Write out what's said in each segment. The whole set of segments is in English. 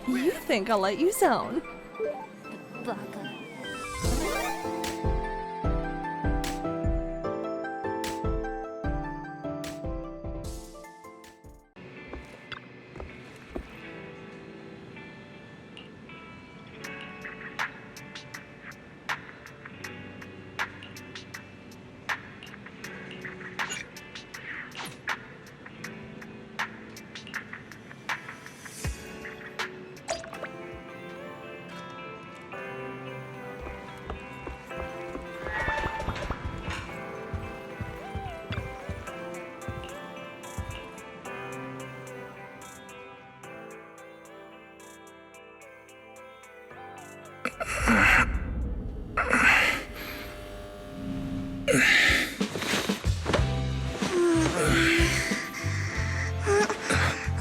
You think I'll let you zone? Baka.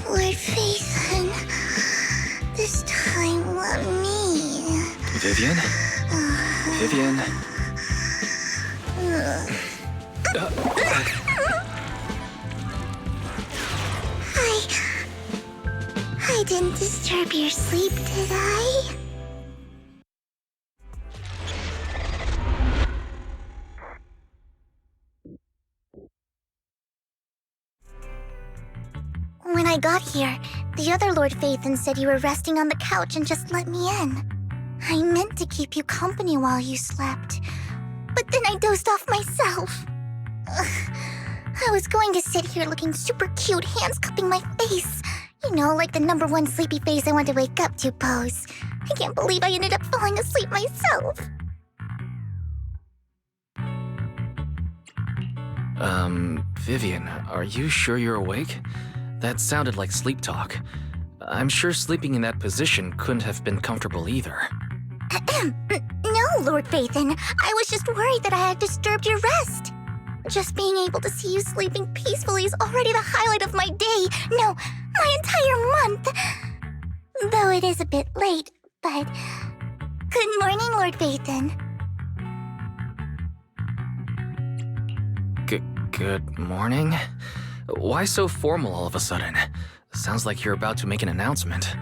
Lord Phaethon, this time let me. Vivian? Vivian? I didn't disturb your sleep, did I? When I got here, the other Lord Phaethon said you were resting on the couch and just let me in. I meant to keep you company while you slept, but then I dozed off myself. Ugh. I was going to sit here looking super cute, hands cupping my face. You know, like the #1 sleepy face I want to wake up to pose. I can't believe I ended up falling asleep myself. Vivian, are you sure you're awake? That sounded like sleep talk. I'm sure sleeping in that position couldn't have been comfortable either. No, Lord Phaethon. I was just worried that I had disturbed your rest. Just being able to see you sleeping peacefully is already the highlight of my day. No, my entire month. Though it is a bit late, but... Good morning, Lord Phaethon. Good morning? Why so formal all of a sudden? Sounds like you're about to make an announcement.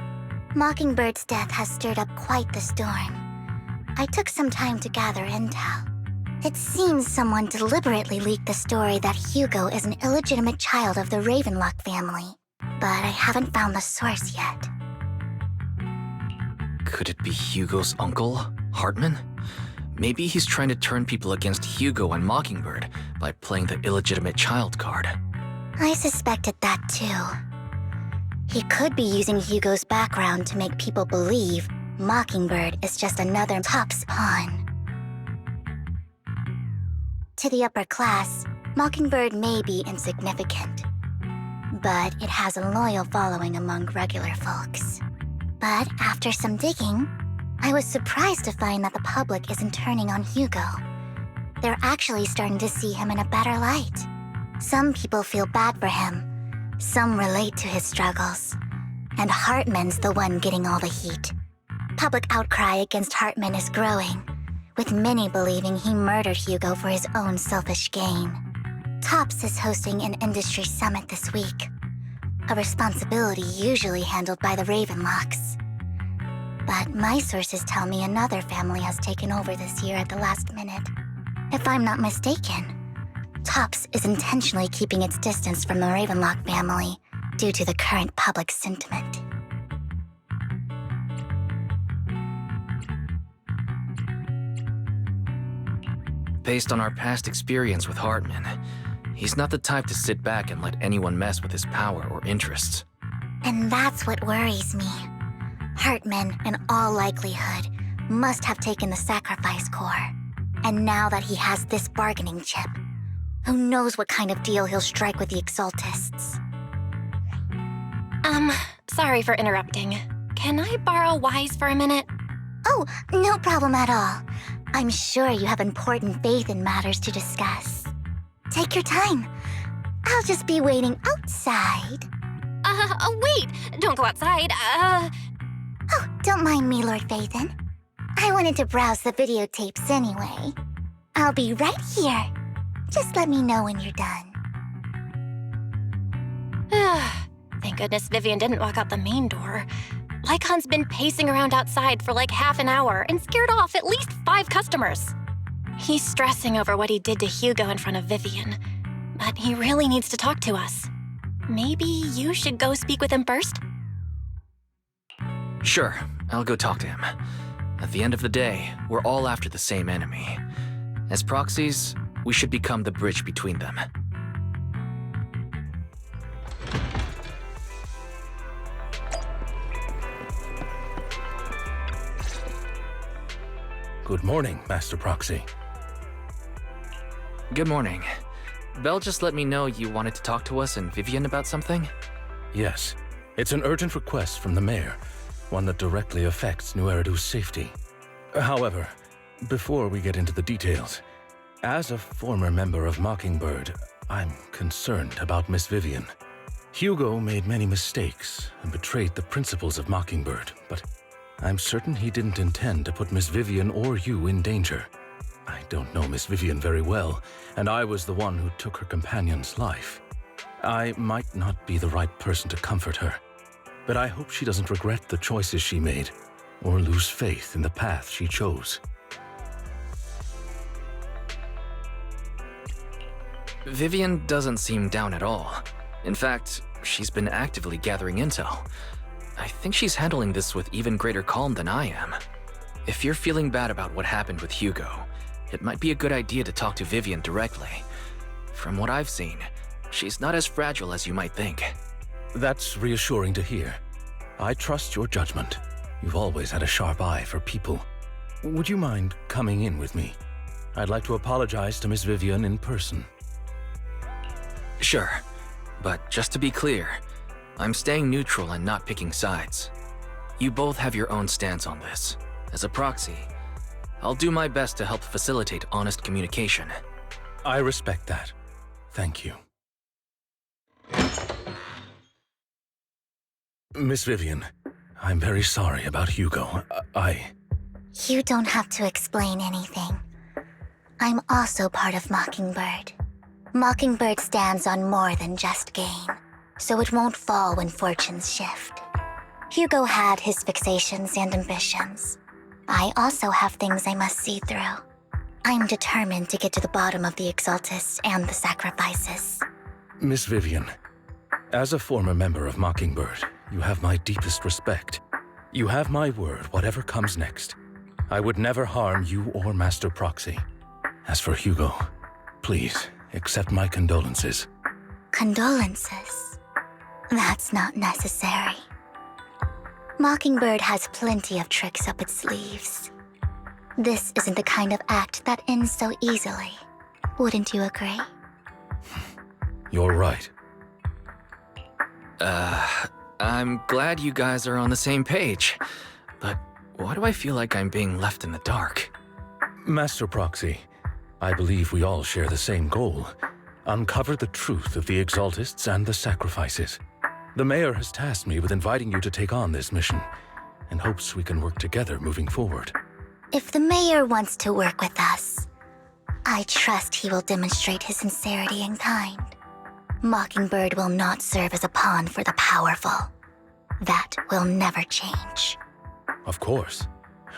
Mockingbird's death has stirred up quite the storm. I took some time to gather intel. It seems someone deliberately leaked the story that Hugo is an illegitimate child of the Ravenlock family, but I haven't found the source yet. Could it be Hugo's uncle, Hartman? Maybe he's trying to turn people against Hugo and Mockingbird by playing the illegitimate child card. I suspected that too. He could be using Hugo's background to make people believe Mockingbird is just another Top's pawn. To the upper class, Mockingbird may be insignificant, but it has a loyal following among regular folks. But after some digging, I was surprised to find that the public isn't turning on Hugo. They're actually starting to see him in a better light. Some people feel bad for him, some relate to his struggles, and Hartman's the one getting all the heat. Public outcry against Hartman is growing, with many believing he murdered Hugo for his own selfish gain. Tops is hosting an industry summit this week, a responsibility usually handled by the Ravenlocks. But my sources tell me another family has taken over this year at the last minute. If I'm not mistaken, Tops is intentionally keeping its distance from the Ravenlock family due to the current public sentiment. Based on our past experience with Hartman, he's not the type to sit back and let anyone mess with his power or interests. And that's what worries me. Hartman, in all likelihood, must have taken the sacrifice core. And now that he has this bargaining chip, who knows what kind of deal he'll strike with the Exaltists. Sorry for interrupting. Can I borrow Wise for a minute? Oh, no problem at all. I'm sure you have important faith in matters to discuss. Take your time. I'll just be waiting outside. Wait! Don't go outside, Oh, don't mind me, Lord Phaethon. I wanted to browse the videotapes anyway. I'll be right here. Just let me know when you're done. Thank goodness Vivian didn't walk out the main door. Lycon's been pacing around outside for like half an hour and scared off at least 5 customers. He's stressing over what he did to Hugo in front of Vivian, but he really needs to talk to us. Maybe you should go speak with him first? Sure, I'll go talk to him. At the end of the day, we're all after the same enemy. As proxies, we should become the bridge between them. Good morning, Master Proxy. Good morning. Belle just let me know you wanted to talk to us and Vivian about something? Yes, it's an urgent request from the mayor, one that directly affects New Eridu's safety. However, before we get into the details, as a former member of Mockingbird, I'm concerned about Miss Vivian. Hugo made many mistakes and betrayed the principles of Mockingbird, but I'm certain he didn't intend to put Miss Vivian or you in danger. I don't know Miss Vivian very well, and I was the one who took her companion's life. I might not be the right person to comfort her, but I hope she doesn't regret the choices she made or lose faith in the path she chose. Vivian doesn't seem down at all. In fact, she's been actively gathering intel. I think she's handling this with even greater calm than I am. If you're feeling bad about what happened with Hugo, it might be a good idea to talk to Vivian directly. From what I've seen, she's not as fragile as you might think. That's reassuring to hear. I trust your judgment. You've always had a sharp eye for people. Would you mind coming in with me? I'd like to apologize to Miss Vivian in person. Sure, but just to be clear, I'm staying neutral and not picking sides. You both have your own stance on this. As a proxy, I'll do my best to help facilitate honest communication. I respect that. Thank you. Miss Vivian, I'm very sorry about Hugo. You don't have to explain anything. I'm also part of Mockingbird. Mockingbird stands on more than just gain, so it won't fall when fortunes shift. Hugo had his fixations and ambitions. I also have things I must see through. I'm determined to get to the bottom of the Exalits and the sacrifices. Miss Vivian, as a former member of Mockingbird, you have my deepest respect. You have my word, whatever comes next. I would never harm you or Master Proxy. As for Hugo, please accept my condolences. Condolences? That's not necessary. Mockingbird has plenty of tricks up its sleeves. This isn't the kind of act that ends so easily. Wouldn't you agree? You're right. I'm glad you guys are on the same page, but why do I feel like I'm being left in the dark? Master Proxy, I believe we all share the same goal. Uncover the truth of the Exaltists and the sacrifices. The mayor has tasked me with inviting you to take on this mission, and hopes we can work together moving forward. If the mayor wants to work with us, I trust he will demonstrate his sincerity in kind. Mockingbird will not serve as a pawn for the powerful. That will never change. Of course.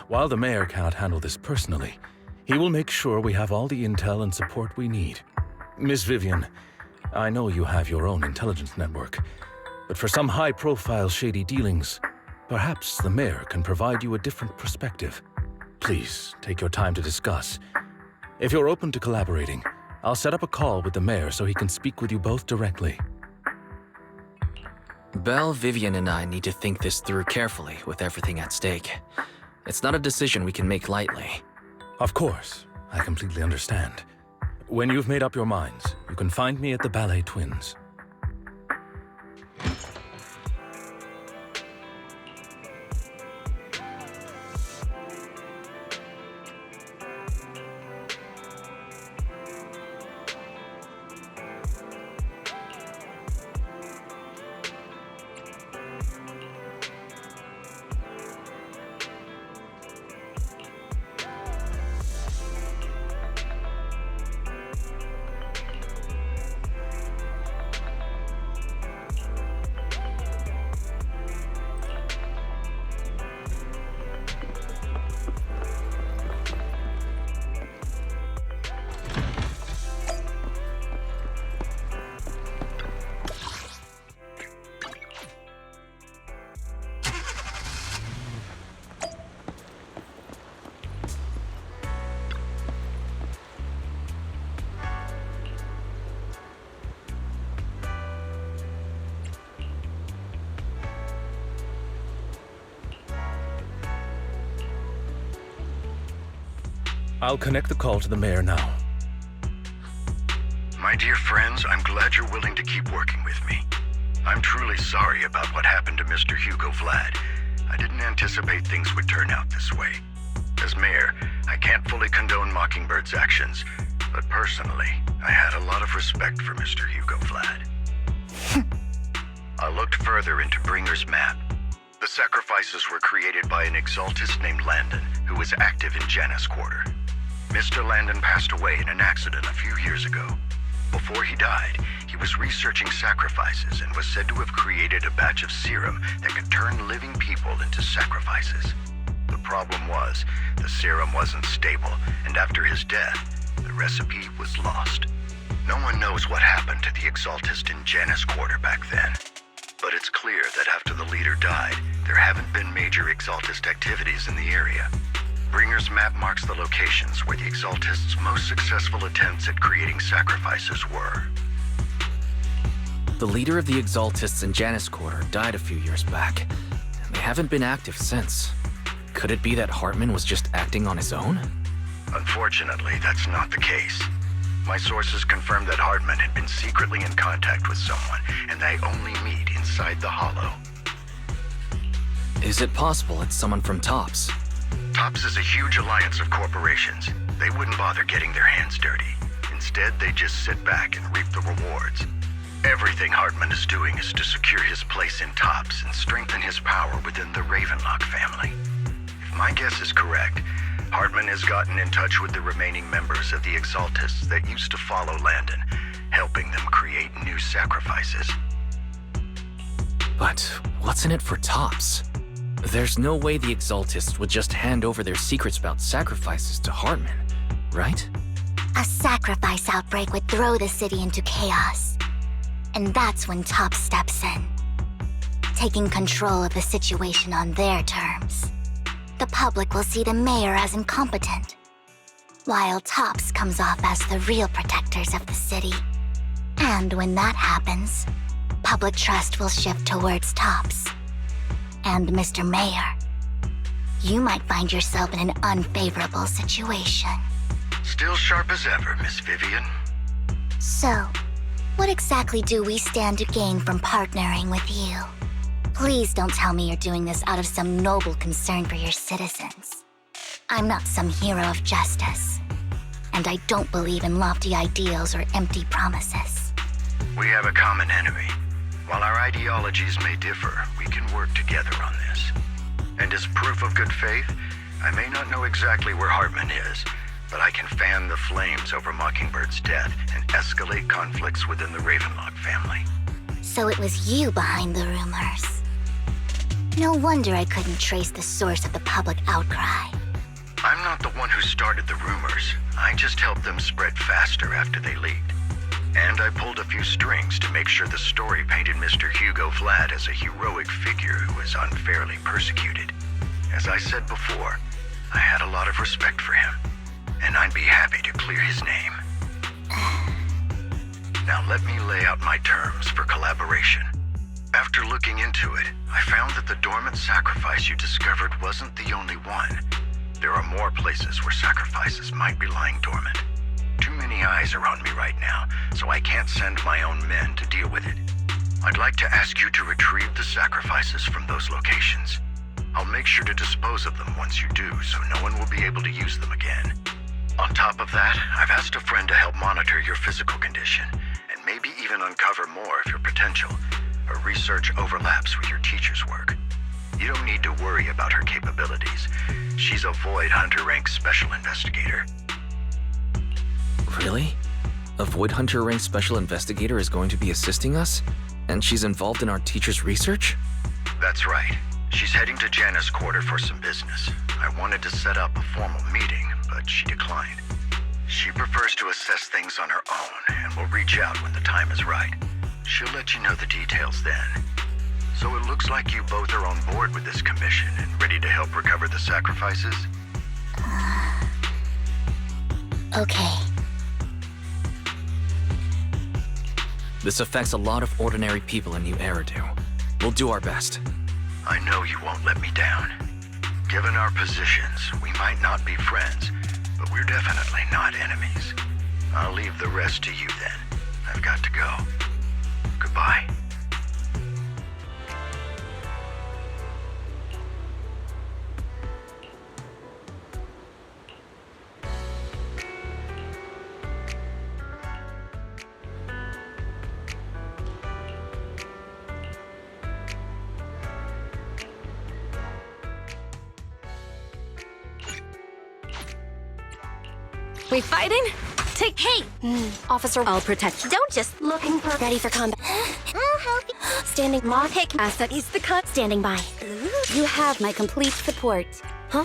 While the mayor cannot handle this personally, he will make sure we have all the intel and support we need. Miss Vivian, I know you have your own intelligence network, but for some high-profile shady dealings, perhaps the mayor can provide you a different perspective. Please, take your time to discuss. If you're open to collaborating, I'll set up a call with the mayor so he can speak with you both directly. Belle, Vivian, and I need to think this through carefully with everything at stake. It's not a decision we can make lightly. Of course, I completely understand. When you've made up your minds, you can find me at the Ballet Twins. I'll connect the call to the mayor now. My dear friends, I'm glad you're willing to keep working with me. I'm truly sorry about what happened to Mr. Hugo Vlad. I didn't anticipate things would turn out this way. As mayor, I can't fully condone Mockingbird's actions, but personally, I had a lot of respect for Mr. Hugo Vlad. I looked further into Bringer's map. The sacrifices were created by an Exaltist named Landon, who was active in Janus Quarter. Mr. Landon passed away in an accident a few years ago. Before he died, he was researching sacrifices and was said to have created a batch of serum that could turn living people into sacrifices. The problem was, the serum wasn't stable, and after his death, the recipe was lost. No one knows what happened to the Exaltist in Janus Quarter back then. But it's clear that after the leader died, there haven't been major Exaltist activities in the area. Bringer's map marks the locations where the Exaltists' most successful attempts at creating sacrifices were. The leader of the Exaltists in Janus Quarter died a few years back, and they haven't been active since. Could it be that Hartman was just acting on his own? Unfortunately, that's not the case. My sources confirmed that Hartman had been secretly in contact with someone, and they only meet inside the Hollow. Is it possible it's someone from TOPS? TOPS is a huge alliance of corporations. They wouldn't bother getting their hands dirty. Instead, they just sit back and reap the rewards. Everything Hartman is doing is to secure his place in TOPS and strengthen his power within the Ravenlock family. If my guess is correct, Hartman has gotten in touch with the remaining members of the Exaltists that used to follow Landon, helping them create new sacrifices. But what's in it for TOPS? There's no way the Exaltists would just hand over their secrets about sacrifices to Hartman, right? A sacrifice outbreak would throw the city into chaos. And that's when TOPS steps in, taking control of the situation on their terms. The public will see the mayor as incompetent, while TOPS comes off as the real protectors of the city. And when that happens, public trust will shift towards TOPS. And Mr. Mayor, you might find yourself in an unfavorable situation. Still sharp as ever, Miss Vivian. So, what exactly do we stand to gain from partnering with you? Please don't tell me you're doing this out of some noble concern for your citizens. I'm not some hero of justice, and I don't believe in lofty ideals or empty promises. We have a common enemy. While our ideologies may differ, we can work together on this. And as proof of good faith, I may not know exactly where Hartman is, but I can fan the flames over Mockingbird's death and escalate conflicts within the Ravenlock family. So it was you behind the rumors. No wonder I couldn't trace the source of the public outcry. I'm not the one who started the rumors. I just helped them spread faster after they leaked. And I pulled a few strings to make sure the story painted Mr. Hugo Vlad as a heroic figure who was unfairly persecuted. As I said before, I had a lot of respect for him, and I'd be happy to clear his name. Now let me lay out my terms for collaboration. After looking into it, I found that the dormant sacrifice you discovered wasn't the only one. There are more places where sacrifices might be lying dormant. Too many eyes are on me right now, so I can't send my own men to deal with it. I'd like to ask you to retrieve the sacrifices from those locations. I'll make sure to dispose of them once you do, so no one will be able to use them again. On top of that, I've asked a friend to help monitor your physical condition, and maybe even uncover more of your potential. Her research overlaps with your teacher's work. You don't need to worry about her capabilities. She's a Void Hunter rank special investigator. Really? A Void Hunter rank special investigator is going to be assisting us? And she's involved in our teacher's research? That's right. She's heading to Janus Quarter for some business. I wanted to set up a formal meeting, but she declined. She prefers to assess things on her own, and will reach out when the time is right. She'll let you know the details then. So it looks like you both are on board with this commission and ready to help recover the sacrifices? Okay. This affects a lot of ordinary people in New Eridu. We'll do our best. I know you won't let me down. Given our positions, we might not be friends, but we're definitely not enemies. I'll leave the rest to you then. I've got to go. Goodbye. We fighting? Hey! Officer, I'll protect you. Don't just looking for... Ready for combat. I'll help you. Standing by. Pick asset. Is the cut Standing by. You have my complete support. Huh?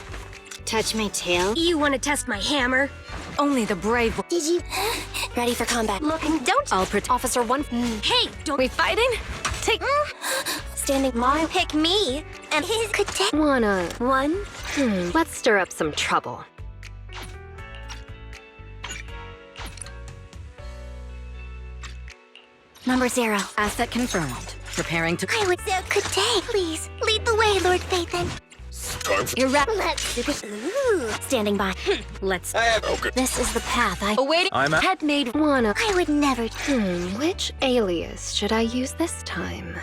Touch my tail. You want to test my hammer? Only the brave. Did you? Ready for combat. Looking. Don't. I'll protect. Officer 1. Hey! Don't... We fighting? Standing by. Pick me. And his could take. One. Let's stir up some trouble. Number 0. Asset confirmed. Preparing to... I would say good day. Please, lead the way, Lord Phaethon. Let's do this. Ooh. Standing by. Let's... This is the path I... Awaiting. Had made... I would never. Which alias should I use this time?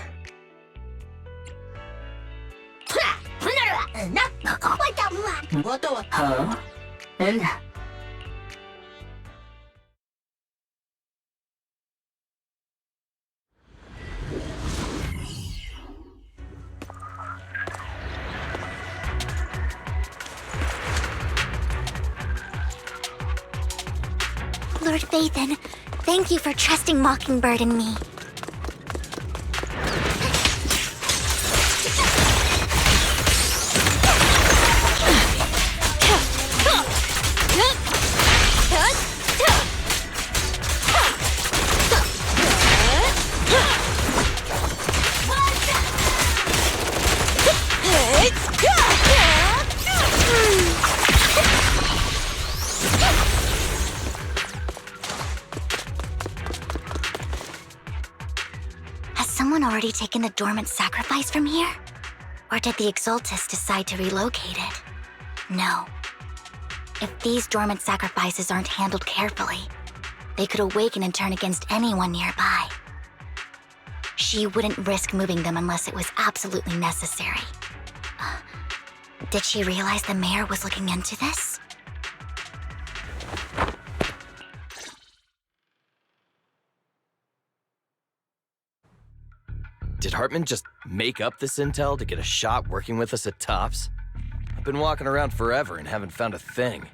Lord Phaethon, thank you for trusting Mockingbird and me. Already taken the dormant sacrifice from here? Or did the Exaltis decide to relocate it? No. If these dormant sacrifices aren't handled carefully, they could awaken and turn against anyone nearby. She wouldn't risk moving them unless it was absolutely necessary. Did she realize the mayor was looking into this? Did Hartman just make up this intel to get a shot working with us at Tops? I've been walking around forever and haven't found a thing.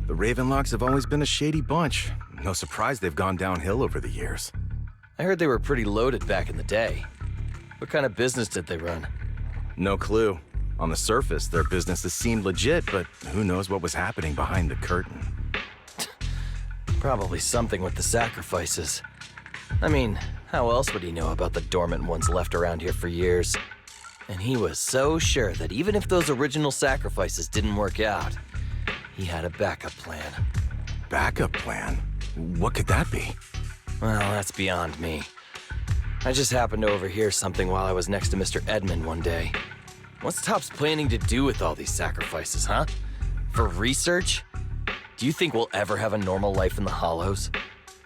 The Ravenlocks have always been a shady bunch. No surprise they've gone downhill over the years. I heard they were pretty loaded back in the day. What kind of business did they run? No clue. On the surface, their businesses seemed legit, but who knows what was happening behind the curtain. Probably something with the sacrifices. I mean, how else would he know about the dormant ones left around here for years? And he was so sure that even if those original sacrifices didn't work out, he had a backup plan. Backup plan? What could that be? Well, that's beyond me. I just happened to overhear something while I was next to Mr. Edmund one day. What's Tops planning to do with all these sacrifices, huh? For research? Do you think we'll ever have a normal life in the Hollows?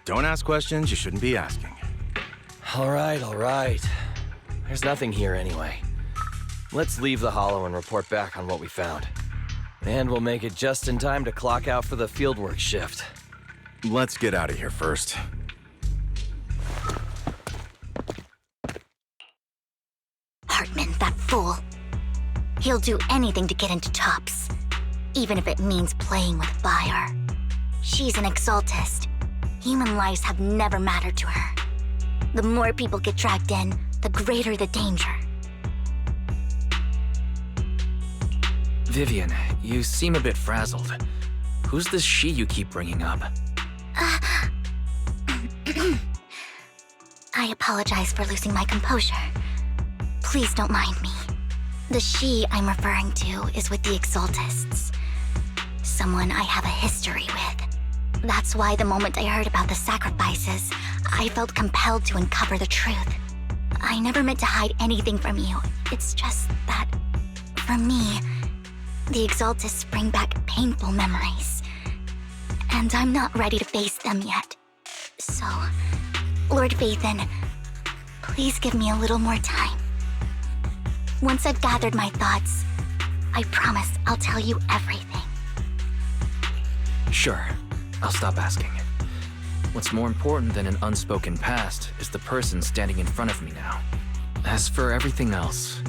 Don't ask questions you shouldn't be asking. All right. There's nothing here anyway. Let's leave the Hollow and report back on what we found. And we'll make it just in time to clock out for the fieldwork shift. Let's get out of here first. Hartman, that fool. He'll do anything to get into Tops, even if it means playing with fire. She's an Exaltist. Human lives have never mattered to her. The more people get dragged in, the greater the danger. Vivian, you seem a bit frazzled. Who's this she you keep bringing up? I apologize for losing my composure. Please don't mind me. The she I'm referring to is with the Exaltists. Someone I have a history with. That's why the moment I heard about the sacrifices, I felt compelled to uncover the truth. I never meant to hide anything from you. It's just that, for me, the Exaltists bring back painful memories. And I'm not ready to face them yet. So, Lord Vathan, please give me a little more time. Once I've gathered my thoughts, I promise I'll tell you everything. Sure, I'll stop asking. What's more important than an unspoken past is the person standing in front of me now. As for everything else,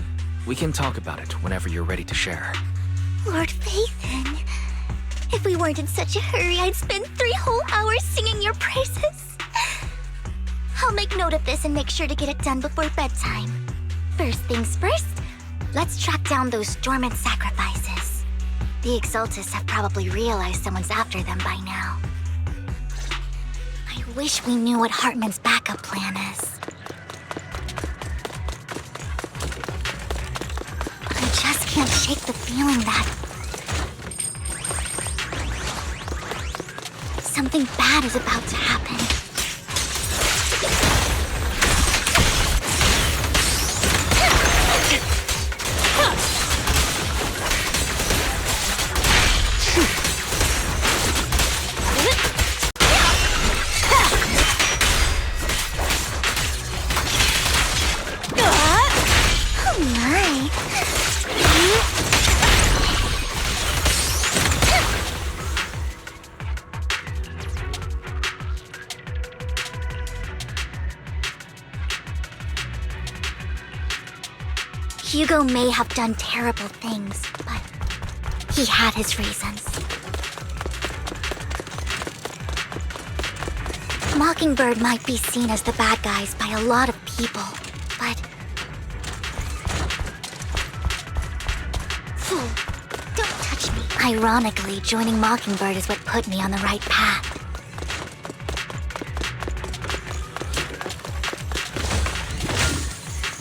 we can talk about it whenever you're ready to share. Lord Vathan, if we weren't in such a hurry, I'd spend 3 whole hours singing your praises. I'll make note of this and make sure to get it done before bedtime. First things first, let's track down those dormant sacrifices. The Exalts have probably realized someone's after them by now. I wish we knew what Hartman's backup plan is. I just can't shake the feeling that something bad is about to happen. Hugo may have done terrible things, but he had his reasons. Mockingbird might be seen as the bad guys by a lot of people, but... Fool, don't touch me. Ironically, joining Mockingbird is what put me on the right path.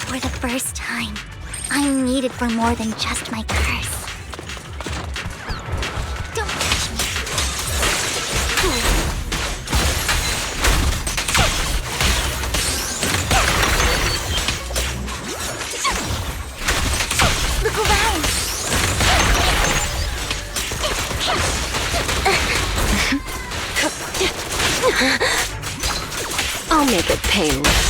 For the first time, I'm needed for more than just my curse. Don't touch me. Look around. I'll make it painless.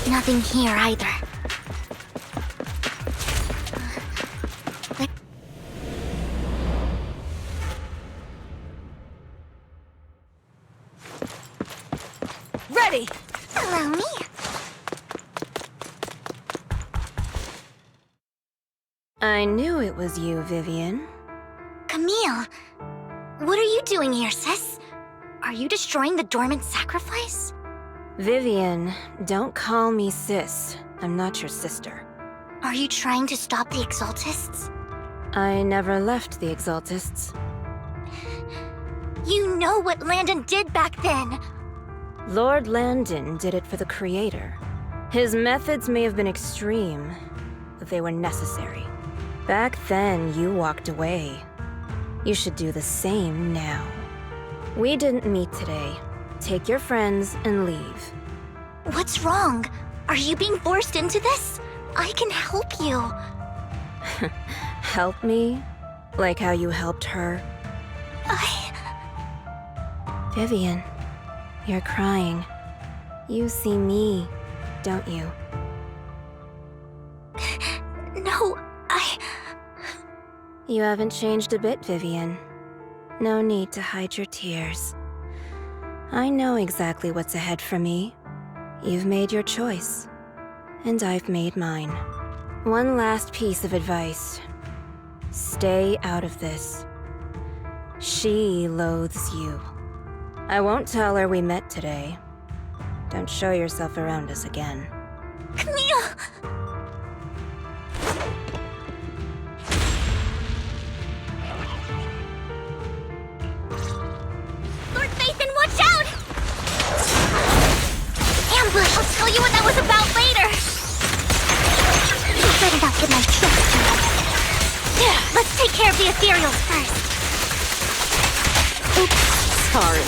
Nothing here either. Ready! Allow me. I knew it was you, Vivian. Camille, what are you doing here, sis? Are you destroying the dormant sacrifice? Vivian, don't call me sis. I'm not your sister. Are you trying to stop the Exaltists? I never left the Exaltists. You know what Landon did back then! Lord Landon did it for the Creator. His methods may have been extreme, but they were necessary. Back then, you walked away. You should do the same now. We didn't meet today. Take your friends and leave. What's wrong? Are you being forced into this? I can help you. Help me? Like how you helped her? Vivian, you're crying. You see me, don't you? No, You haven't changed a bit, Vivian. No need to hide your tears. I know exactly what's ahead for me. You've made your choice, and I've made mine. One last piece of advice. Stay out of this. She loathes you. I won't tell her we met today. Don't show yourself around us again. Camille! Lord Vathan, watch out! Ambush! I'll tell you what that was about later! You better not get my tricks tonight. Let's take care of the ethereals first. Oops, sorry.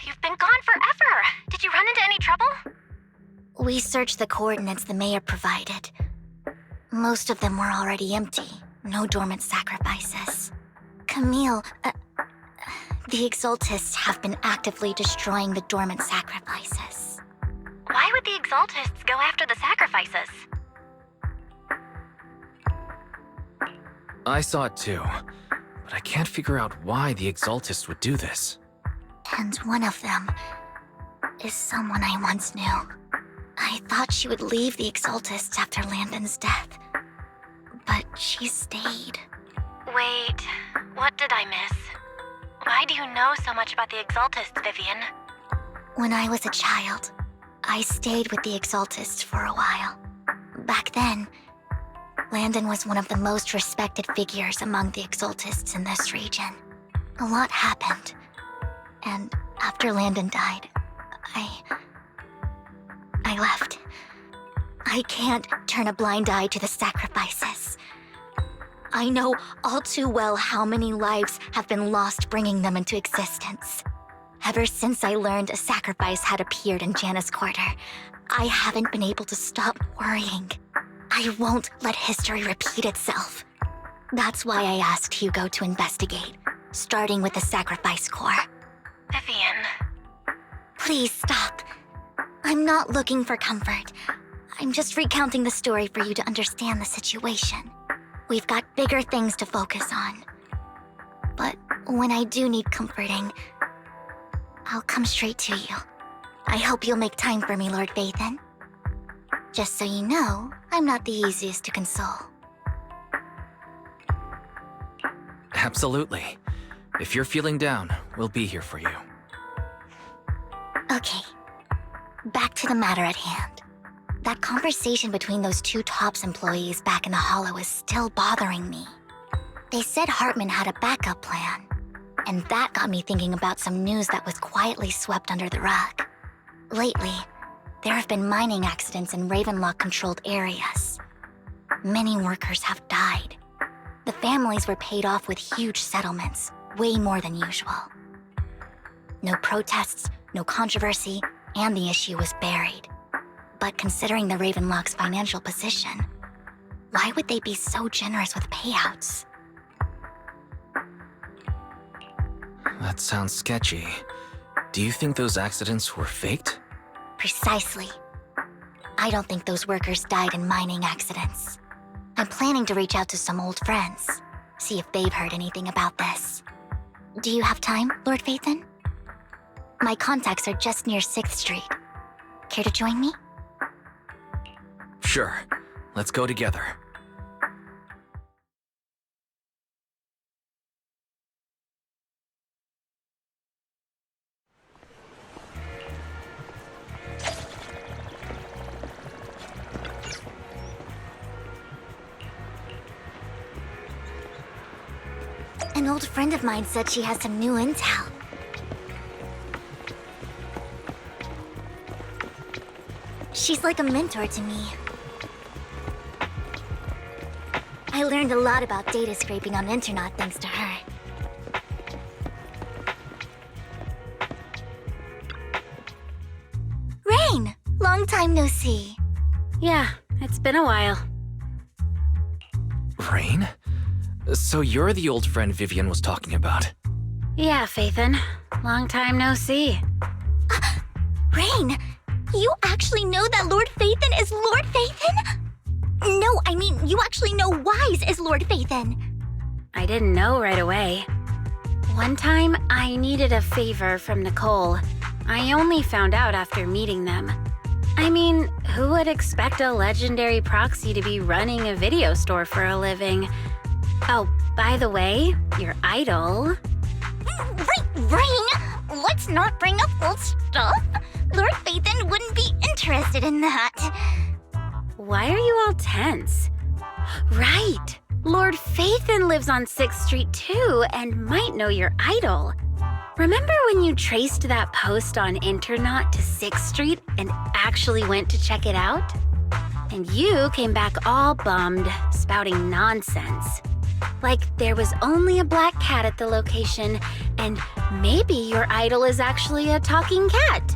You've been gone forever! Did you run into any trouble? We searched the coordinates the mayor provided. Most of them were already empty. No dormant sacrifices. Camille, the Exaltists have been actively destroying the dormant sacrifices. Why would the Exaltists go after the sacrifices? I saw it too, but I can't figure out why the Exaltists would do this. And one of them is someone I once knew. I thought she would leave the Exaltists after Landon's death, but she stayed. Wait, what did I miss? Why do you know so much about the Exaltists, Vivian? When I was a child, I stayed with the Exaltists for a while. Back then, Landon was one of the most respected figures among the Exaltists in this region. A lot happened, and after Landon died, I left. I can't turn a blind eye to the sacrifices. I know all too well how many lives have been lost bringing them into existence. Ever since I learned a sacrifice had appeared in Janna's quarter, I haven't been able to stop worrying. I won't let history repeat itself. That's why I asked Hugo to investigate, starting with the Sacrifice Corps. Vivian. Please stop. I'm not looking for comfort. I'm just recounting the story for you to understand the situation. We've got bigger things to focus on. But when I do need comforting, I'll come straight to you. I hope you'll make time for me, Lord Vathan. Just so you know, I'm not the easiest to console. Absolutely. If you're feeling down, we'll be here for you. Okay. Back to the matter at hand. That conversation between those two TOPS employees back in the Hollow is still bothering me. They said Hartman had a backup plan, and that got me thinking about some news that was quietly swept under the rug. Lately, there have been mining accidents in Ravenlock-controlled areas. Many workers have died. The families were paid off with huge settlements, way more than usual. No protests, no controversy, and the issue was buried. But considering the Ravenlock's financial position, why would they be so generous with payouts? That sounds sketchy. Do you think those accidents were faked? Precisely. I don't think those workers died in mining accidents. I'm planning to reach out to some old friends, see if they've heard anything about this. Do you have time, Lord Vathan? My contacts are just near 6th Street. Care to join me? Sure. Let's go together. An old friend of mine said she has some new intel. She's like a mentor to me. I learned a lot about data scraping on Internet thanks to her. Rain! Long time no see. Yeah, it's been a while. Rain? So you're the old friend Vivian was talking about. Yeah, Phaethon. Long time no see. Rain! You actually know that Lord Vathan is Lord Vathan? No, I mean, you actually know Wise is Lord Vathan. I didn't know right away. One time, I needed a favor from Nicole. I only found out after meeting them. I mean, who would expect a legendary proxy to be running a video store for a living? Oh, by the way, your idol... Rain! Let's not bring up old stuff. Lord Vathan wouldn't be interested in that. Why are you all tense? Right! Lord Phaethon lives on 6th Street too, and might know your idol. Remember when you traced that post on Internaut to 6th Street and actually went to check it out? And you came back all bummed, spouting nonsense. Like there was only a black cat at the location, and maybe your idol is actually a talking cat.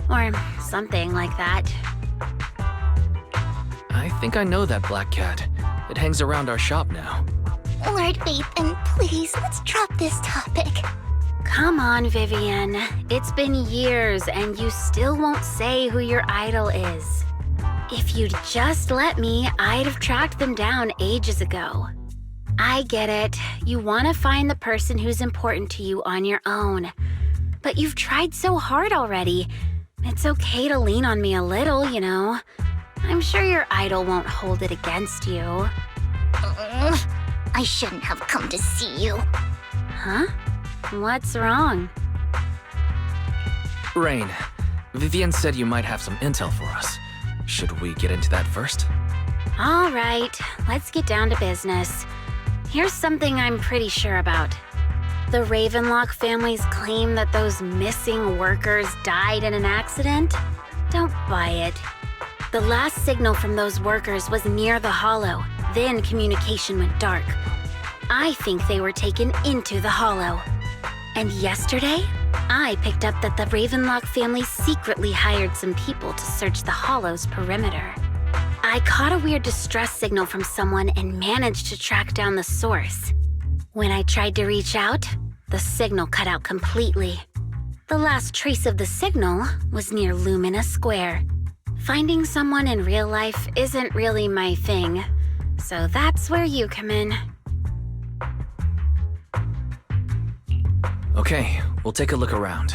Or something like that. I think I know that black cat. It hangs around our shop now. Lord Ethan, please, let's drop this topic. Come on, Vivian. It's been years and you still won't say who your idol is. If you'd just let me, I'd have tracked them down ages ago. I get it. You want to find the person who's important to you on your own. But you've tried so hard already. It's okay to lean on me a little, you know. I'm sure your idol won't hold it against you. I shouldn't have come to see you. Huh? What's wrong? Rain, Vivian said you might have some intel for us. Should we get into that first? All right, let's get down to business. Here's something I'm pretty sure about. The Ravenlock family's claim that those missing workers died in an accident? Don't buy it. The last signal from those workers was near the Hollow. Then communication went dark. I think they were taken into the Hollow. And yesterday, I picked up that the Ravenlock family secretly hired some people to search the Hollow's perimeter. I caught a weird distress signal from someone and managed to track down the source. When I tried to reach out, the signal cut out completely. The last trace of the signal was near Lumina Square. Finding someone in real life isn't really my thing, so that's where you come in. Okay, we'll take a look around.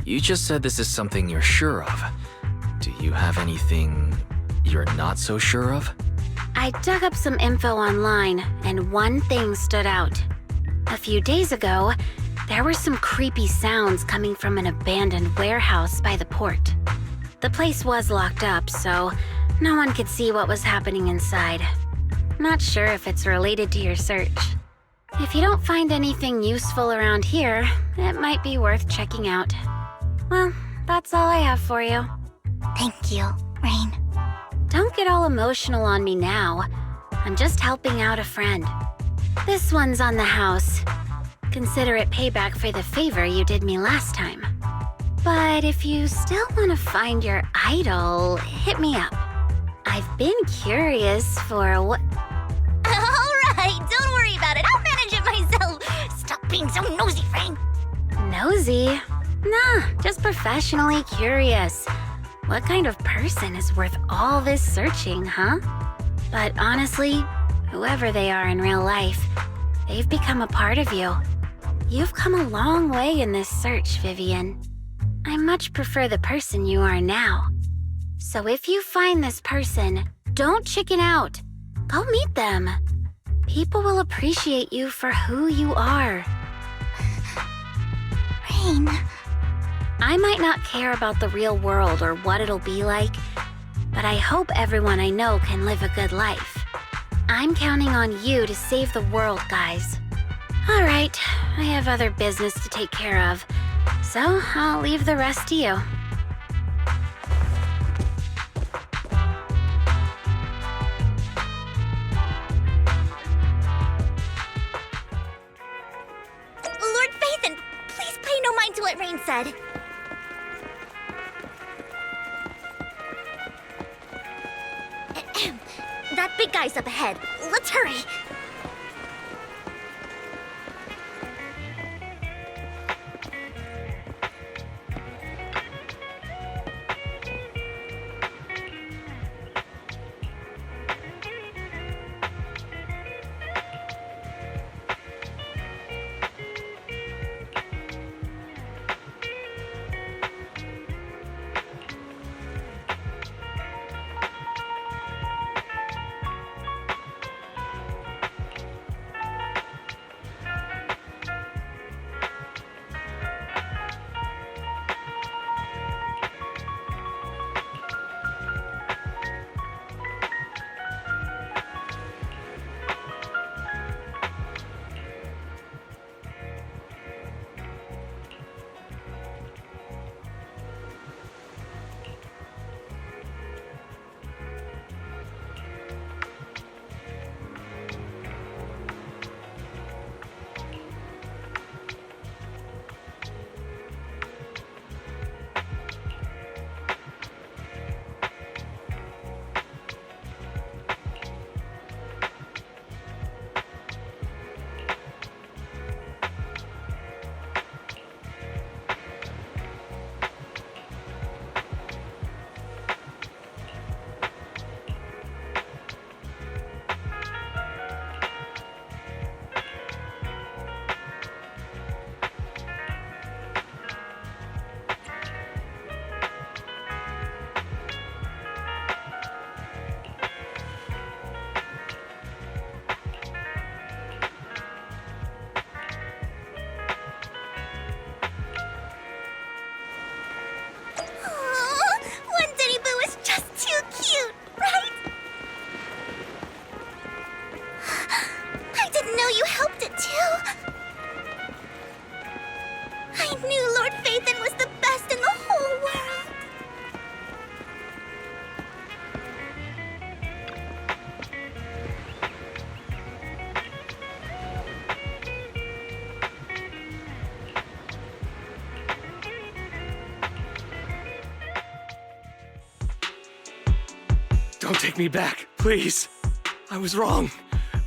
You just said this is something you're sure of. Do you have anything you're not so sure of? I dug up some info online, and one thing stood out. A few days ago, there were some creepy sounds coming from an abandoned warehouse by the port. The place was locked up, so no one could see what was happening inside. Not sure if it's related to your search. If you don't find anything useful around here, it might be worth checking out. Well, that's all I have for you. Thank you, Rain. Don't get all emotional on me now. I'm just helping out a friend. This one's on the house. Consider it payback for the favor you did me last time. But if you still want to find your idol, hit me up. I've been curious for what... Alright, don't worry about it. I'll manage it myself. Stop being so nosy, Rain. Nosy? Nah, just professionally curious. What kind of person is worth all this searching, huh? But honestly, whoever they are in real life, they've become a part of you. You've come a long way in this search, Vivian. I much prefer the person you are now. So if you find this person, don't chicken out. Go meet them. People will appreciate you for who you are. Rain. I might not care about the real world or what it'll be like, but I hope everyone I know can live a good life. I'm counting on you to save the world, guys. All right, I have other business to take care of, so I'll leave the rest to you. Lord Phaethon, please pay no mind to what Rain said. That big guy's up ahead. Let's hurry. Don't take me back, please. I was wrong.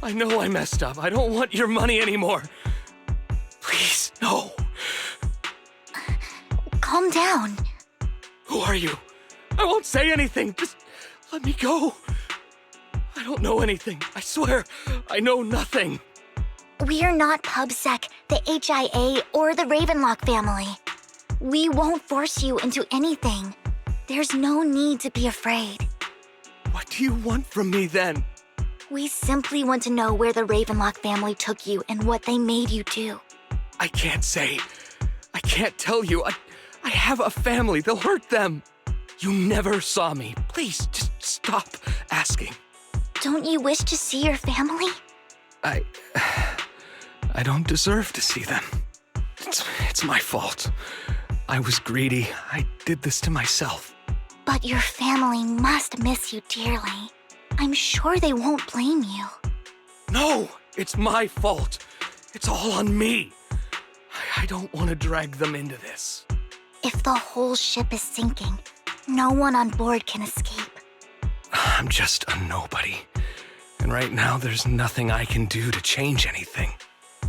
I know I messed up. I don't want your money anymore. Please, no. Calm down. Who are you? I won't say anything. Just let me go. I don't know anything. I swear, I know nothing. We're not PubSec, the HIA, or the Ravenlock family. We won't force you into anything. There's no need to be afraid. What do you want from me then? We simply want to know where the Ravenlock family took you and what they made you do. I can't say. I can't tell you. I have a family. They'll hurt them. You never saw me. Please, just stop asking. Don't you wish to see your family? I don't deserve to see them. It's my fault. I was greedy. I did this to myself. But your family must miss you dearly. I'm sure they won't blame you. No, it's my fault. It's all on me. I don't want to drag them into this. If the whole ship is sinking, no one on board can escape. I'm just a nobody. And right now, there's nothing I can do to change anything.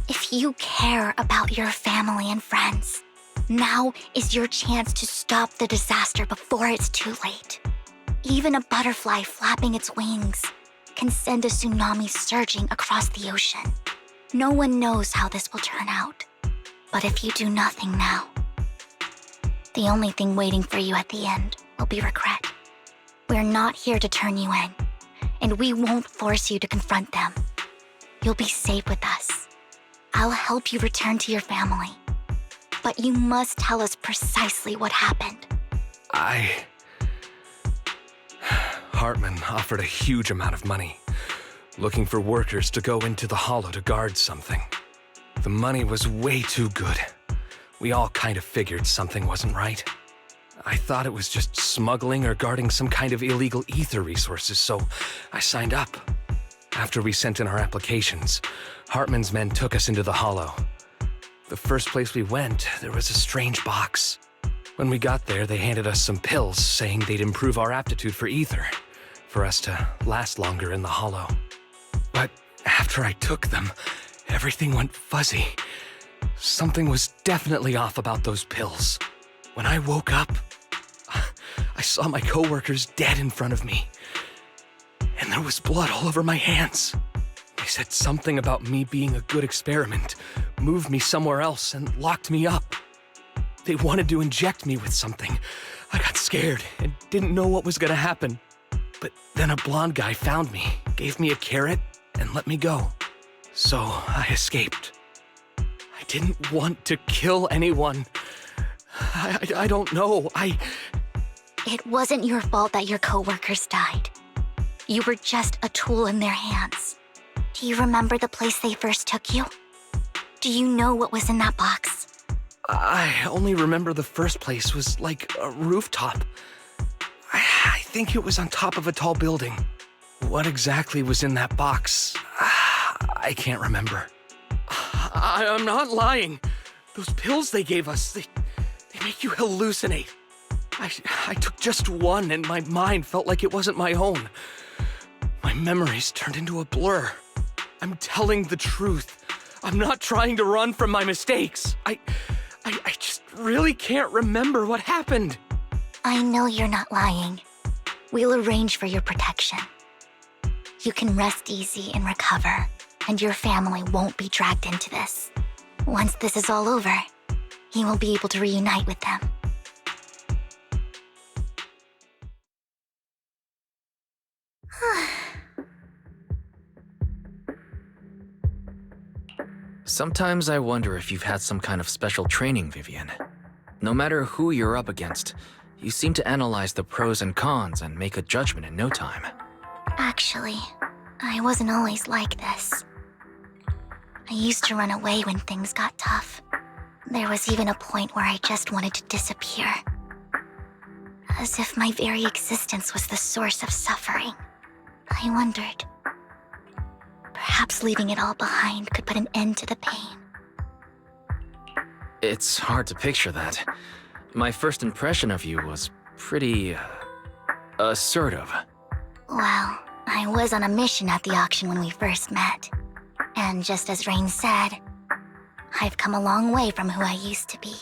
If you care about your family and friends, now is your chance to stop the disaster before it's too late. Even a butterfly flapping its wings can send a tsunami surging across the ocean. No one knows how this will turn out. But if you do nothing now, the only thing waiting for you at the end will be regret. We're not here to turn you in, and we won't force you to confront them. You'll be safe with us. I'll help you return to your family. But you must tell us precisely what happened. Hartman offered a huge amount of money, looking for workers to go into the hollow to guard something. The money was way too good. We all kind of figured something wasn't right. I thought it was just smuggling or guarding some kind of illegal ether resources, so I signed up. After we sent in our applications, Hartman's men took us into the hollow. The first place we went, there was a strange box. When we got there, they handed us some pills, saying they'd improve our aptitude for ether, for us to last longer in the hollow. But after I took them, everything went fuzzy. Something was definitely off about those pills. When I woke up, I saw my coworkers dead in front of me. And there was blood all over my hands. They said something about me being a good experiment, moved me somewhere else, and locked me up. They wanted to inject me with something. I got scared and didn't know what was gonna happen. But then a blonde guy found me, gave me a carrot, and let me go. So I escaped. I didn't want to kill anyone. I don't know. It wasn't your fault that your coworkers died. You were just a tool in their hands. Do you remember the place they first took you? Do you know what was in that box? I only remember the first place was like a rooftop. I think it was on top of a tall building. What exactly was in that box? I can't remember. I'm not lying. Those pills they gave us, they make you hallucinate. I took just one and my mind felt like it wasn't my own. My memories turned into a blur. I'm telling the truth. I'm not trying to run from my mistakes. I just really can't remember what happened. I know you're not lying. We'll arrange for your protection. You can rest easy and recover, and your family won't be dragged into this. Once this is all over, you will be able to reunite with them. Sometimes I wonder if you've had some kind of special training, Vivian. No matter who you're up against, you seem to analyze the pros and cons and make a judgment in no time. Actually, I wasn't always like this. I used to run away when things got tough. There was even a point where I just wanted to disappear. As if my very existence was the source of suffering. I wondered. Perhaps leaving it all behind could put an end to the pain. It's hard to picture that. My first impression of you was pretty assertive. Well, I was on a mission at the auction when we first met. And just as Rain said, I've come a long way from who I used to be.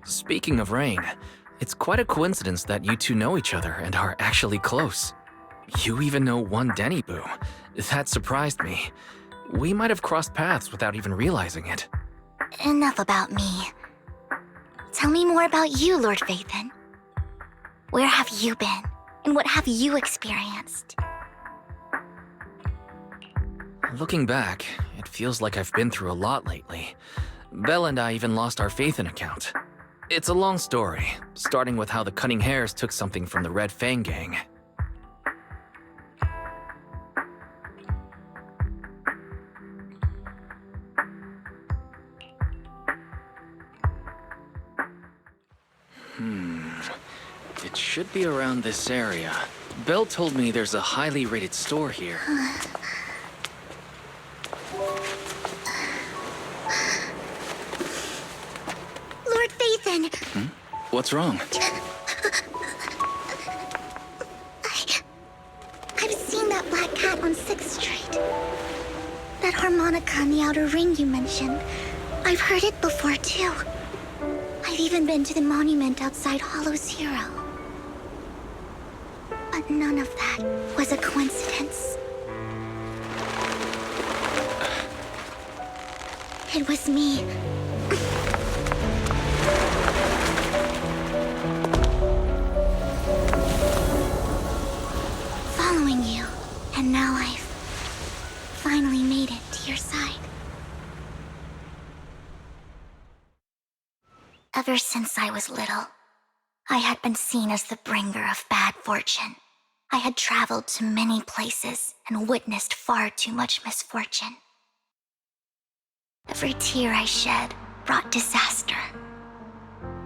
Speaking of Rain, it's quite a coincidence that you two know each other and are actually close. You even know one Denny Boo. That surprised me. We might have crossed paths without even realizing it. Enough about me. Tell me more about you, Lord Vathan. Where have you been? And what have you experienced? Looking back, it feels like I've been through a lot lately. Belle and I even lost our Vathan account. It's a long story, starting with how the Cunning Hares took something from the Red Fang gang. It should be around this area. Belle told me there's a highly rated store here. Lord Vathan! What's wrong? I've seen that black cat on 6th Street. That harmonica in the outer ring you mentioned. I've heard it before, too. I've even been to the monument outside Hollow Zero. But none of that was a coincidence. It was me. Following you, and now I've finally made it to your side. Ever since I was little, I had been seen as the bringer of bad fortune. I had traveled to many places and witnessed far too much misfortune. Every tear I shed brought disaster.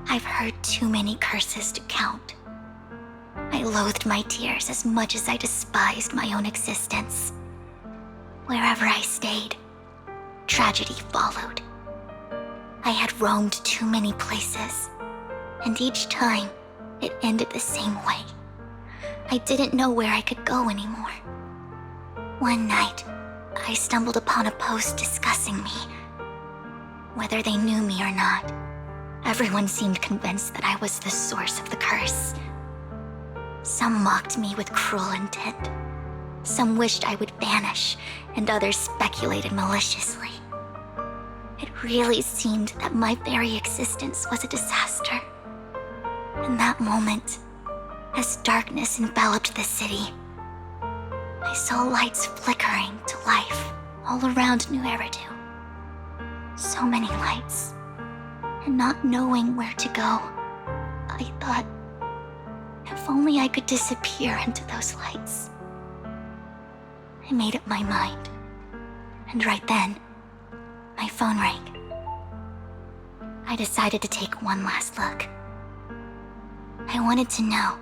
I've heard too many curses to count. I loathed my tears as much as I despised my own existence. Wherever I stayed, tragedy followed. I had roamed too many places, and each time, it ended the same way. I didn't know where I could go anymore. One night, I stumbled upon a post discussing me. Whether they knew me or not, everyone seemed convinced that I was the source of the curse. Some mocked me with cruel intent. Some wished I would vanish, and others speculated maliciously. It really seemed that my very existence was a disaster. In that moment, as darkness enveloped the city, I saw lights flickering to life all around New Eridu. So many lights, and not knowing where to go, I thought, if only I could disappear into those lights. I made up my mind, and right then, my phone rang. I decided to take one last look. I wanted to know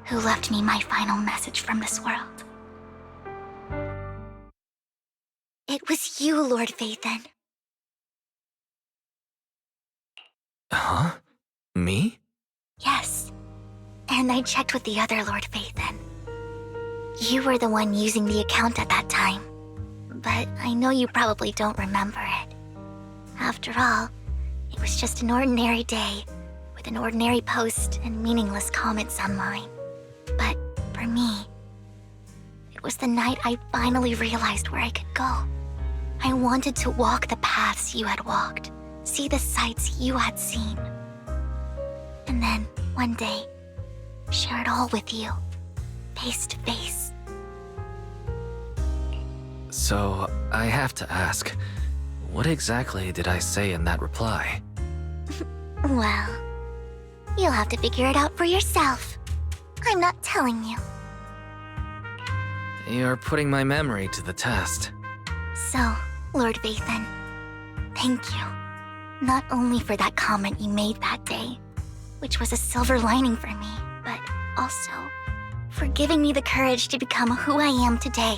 who left me my final message from this world. It was you, Lord Vathan. Huh? Me? Yes. And I checked with the other Lord Vathan. You were the one using the account at that time, but I know you probably don't remember it. After all, it was just an ordinary day, with an ordinary post and meaningless comments online. But for me, it was the night I finally realized where I could go. I wanted to walk the paths you had walked, see the sights you had seen. And then, one day, share it all with you, face to face. So, I have to ask, what exactly did I say in that reply? Well, you'll have to figure it out for yourself. I'm not telling you. You're putting my memory to the test. So, Lord Vathan, thank you. Not only for that comment you made that day, which was a silver lining for me, but also for giving me the courage to become who I am today.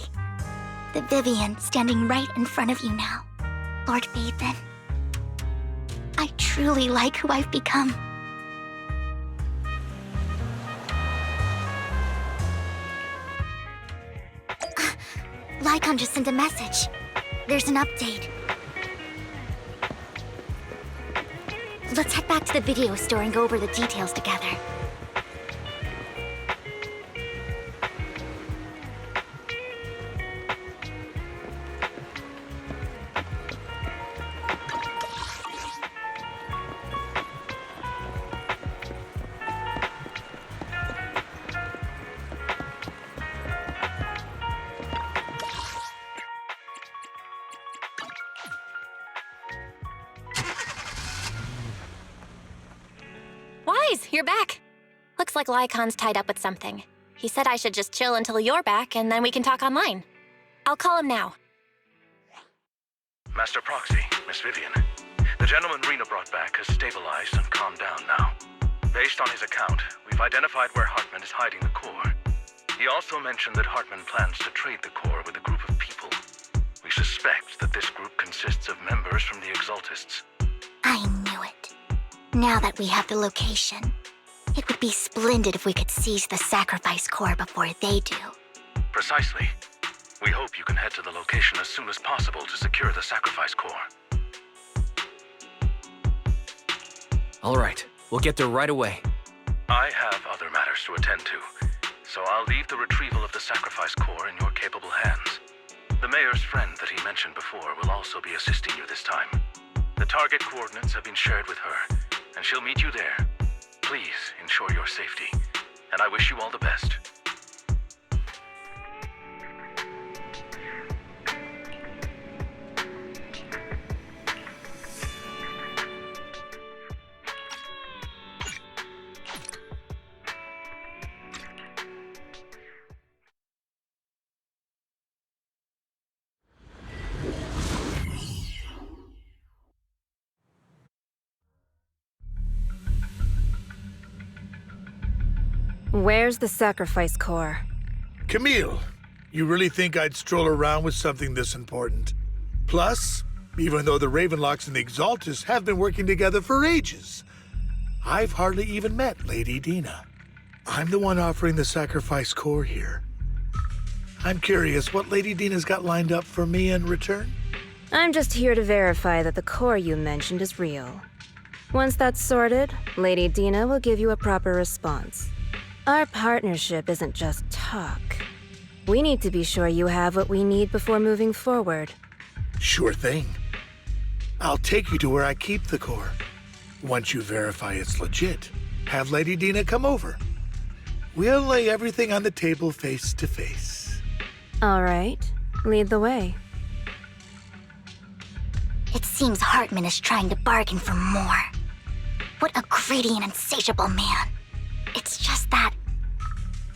The Vivian standing right in front of you now. Lord Vathan, I truly like who I've become. Lycon just sent a message. There's an update. Let's head back to the video store and go over the details together. Wise, you're back. Looks like Lycon's tied up with something. He said I should just chill until you're back, and then we can talk online. I'll call him now. Master Proxy, Miss Vivian. The gentleman Rena brought back has stabilized and calmed down now. Based on his account, we've identified where Hartman is hiding the core. He also mentioned that Hartman plans to trade the core with a group of people. We suspect that this group consists of members from the Exaltists. I knew it. Now that we have the location, it would be splendid if we could seize the sacrifice core before they do. Precisely. We hope you can head to the location as soon as possible to secure the sacrifice core. All right, we'll get there right away. I have other matters to attend to, so I'll leave the retrieval of the sacrifice core in your capable hands. The mayor's friend that he mentioned before will also be assisting you this time. The target coordinates have been shared with her, and she'll meet you there. Please ensure your safety, and I wish you all the best. Where's the sacrifice core? Camille, you really think I'd stroll around with something this important? Plus, even though the Ravenlocks and the Exaltis have been working together for ages, I've hardly even met Lady Dina. I'm the one offering the sacrifice core here. I'm curious what Lady Dina's got lined up for me in return? I'm just here to verify that the core you mentioned is real. Once that's sorted, Lady Dina will give you a proper response. Our partnership isn't just talk. We need to be sure you have what we need before moving forward. Sure thing. I'll take you to where I keep the core. Once you verify it's legit, have Lady Dina come over. We'll lay everything on the table face to face. All right, lead the way. It seems Hartman is trying to bargain for more. What a greedy and insatiable man. It's just that,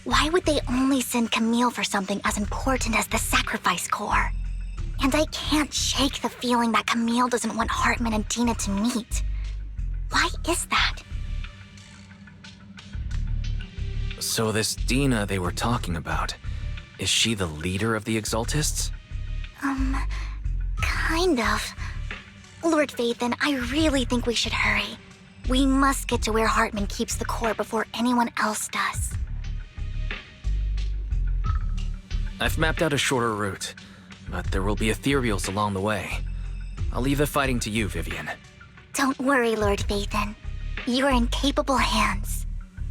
why would they only send Camille for something as important as the sacrifice core? And I can't shake the feeling that Camille doesn't want Hartman and Dina to meet. Why is that? So this Dina they were talking about, is she the leader of the Exaltists? Kind of. Lord Vathan, I really think we should hurry. We must get to where Hartman keeps the core before anyone else does. I've mapped out a shorter route, but there will be ethereals along the way. I'll leave the fighting to you, Vivian. Don't worry, Lord Vathan. You're in capable hands.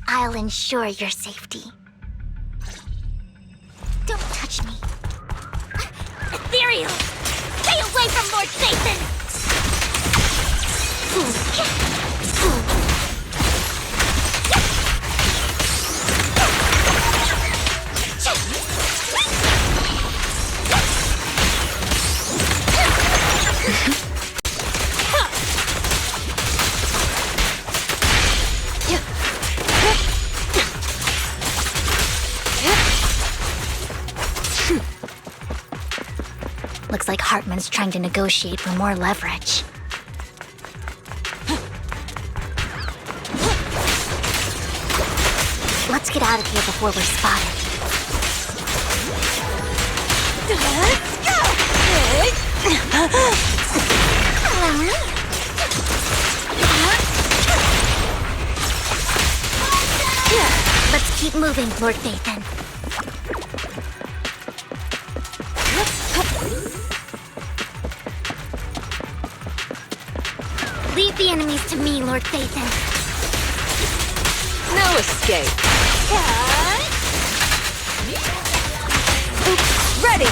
I'll ensure your safety. Don't touch me. Ethereal! Stay away from Lord Vathan! Looks like Hartman's trying to negotiate for more leverage. Let's get out of here before we're spotted. Let's keep moving, Lord Vathan. Leave the enemies to me, Lord Phaethon. No escape. Oops, ready.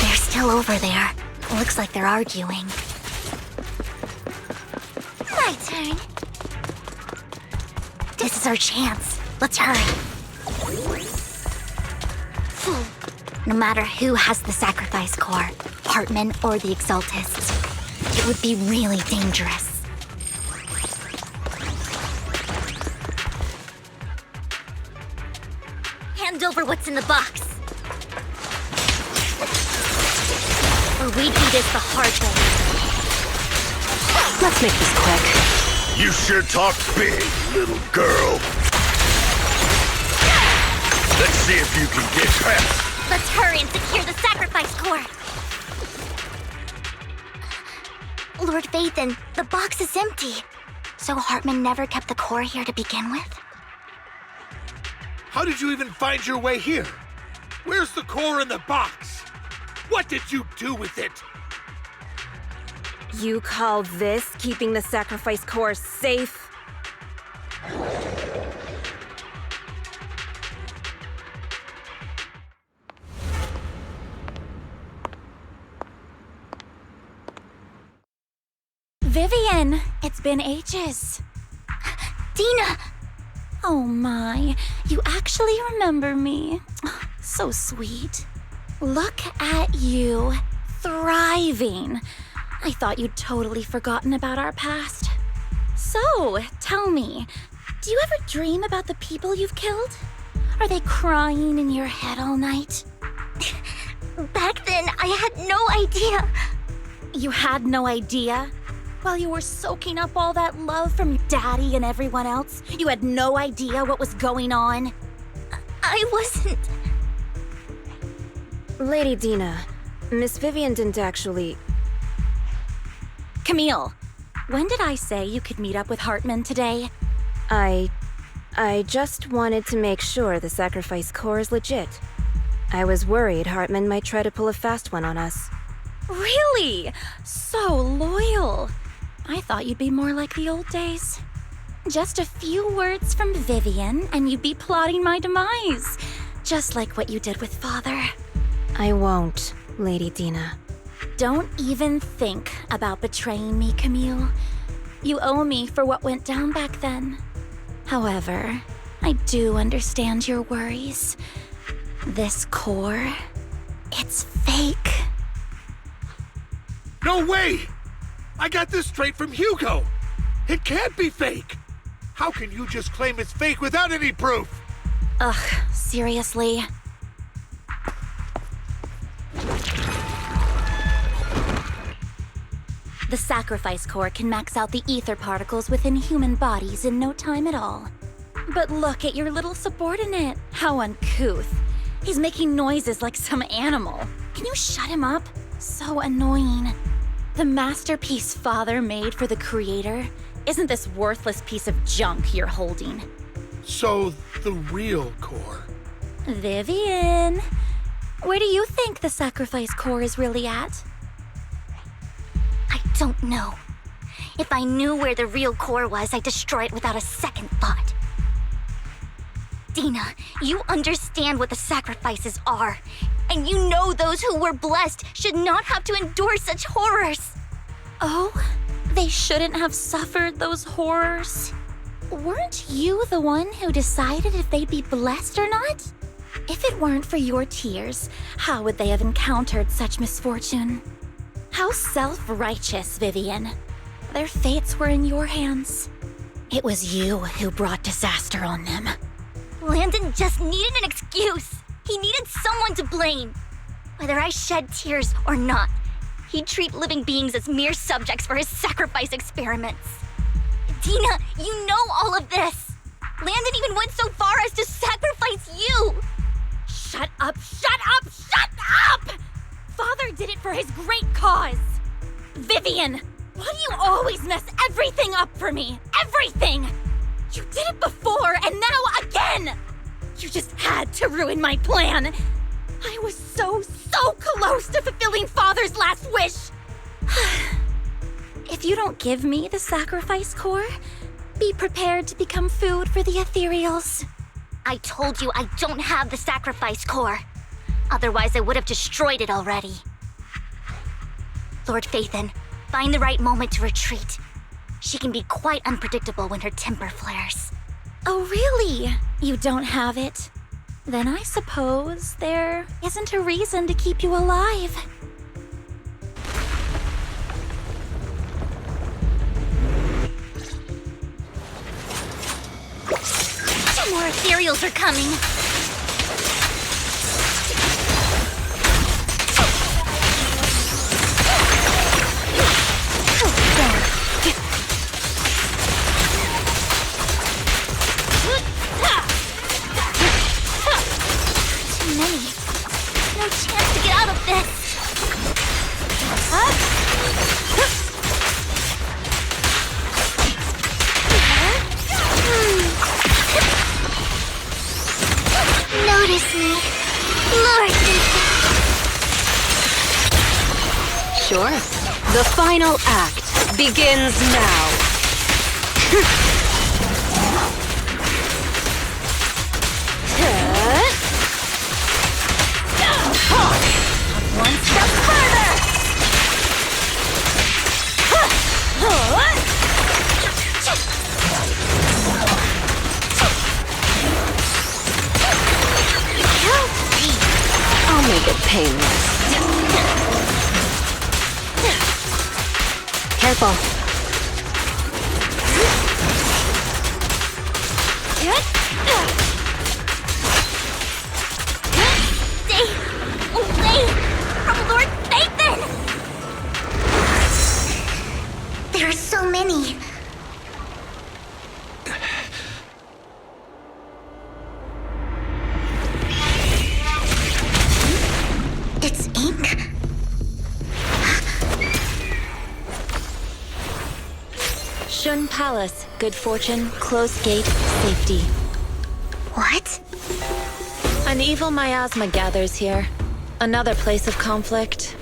They're still over there. Looks like they're arguing. My turn. This is our chance. Let's hurry. No matter who has the sacrifice core, Hartman or the Exaltists, it would be really dangerous. Hand over what's in the box. Or we do this the hard way. Let's make this quick. You sure talk big, little girl. Let's see if you can get past. Let's hurry and secure the sacrifice core. Lord Phaethon, the box is empty. So Hartman never kept the core here to begin with? How did you even find your way here? Where's the core in the box? What did you do with it? You call this keeping the sacrifice core safe? Vivian, it's been ages. Dina! Oh my, you actually remember me. So sweet. Look at you, thriving. I thought you'd totally forgotten about our past. So, tell me, do you ever dream about the people you've killed? Are they crying in your head all night? Back then, I had no idea. You had no idea? While you were soaking up all that love from your daddy and everyone else, you had no idea what was going on? I wasn't... Lady Dina, Miss Vivian didn't actually... Camille, when did I say you could meet up with Hartman today? I just wanted to make sure the sacrifice core is legit. I was worried Hartman might try to pull a fast one on us. Really? So loyal. I thought you'd be more like the old days. Just a few words from Vivian and you'd be plotting my demise. Just like what you did with Father. I won't, Lady Dina. Don't even think about betraying me, Camille. You owe me for what went down back then. However, I do understand your worries. This core, it's fake. No way! I got this straight from Hugo. It can't be fake. How can you just claim it's fake without any proof? Ugh, seriously? The sacrifice core can max out the ether particles within human bodies in no time at all. But look at your little subordinate. How uncouth. He's making noises like some animal. Can you shut him up? So annoying. The masterpiece Father made for the Creator isn't this worthless piece of junk you're holding. So, the real core. Vivian, where do you think the sacrifice core is really at? I don't know. If I knew where the real core was, I'd destroy it without a second thought. Dina, you understand what the sacrifices are. And you know those who were blessed should not have to endure such horrors. Oh, they shouldn't have suffered those horrors. Weren't you the one who decided if they'd be blessed or not? If it weren't for your tears, how would they have encountered such misfortune? How self-righteous, Vivian. Their fates were in your hands. It was you who brought disaster on them. Landon just needed an excuse. He needed someone to blame. Whether I shed tears or not, he'd treat living beings as mere subjects for his sacrifice experiments. Dina, you know all of this. Landon even went so far as to sacrifice you. Shut up, shut up, shut did it for his great cause. Vivian, why do you always mess everything up for me? Everything! You did it before, and now again! You just had to ruin my plan. I was so close to fulfilling Father's last wish. If you don't give me the sacrifice core, be prepared to become food for the ethereals. I told you I don't have the sacrifice core. Otherwise, I would have destroyed it already. Lord Phaethon, find the right moment to retreat. She can be quite unpredictable when her temper flares. Oh, really? You don't have it? Then I suppose there isn't a reason to keep you alive. 2 more ethereals are coming. Too many. No chance to get out of this. Notice me, Lord Phaethon. Sure. The final act begins now. One step further! I'll make it painless. Careful. Stay away from Lord Phaethon! There are so many. It's ink? Shun Palace, good fortune, closed gate, safety. What? An evil miasma gathers here. Another place of conflict.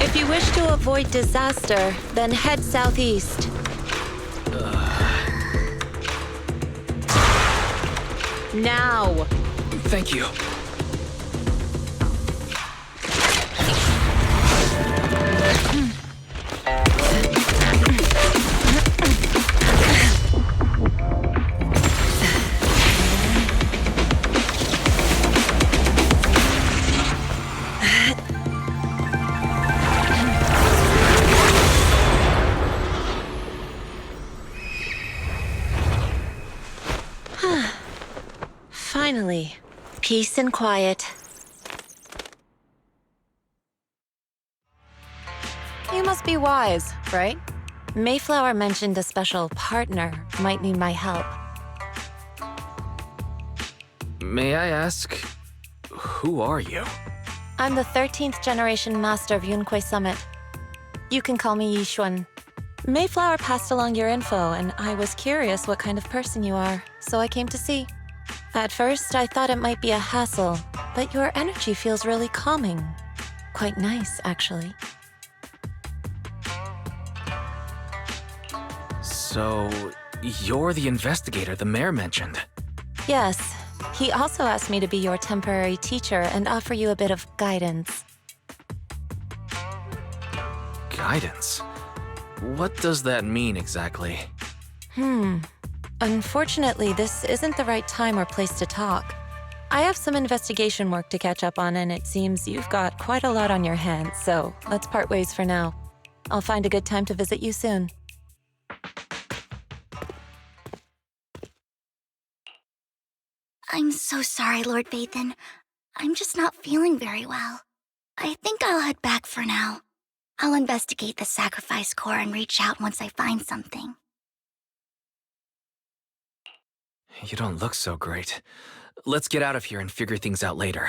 If you wish to avoid disaster, then head southeast. Now! Thank you. Finally, peace and quiet. You must be wise, right? Mayflower mentioned a special partner might need my help. May I ask, who are you? I'm the 13th generation master of Yunque Summit. You can call me Yixuan. Mayflower passed along your info, and I was curious what kind of person you are, so I came to see. At first, I thought it might be a hassle, but your energy feels really calming. Quite nice, actually. So, you're the investigator the mayor mentioned. Yes. He also asked me to be your temporary teacher and offer you a bit of guidance. Guidance? What does that mean exactly? Unfortunately, this isn't the right time or place to talk. I have some investigation work to catch up on, and it seems you've got quite a lot on your hands, so let's part ways for now. I'll find a good time to visit you soon. I'm so sorry, Lord Phaethon. I'm just not feeling very well. I think I'll head back for now. I'll investigate the sacrifice core and reach out once I find something. You don't look so great. Let's get out of here and figure things out later.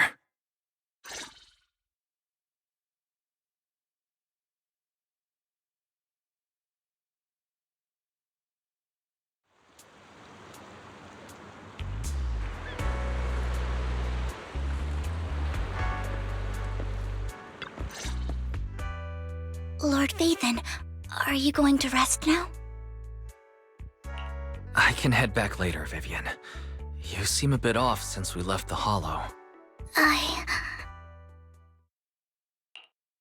Lord Vathan, are you going to rest now? I can head back later, Vivian. You seem a bit off since we left the Hollow.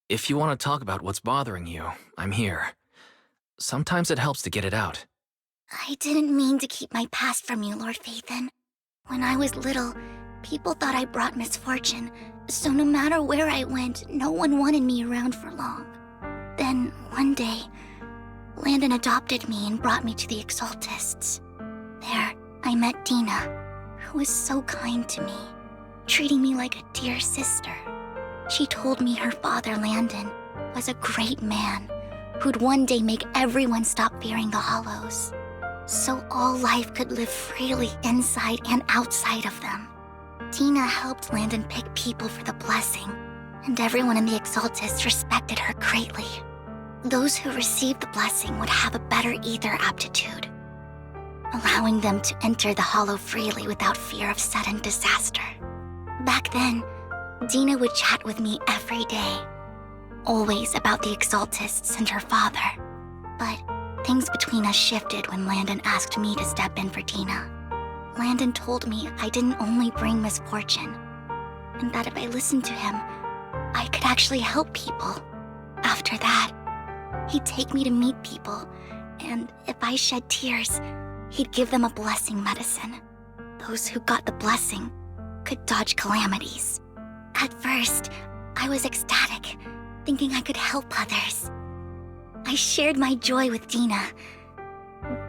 If you want to talk about what's bothering you, I'm here. Sometimes it helps to get it out. I didn't mean to keep my past from you, Lord Vathan. When I was little, people thought I brought misfortune, so no matter where I went, no one wanted me around for long. Then, one day, Landon adopted me and brought me to the Exaltists. There, I met Dina, who was so kind to me, treating me like a dear sister. She told me her father, Landon, was a great man who'd one day make everyone stop fearing the Hollows, so all life could live freely inside and outside of them. Dina helped Landon pick people for the blessing, and everyone in the Exaltists respected her greatly. Those who received the blessing would have a better ether aptitude, allowing them to enter the Hollow freely without fear of sudden disaster. Back then, Dina would chat with me every day, always about the Exaltists and her father. But things between us shifted when Landon asked me to step in for Dina. Landon told me I didn't only bring misfortune, and that if I listened to him, I could actually help people. After that, he'd take me to meet people, and if I shed tears, he'd give them a blessing medicine. Those who got the blessing could dodge calamities. At first, I was ecstatic, thinking I could help others. I shared my joy with Dina,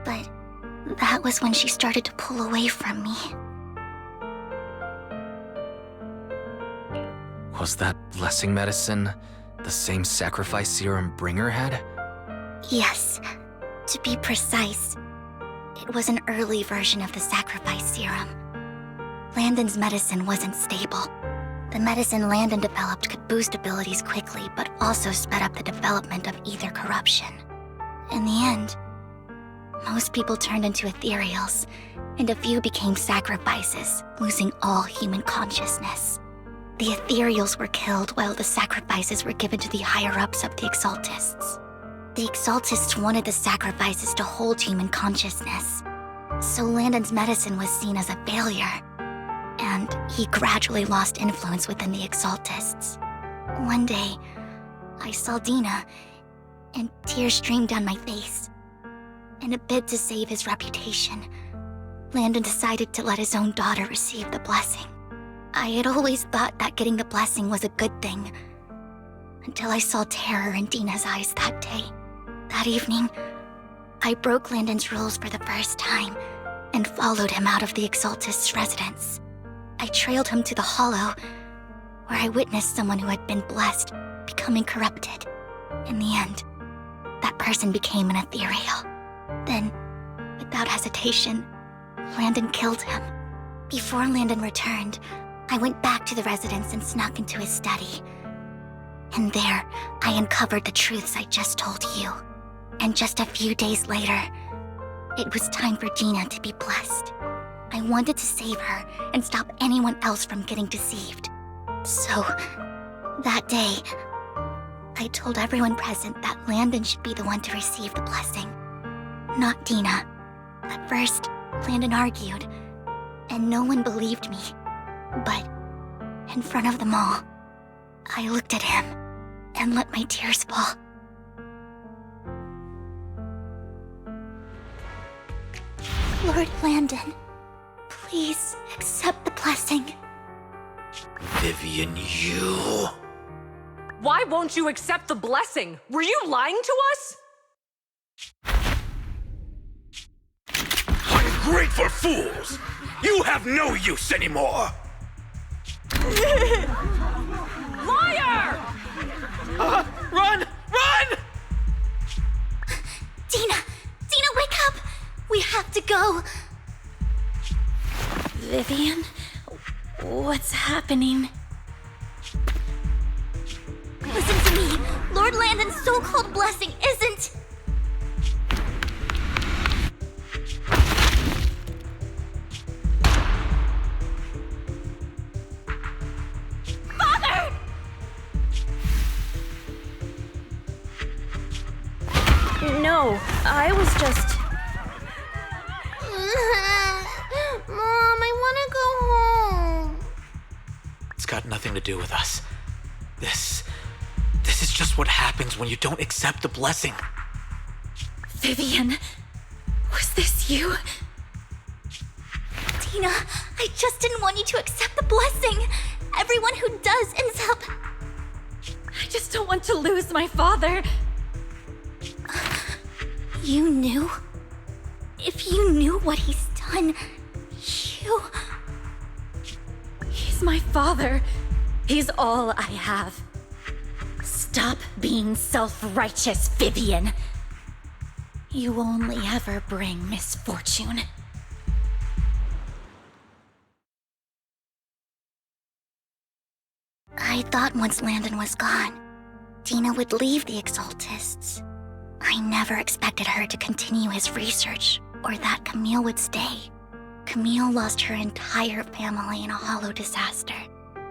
but that was when she started to pull away from me. Was that blessing medicine the same sacrifice serum Bringer had? Yes. To be precise, it was an early version of the sacrifice serum. Landon's medicine wasn't stable. The medicine Landon developed could boost abilities quickly, but also sped up the development of ether corruption. In the end, most people turned into ethereals, and a few became sacrifices, losing all human consciousness. The ethereals were killed while the sacrifices were given to the higher-ups of the Exaltists. The Exaltists wanted the sacrifices to hold human consciousness, so Landon's medicine was seen as a failure, and he gradually lost influence within the Exaltists. One day, I saw Dina, and tears streamed down my face. In a bid to save his reputation, Landon decided to let his own daughter receive the blessing. I had always thought that getting the blessing was a good thing, until I saw terror in Dina's eyes that day. That evening, I broke Landon's rules for the first time, and followed him out of the Exaltist's residence. I trailed him to the Hollow, where I witnessed someone who had been blessed becoming corrupted. In the end, that person became an ethereal. Then, without hesitation, Landon killed him. Before Landon returned, I went back to the residence and snuck into his study. And there, I uncovered the truths I just told you. And just a few days later, it was time for Dina to be blessed. I wanted to save her and stop anyone else from getting deceived. So, that day, I told everyone present that Landon should be the one to receive the blessing, not Dina. At first, Landon argued, and no one believed me. But, in front of them all, I looked at him and let my tears fall. Lord Landon, please accept the blessing. Vivian, you... Why won't you accept the blessing? Were you lying to us? Ungrateful fools! You have no use anymore! Liar! Run! Run! Dina! Dina, wake up! We have to go! Vivian? What's happening? Listen to me! Lord Landon's so-called blessing isn't... Father! no, I was just... Mom, I want to go home. It's got nothing to do with us. This is just what happens when you don't accept the blessing. Vivian, was this you? Tina, I just didn't want you to accept the blessing. Everyone who does ends up... I just don't want to lose my father. You knew? If you knew what he's done, you... He's my father. He's all I have. Stop being self-righteous, Vivian. You only ever bring misfortune. I thought once Landon was gone, Tina would leave the Exaltists. I never expected her to continue his research, or that Camille would stay. Camille lost her entire family in a hollow disaster,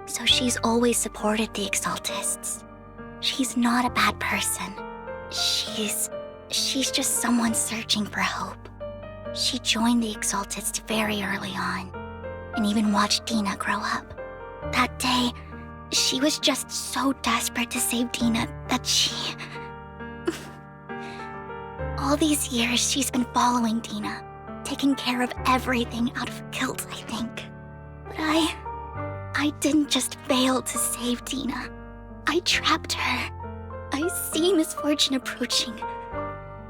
so she's always supported the Exaltists. She's not a bad person. She's just someone searching for hope. She joined the Exaltists very early on, and even watched Tina grow up. That day, she was just so desperate to save Tina that she... All these years, she's been following Tina, taking care of everything out of guilt, I think. But I didn't just fail to save Tina. I trapped her. I see misfortune approaching,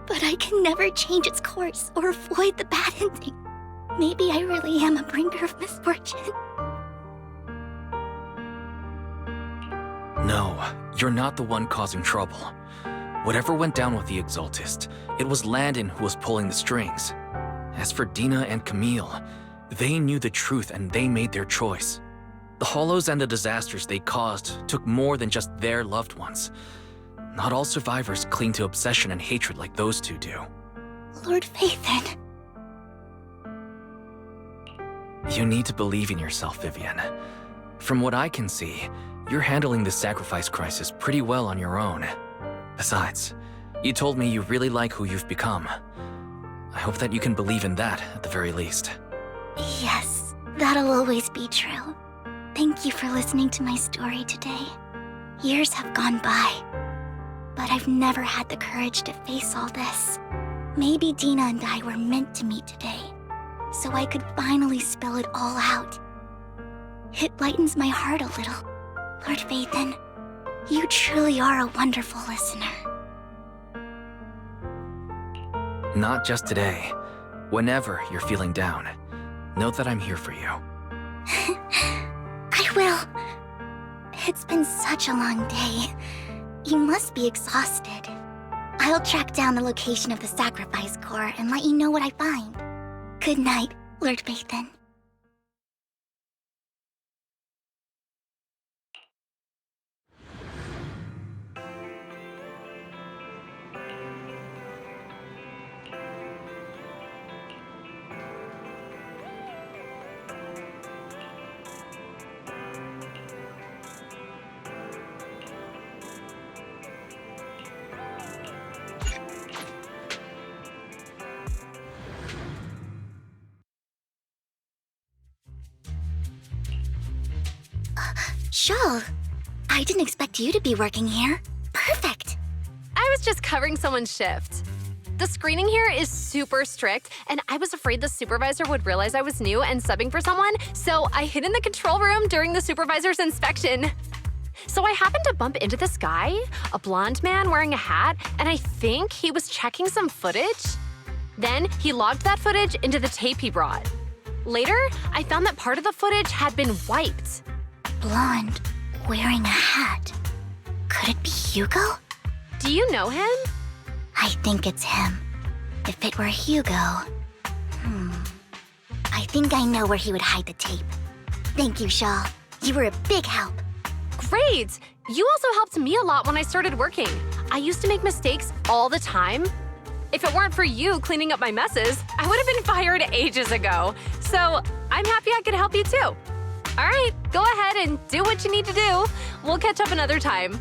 but I can never change its course or avoid the bad ending. Maybe I really am a bringer of misfortune. No, you're not the one causing trouble. Whatever went down with the Exaltist, it was Landon who was pulling the strings. As for Dina and Camille, they knew the truth and they made their choice. The hollows and the disasters they caused took more than just their loved ones. Not all survivors cling to obsession and hatred like those two do. Lord Phaethon. You need to believe in yourself, Vivian. From what I can see, you're handling this sacrifice crisis pretty well on your own. Besides, you told me you really like who you've become. I hope that you can believe in that, at the very least. Yes, that'll always be true. Thank you for listening to my story today. Years have gone by, but I've never had the courage to face all this. Maybe Dina and I were meant to meet today, so I could finally spill it all out. It lightens my heart a little. Lord Phaethon, you truly are a wonderful listener. Not just today. Whenever you're feeling down, know that I'm here for you. I will. It's been such a long day. You must be exhausted. I'll track down the location of the sacrifice core and let you know what I find. Good night, Lord Phaethon. Shawl, I didn't expect you to be working here. Perfect. I was just covering someone's shift. The screening here is super strict, and I was afraid the supervisor would realize I was new and subbing for someone, so I hid in the control room during the supervisor's inspection. So I happened to bump into this guy, a blonde man wearing a hat, and I think he was checking some footage. Then he logged that footage into the tape he brought. Later, I found that part of the footage had been wiped. Blonde, wearing a hat. Could it be Hugo? Do you know him? I think it's him. If it were Hugo... I think I know where he would hide the tape. Thank you, Shaw. You were a big help. Great! You also helped me a lot when I started working. I used to make mistakes all the time. If it weren't for you cleaning up my messes, I would have been fired ages ago. So I'm happy I could help you too. All right, go ahead and do what you need to do. We'll catch up another time.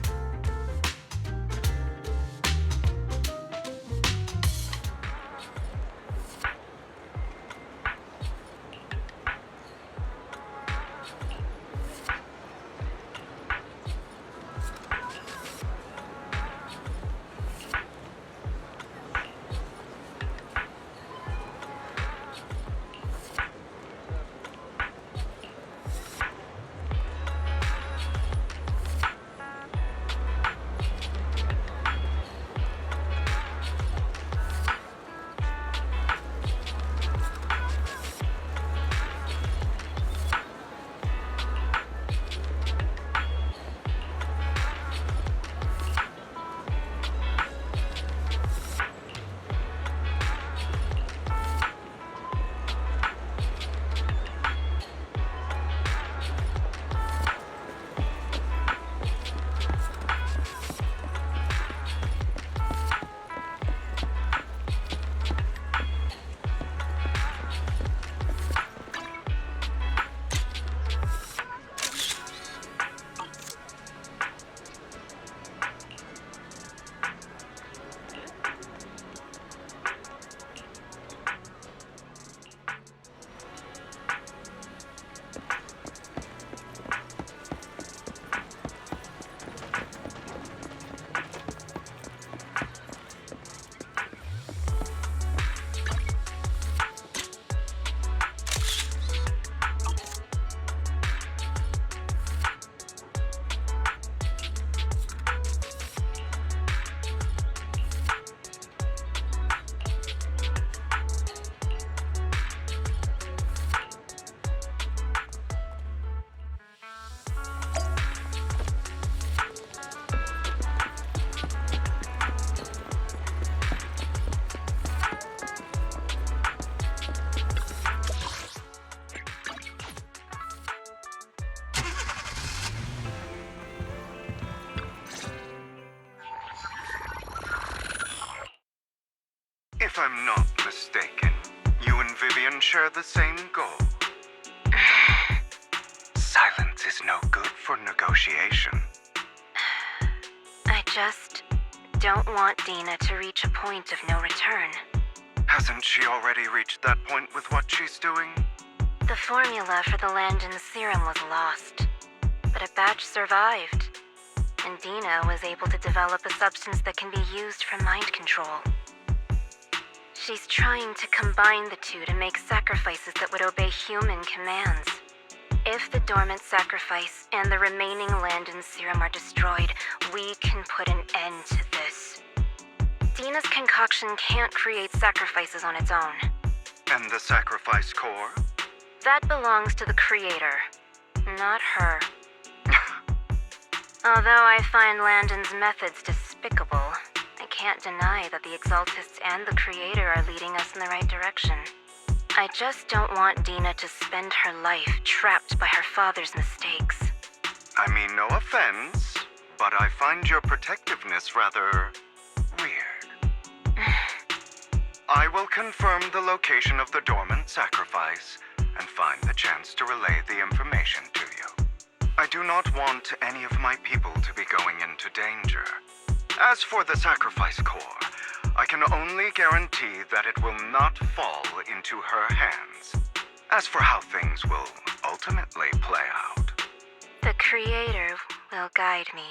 If I'm not mistaken, you and Vivian share the same goal. Silence is no good for negotiation. I just don't want Dina to reach a point of no return. Hasn't she already reached that point with what she's doing? The formula for the Landon serum was lost, but a batch survived, and Dina was able to develop a substance that can be used for mind control. She's trying to combine the two to make sacrifices that would obey human commands. If the dormant sacrifice and the remaining Landon serum are destroyed, we can put an end to this. Dina's concoction can't create sacrifices on its own. And the sacrifice core? That belongs to the creator, not her. Although I find Landon's methods despicable, I can't deny that the Exaltists and the creator are leading us in the right direction. I just don't want Dina to spend her life trapped by her father's mistakes. I mean, no offense, but I find your protectiveness rather weird. I will confirm the location of the dormant sacrifice and find the chance to relay the information to you. I do not want any of my people to be going into danger. As for the sacrifice core, I can only guarantee that it will not fall into her hands. As for how things will ultimately play out, the creator will guide me.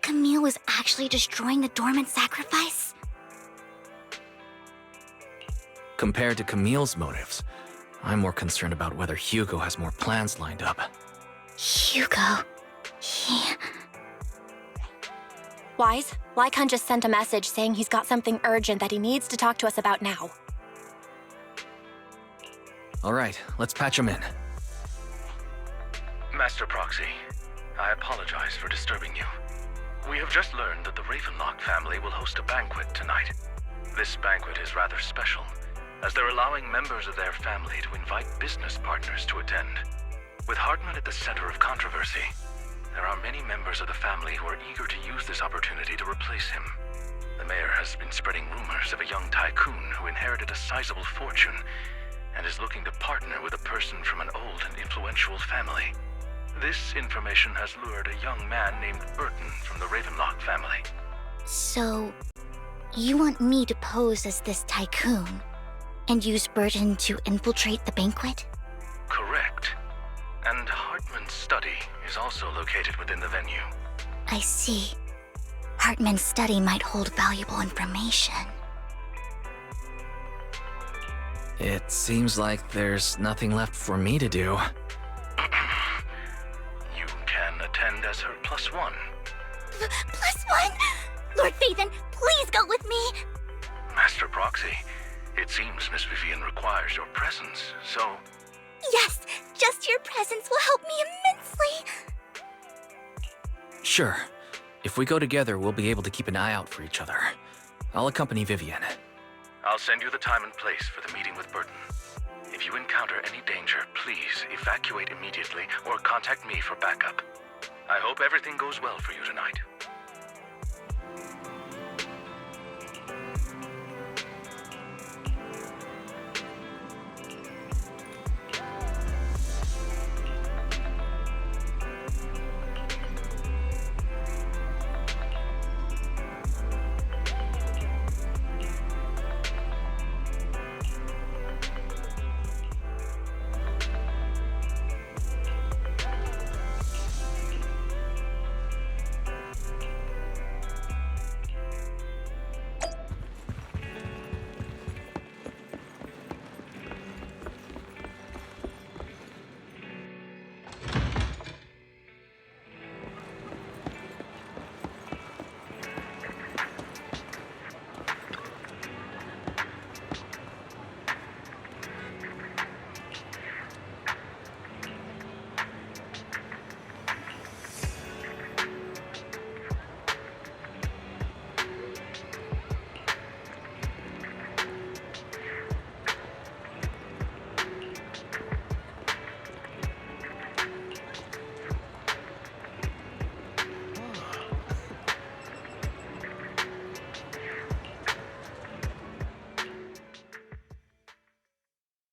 Camille was actually destroying the dormant sacrifice? Compared to Camille's motives, I'm more concerned about whether Hugo has more plans lined up. Hugo... Wise, Lycon just sent a message saying he's got something urgent that he needs to talk to us about now. All right, let's patch him in. Master Proxy, I apologize for disturbing you. We have just learned that the Ravenlock family will host a banquet tonight. This banquet is rather special, as they're allowing members of their family to invite business partners to attend. With Hartman at the center of controversy, there are many members of the family who are eager to use this opportunity to replace him. The mayor has been spreading rumors of a young tycoon who inherited a sizable fortune and is looking to partner with a person from an old and influential family. This information has lured a young man named Burton from the Ravenlock family. So, you want me to pose as this tycoon and use Burton to infiltrate the banquet? Correct. And Hartman's study is also located within the venue. I see. Hartman's study might hold valuable information. It seems like there's nothing left for me to do. You can attend as her +1. +1? Lord Phaethon, please go with me! Master Proxy, it seems Miss Vivian requires your presence, so... Yes, just your presence will help me immensely! Sure. If we go together, we'll be able to keep an eye out for each other. I'll accompany Vivian. I'll send you the time and place for the meeting with Burton. If you encounter any danger, please evacuate immediately or contact me for backup. I hope everything goes well for you tonight.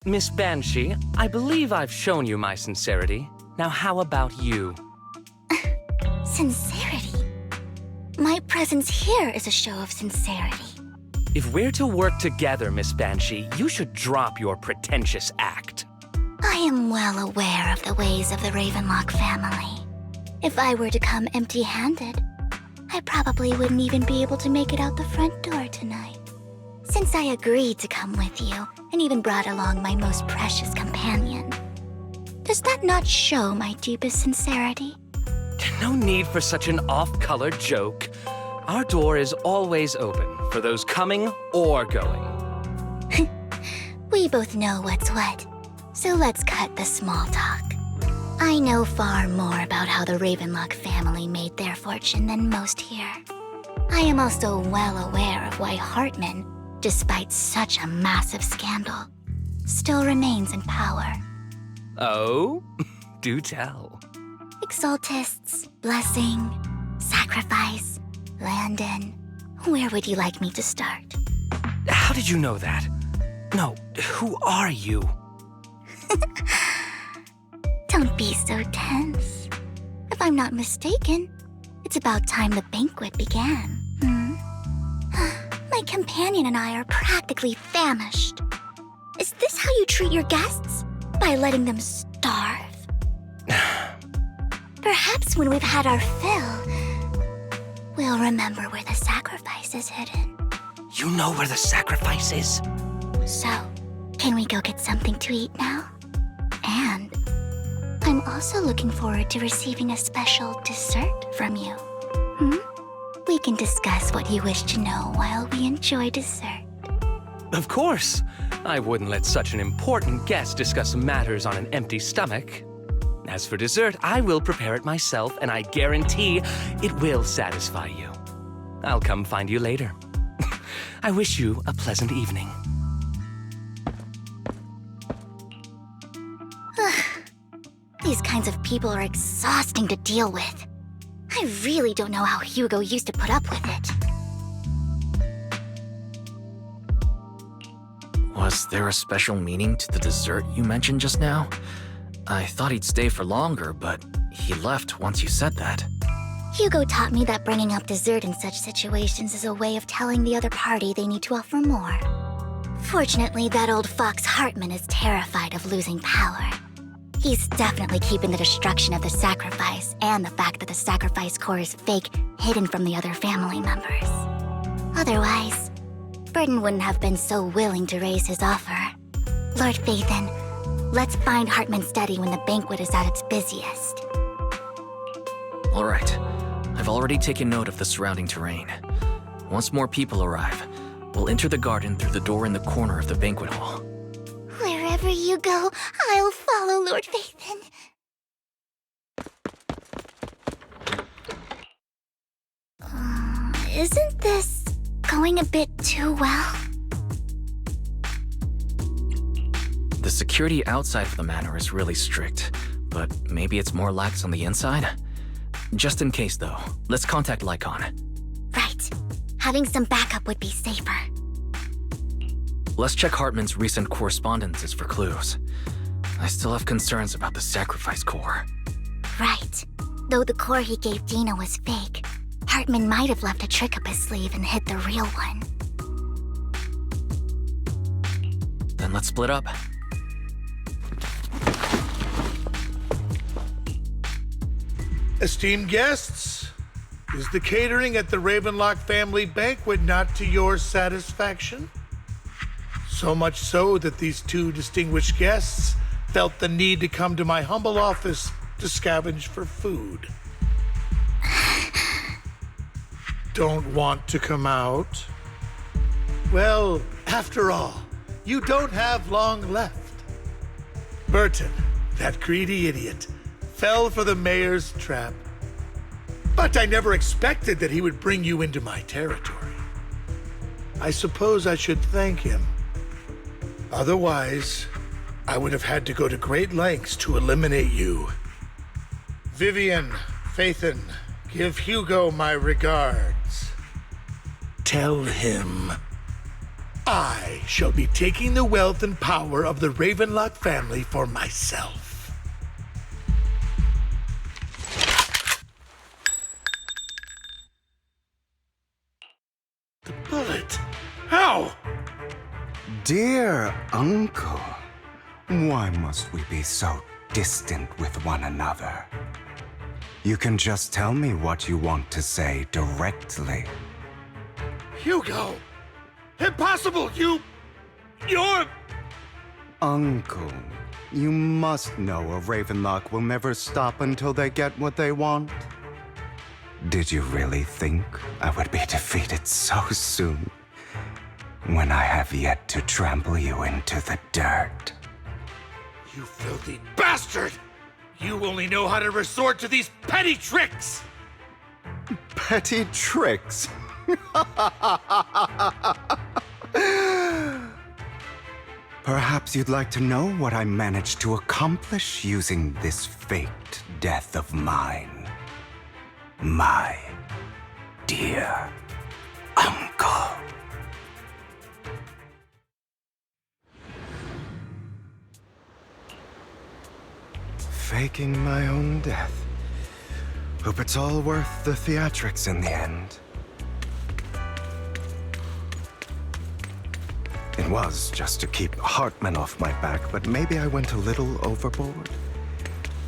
Miss Banshee, I believe I've shown you my sincerity. Now how about you? Sincerity? My presence here is a show of sincerity. If we're to work together, Miss Banshee, you should drop your pretentious act. I am well aware of the ways of the Ravenlock family. If I were to come empty-handed, I probably wouldn't even be able to make it out the front door tonight. Since I agreed to come with you, and even brought along my most precious companion, does that not show my deepest sincerity? No need for such an off-color joke. Our door is always open for those coming or going. We both know what's what, so let's cut the small talk. I know far more about how the Ravenlock family made their fortune than most here. I am also well aware of why Hartman, despite such a massive scandal, still remains in power. Oh? Do tell. Exaltists, blessing, sacrifice, Landon. Where would you like me to start? How did you know that? No, who are you? Don't be so tense. If I'm not mistaken, it's about time the banquet began. My companion and I are practically famished. Is this how you treat your guests? By letting them starve? Perhaps when we've had our fill, we'll remember where the sacrifice is hidden. You know where the sacrifice is? So, can we go get something to eat now? And I'm also looking forward to receiving a special dessert from you. We can discuss what you wish to know while we enjoy dessert. Of course. I wouldn't let such an important guest discuss matters on an empty stomach. As for dessert, I will prepare it myself, and I guarantee it will satisfy you. I'll come find you later. I wish you a pleasant evening. These kinds of people are exhausting to deal with. I really don't know how Hugo used to put up with it. Was there a special meaning to the dessert you mentioned just now? I thought he'd stay for longer, but he left once you said that. Hugo taught me that bringing up dessert in such situations is a way of telling the other party they need to offer more. Fortunately, that old fox Hartman is terrified of losing power. He's definitely keeping the destruction of the sacrifice and the fact that the sacrifice core is fake hidden from the other family members. Otherwise, Burden wouldn't have been so willing to raise his offer. Lord Phaethon, let's find Hartman's study when the banquet is at its busiest. All right. I've already taken note of the surrounding terrain. Once more people arrive, we'll enter the garden through the door in the corner of the banquet hall. Wherever you go, I'll follow, Lord Phaethon. Isn't this going a bit too well? The security outside of the manor is really strict, but maybe it's more lax on the inside? Just in case, though, let's contact Lycon. Right. Having some backup would be safer. Let's check Hartman's recent correspondences for clues. I still have concerns about the sacrifice core. Right. Though the core he gave Dina was fake, Hartman might have left a trick up his sleeve and hid the real one. Then let's split up. Esteemed guests, is the catering at the Ravenlock family banquet not to your satisfaction? So much so that these two distinguished guests felt the need to come to my humble office to scavenge for food. Don't want to come out? Well, after all, you don't have long left. Burton, that greedy idiot, fell for the mayor's trap. But I never expected that he would bring you into my territory. I suppose I should thank him. Otherwise, I would have had to go to great lengths to eliminate you. Vivian, Phaethon, give Hugo my regards. Tell him I shall be taking the wealth and power of the Ravenlock family for myself. The bullet. How? Dear Uncle, why must we be so distant with one another? You can just tell me what you want to say directly. Hugo! Impossible! You're... Uncle, you must know a Ravenlock will never stop until they get what they want. Did you really think I would be defeated so soon, when I have yet to trample you into the dirt? You filthy bastard! You only know how to resort to these petty tricks! Petty tricks? Perhaps you'd like to know what I managed to accomplish using this faked death of mine. My dear uncle. Faking my own death. Hope it's all worth the theatrics in the end. It was just to keep Hartman off my back, but maybe I went a little overboard.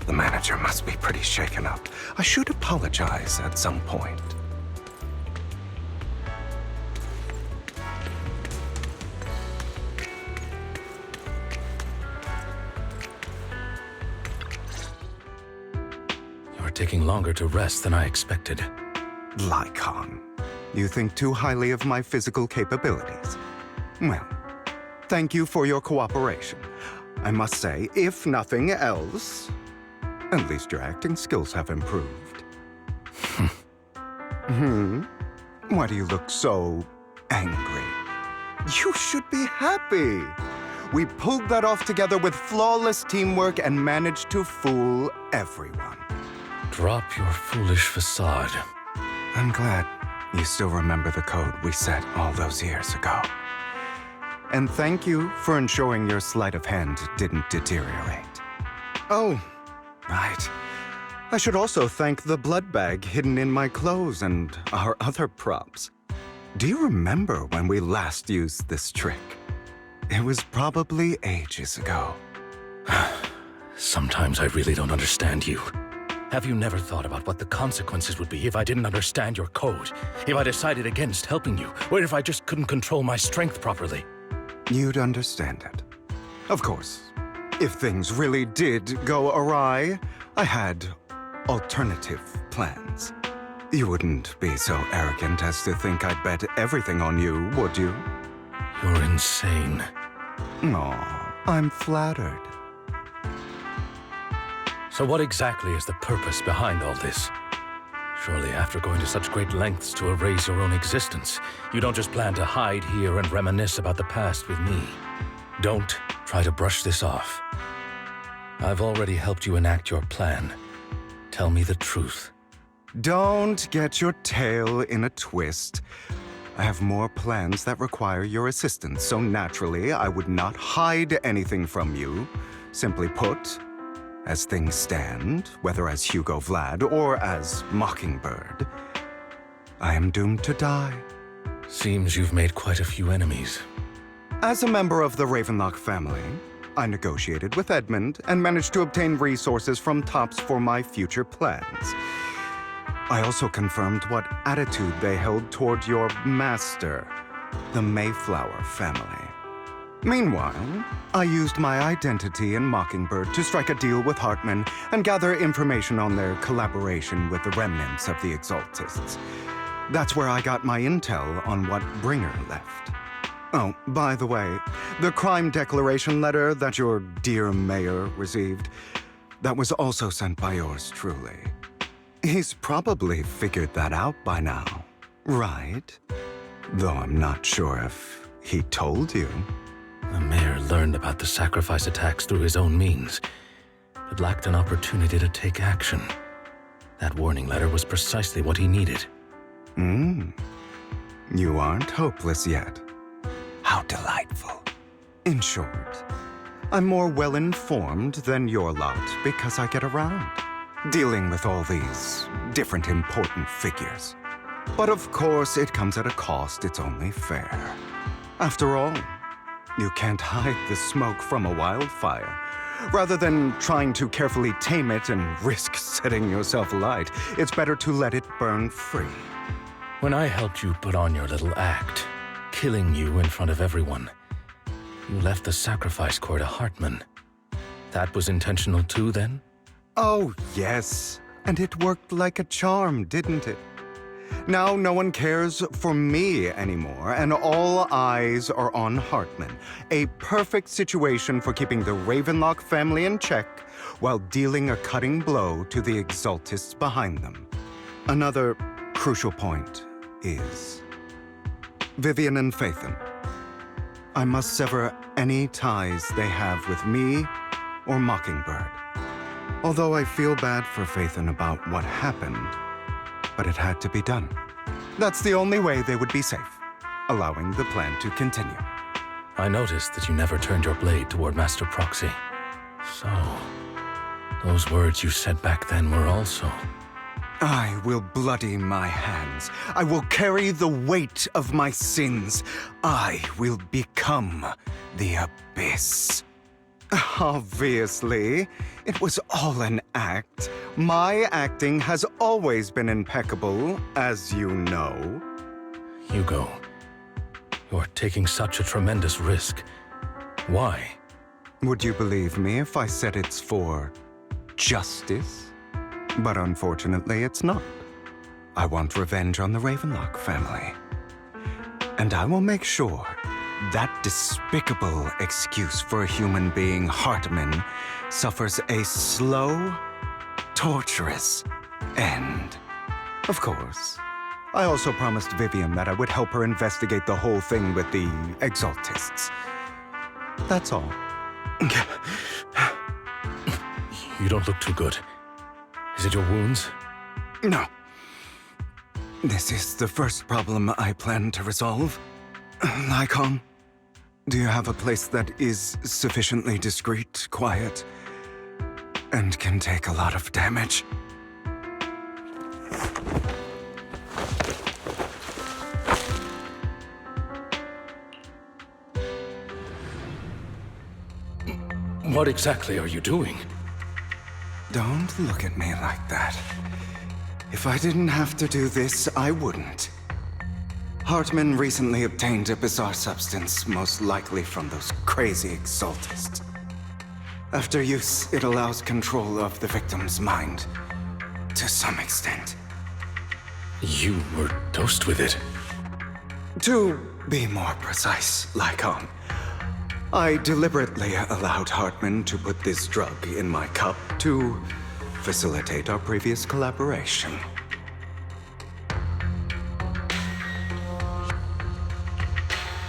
The manager must be pretty shaken up. I should apologize at some point. You're taking longer to rest than I expected. Lycon, you think too highly of my physical capabilities. Well, thank you for your cooperation. I must say, if nothing else, at least your acting skills have improved. Why do you look so angry? You should be happy. We pulled that off together with flawless teamwork and managed to fool everyone. Drop your foolish facade. I'm glad you still remember the code we set all those years ago. And thank you for ensuring your sleight of hand didn't deteriorate. Oh, right. I should also thank the blood bag hidden in my clothes and our other props. Do you remember when we last used this trick? It was probably ages ago. Sometimes I really don't understand you. Have you never thought about what the consequences would be if I didn't understand your code? If I decided against helping you? Or if I just couldn't control my strength properly? You'd understand it. Of course, if things really did go awry, I had alternative plans. You wouldn't be so arrogant as to think I'd bet everything on you, would you? You're insane. Aw, I'm flattered. So what exactly is the purpose behind all this? Surely after going to such great lengths to erase your own existence, you don't just plan to hide here and reminisce about the past with me. Don't try to brush this off. I've already helped you enact your plan. Tell me the truth. Don't get your tail in a twist. I have more plans that require your assistance, so naturally I would not hide anything from you. Simply put, as things stand, whether as Hugo Vlad or as Mockingbird, I am doomed to die. Seems you've made quite a few enemies. As a member of the Ravenlock family, I negotiated with Edmund and managed to obtain resources from Tops for my future plans. I also confirmed what attitude they held toward your master, the Mayflower family. Meanwhile, I used my identity in Mockingbird to strike a deal with Hartman and gather information on their collaboration with the remnants of the Exaltists. That's where I got my intel on what Bringer left. Oh, by the way, the crime declaration letter that your dear mayor received, that was also sent by yours truly. He's probably figured that out by now, right? Though I'm not sure if he told you. The mayor learned about the sacrifice attacks through his own means, but lacked an opportunity to take action. That warning letter was precisely what he needed. You aren't hopeless yet. How delightful. In short, I'm more well-informed than your lot because I get around, dealing with all these different important figures. But of course, it comes at a cost. It's only fair. After all, you can't hide the smoke from a wildfire. Rather than trying to carefully tame it and risk setting yourself alight, it's better to let it burn free. When I helped you put on your little act, killing you in front of everyone, you left the sacrifice core to Hartman. That was intentional too, then? Oh, yes. And it worked like a charm, didn't it? Now no one cares for me anymore, and all eyes are on Hartman. A perfect situation for keeping the Ravenlock family in check while dealing a cutting blow to the Exaltists behind them. Another crucial point is Vivian and Phaethon. I must sever any ties they have with me or Mockingbird. Although I feel bad for Phaethon about what happened, but it had to be done. That's the only way they would be safe, allowing the plan to continue. I noticed that you never turned your blade toward Master Proxy. So, those words you said back then were also... I will bloody my hands. I will carry the weight of my sins. I will become the Abyss. Obviously, it was all an act. My acting has always been impeccable, as you know. Hugo, you're taking such a tremendous risk. Why? Would you believe me if I said it's for justice? But unfortunately, it's not. I want revenge on the Ravenlock family. And I will make sure that despicable excuse for a human being, Hartman, suffers a slow, torturous end. Of course, I also promised Vivian that I would help her investigate the whole thing with the Exaltists. That's all. You don't look too good. Is it your wounds? No. This is the first problem I plan to resolve. Lycon, do you have a place that is sufficiently discreet, quiet, and can take a lot of damage? What exactly are you doing? Don't look at me like that. If I didn't have to do this, I wouldn't. Hartman recently obtained a bizarre substance, most likely from those crazy Exaltists. After use, it allows control of the victim's mind, to some extent. You were dosed with it? To be more precise, Lycon, I deliberately allowed Hartman to put this drug in my cup to facilitate our previous collaboration.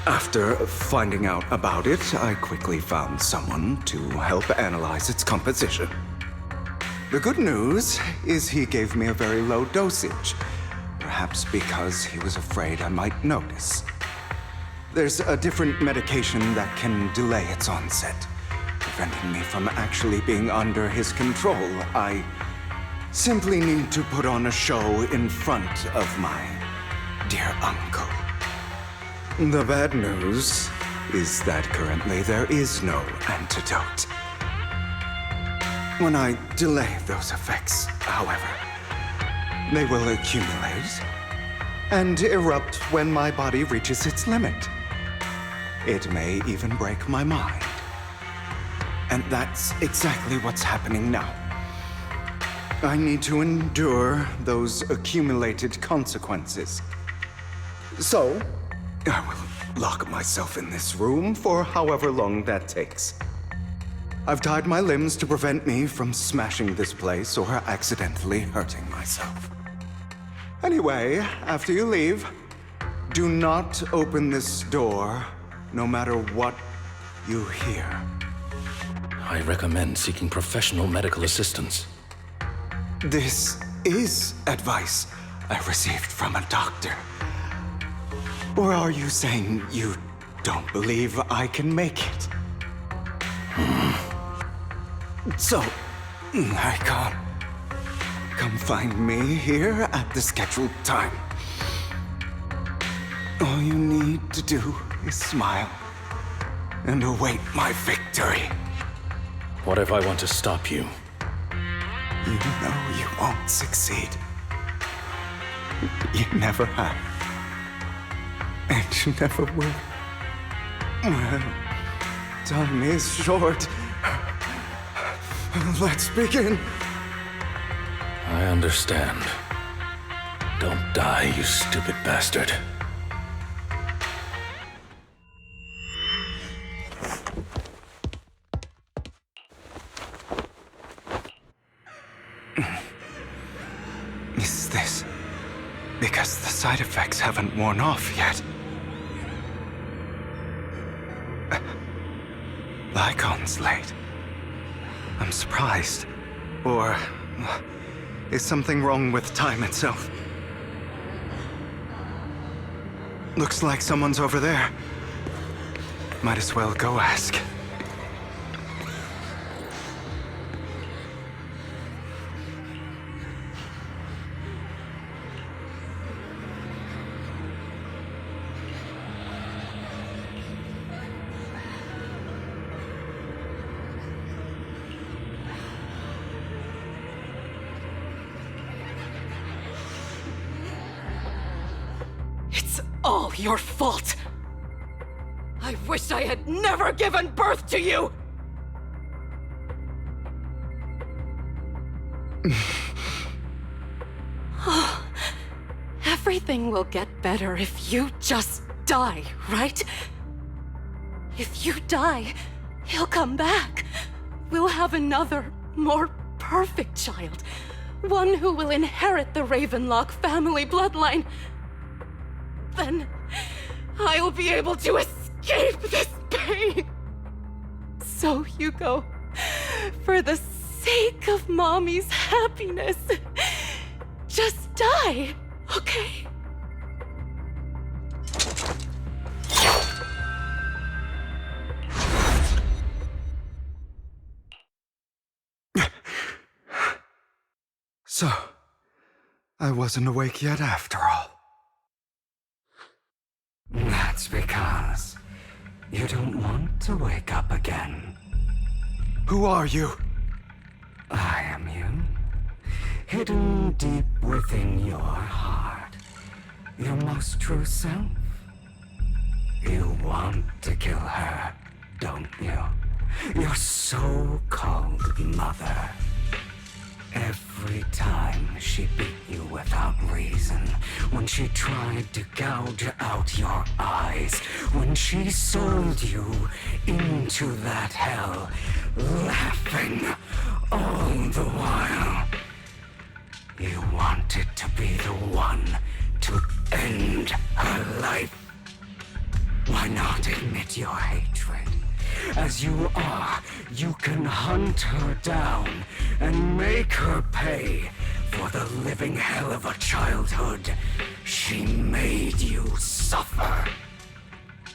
After finding out about it, I quickly found someone to help analyze its composition. The good news is he gave me a very low dosage, perhaps because he was afraid I might notice. There's a different medication that can delay its onset, preventing me from actually being under his control. I simply need to put on a show in front of my dear uncle. The bad news is that currently there is no antidote. When I delay those effects, however, they will accumulate and erupt when my body reaches its limit. It may even break my mind. And that's exactly what's happening now. I need to endure those accumulated consequences. So, I will lock myself in this room for however long that takes. I've tied my limbs to prevent me from smashing this place or accidentally hurting myself. Anyway, after you leave, do not open this door, no matter what you hear. I recommend seeking professional medical assistance. This is advice I received from a doctor. Or are you saying you don't believe I can make it. So, Icon, come find me here at the scheduled time. All you need to do is smile and await my victory. What if I want to stop you? You know you won't succeed. You never have. And you never will. Well, time is short. Let's begin. I understand. Don't die, you stupid bastard. Is this because the side effects haven't worn off yet? Icon's late. I'm surprised. Or is something wrong with time itself? Looks like someone's over there. Might as well go ask. All your fault! I wish I had never given birth to you! Everything will get better if you just die, right? If you die, he'll come back. We'll have another, more perfect child. One who will inherit the Ravenlock family bloodline. Then I'll be able to escape this pain. So, Hugo, for the sake of Mommy's happiness, just die, okay? So, I wasn't awake yet after all. That's because you don't want to wake up again. Who are you? I am you. Hidden deep within your heart. Your most true self. You want to kill her, don't you? Your so-called mother. Every time she beat you without reason, when she tried to gouge out your eyes, when she sold you into that hell, laughing all the while. You wanted to be the one to end her life. Why not admit your hatred? As you are, you can hunt her down and make her pay for the living hell of a childhood she made you suffer.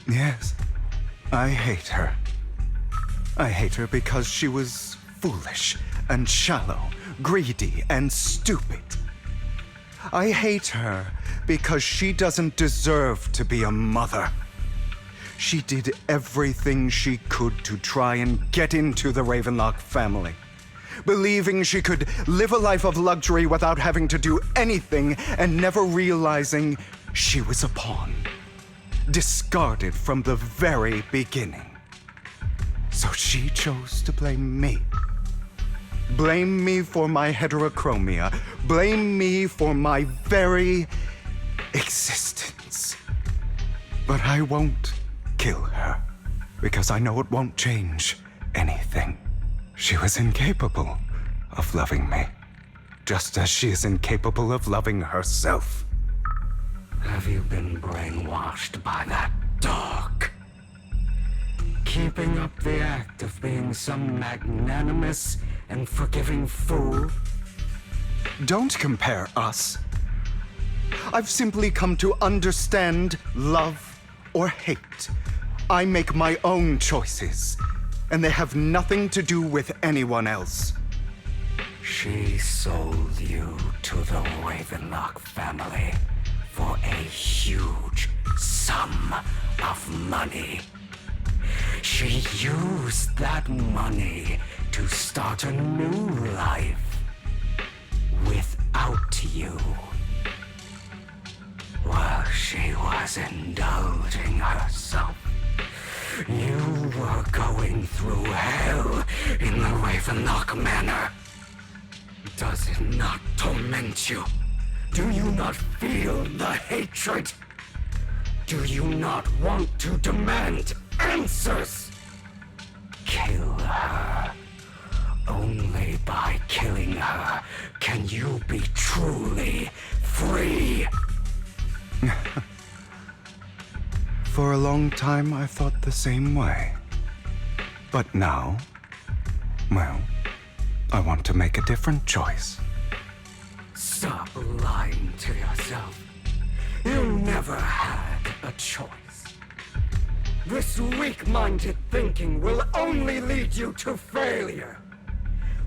Yes, I hate her. I hate her because she was foolish and shallow, greedy and stupid. I hate her because she doesn't deserve to be a mother. She did everything she could to try and get into the Ravenlock family, believing she could live a life of luxury without having to do anything and never realizing she was a pawn, discarded from the very beginning. So she chose to blame me. Blame me for my heterochromia. Blame me for my very existence. But I won't kill her, because I know it won't change anything. She was incapable of loving me, just as she is incapable of loving herself. Have you been brainwashed by that dog? Keeping up the act of being some magnanimous and forgiving fool? Don't compare us. I've simply come to understand love or hate. I make my own choices, and they have nothing to do with anyone else. She sold you to the Ravenlock family for a huge sum of money. She used that money to start a new life without you. While she was indulging herself, you were going through hell in the Ravenlock Manor. Does it not torment you? Do you not feel the hatred? Do you not want to demand answers? Kill her. Only by killing her can you be truly free. For a long time, I thought the same way. But now, well, I want to make a different choice. Stop lying to yourself. You never had a choice. This weak-minded thinking will only lead you to failure.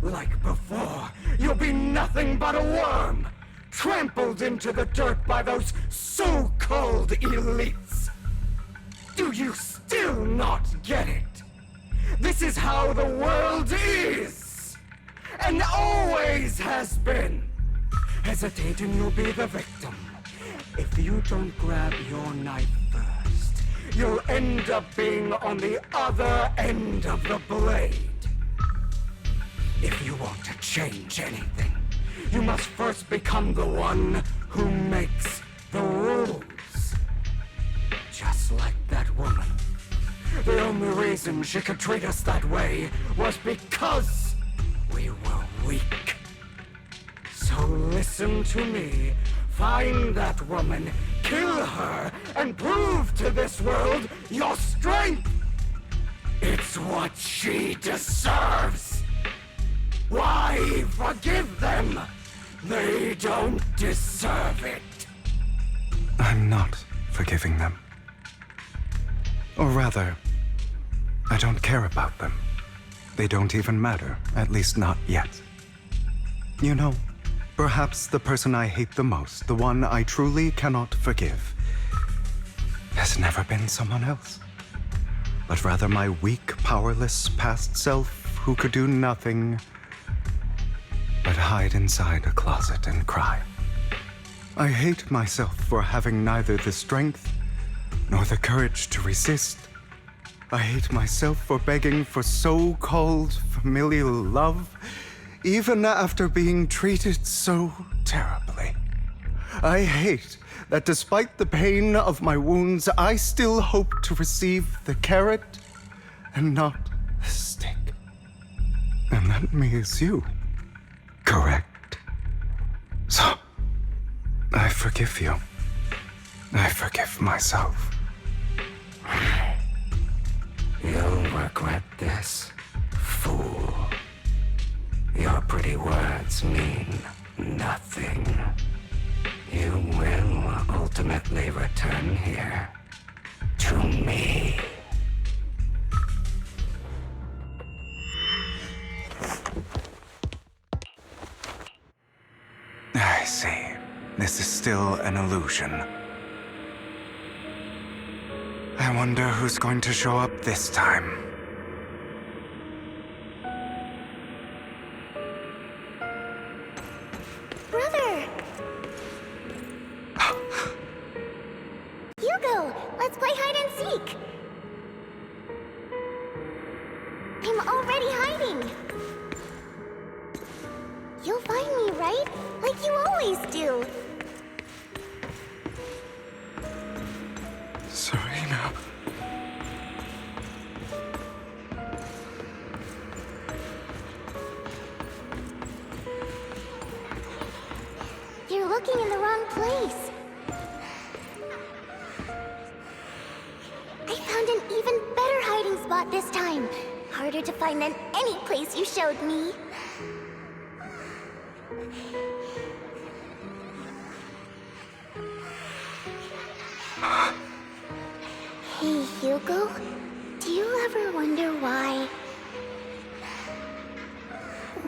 Like before, you'll be nothing but a worm, trampled into the dirt by those so-called elites. Do you still not get it? This is how the world is, and always has been. Hesitate and you'll be the victim. If you don't grab your knife first, you'll end up being on the other end of the blade. If you want to change anything, you must first become the one who makes the rules. Just like that woman. The only reason she could treat us that way was because we were weak. So listen to me. Find that woman, kill her, and prove to this world your strength! It's what she deserves! Why forgive them? They don't deserve it! I'm not forgiving them. Or rather, I don't care about them. They don't even matter, at least not yet. You know, perhaps the person I hate the most, the one I truly cannot forgive, has never been someone else, but rather my weak, powerless past self who could do nothing but hide inside a closet and cry. I hate myself for having neither the strength nor the courage to resist. I hate myself for begging for so-called familial love, even after being treated so terribly. I hate that despite the pain of my wounds, I still hope to receive the carrot and not the stick. And that me is you, correct? So, I forgive you. I forgive myself. You'll regret this, fool. Your pretty words mean nothing. You will ultimately return here to me. I see. This is still an illusion. I wonder who's going to show up this time. Brother! Hugo, let's play hide and seek! I'm already hiding! You'll find me, right? Like you always do! Serena. You're looking in the wrong place. I found an even better hiding spot this time. Harder to find than any place you showed me. Hey, Hugo, do you ever wonder why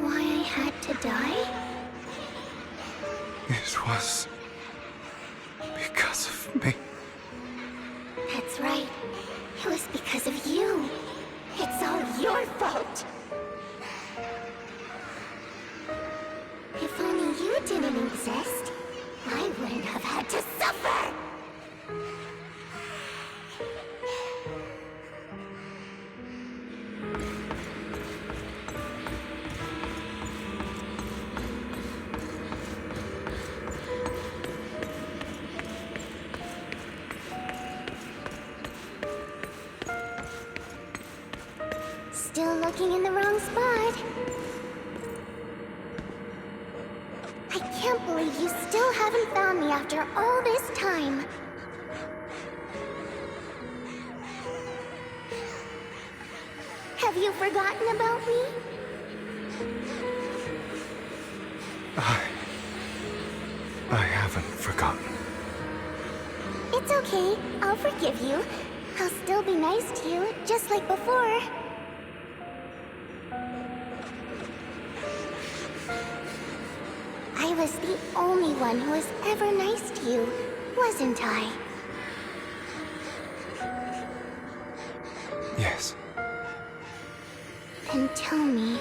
I had to die? It was because of me. That's right. It was because of you. It's all your fault. If only you didn't exist, I wouldn't have had to suffer. Still looking in the wrong spot. I can't believe you still haven't found me after all this time. Have you forgotten about me? I haven't forgotten. It's okay. I'll forgive you. I'll still be nice to you, just like before. I was the only one who was ever nice to you, wasn't I? Yes. Then tell me,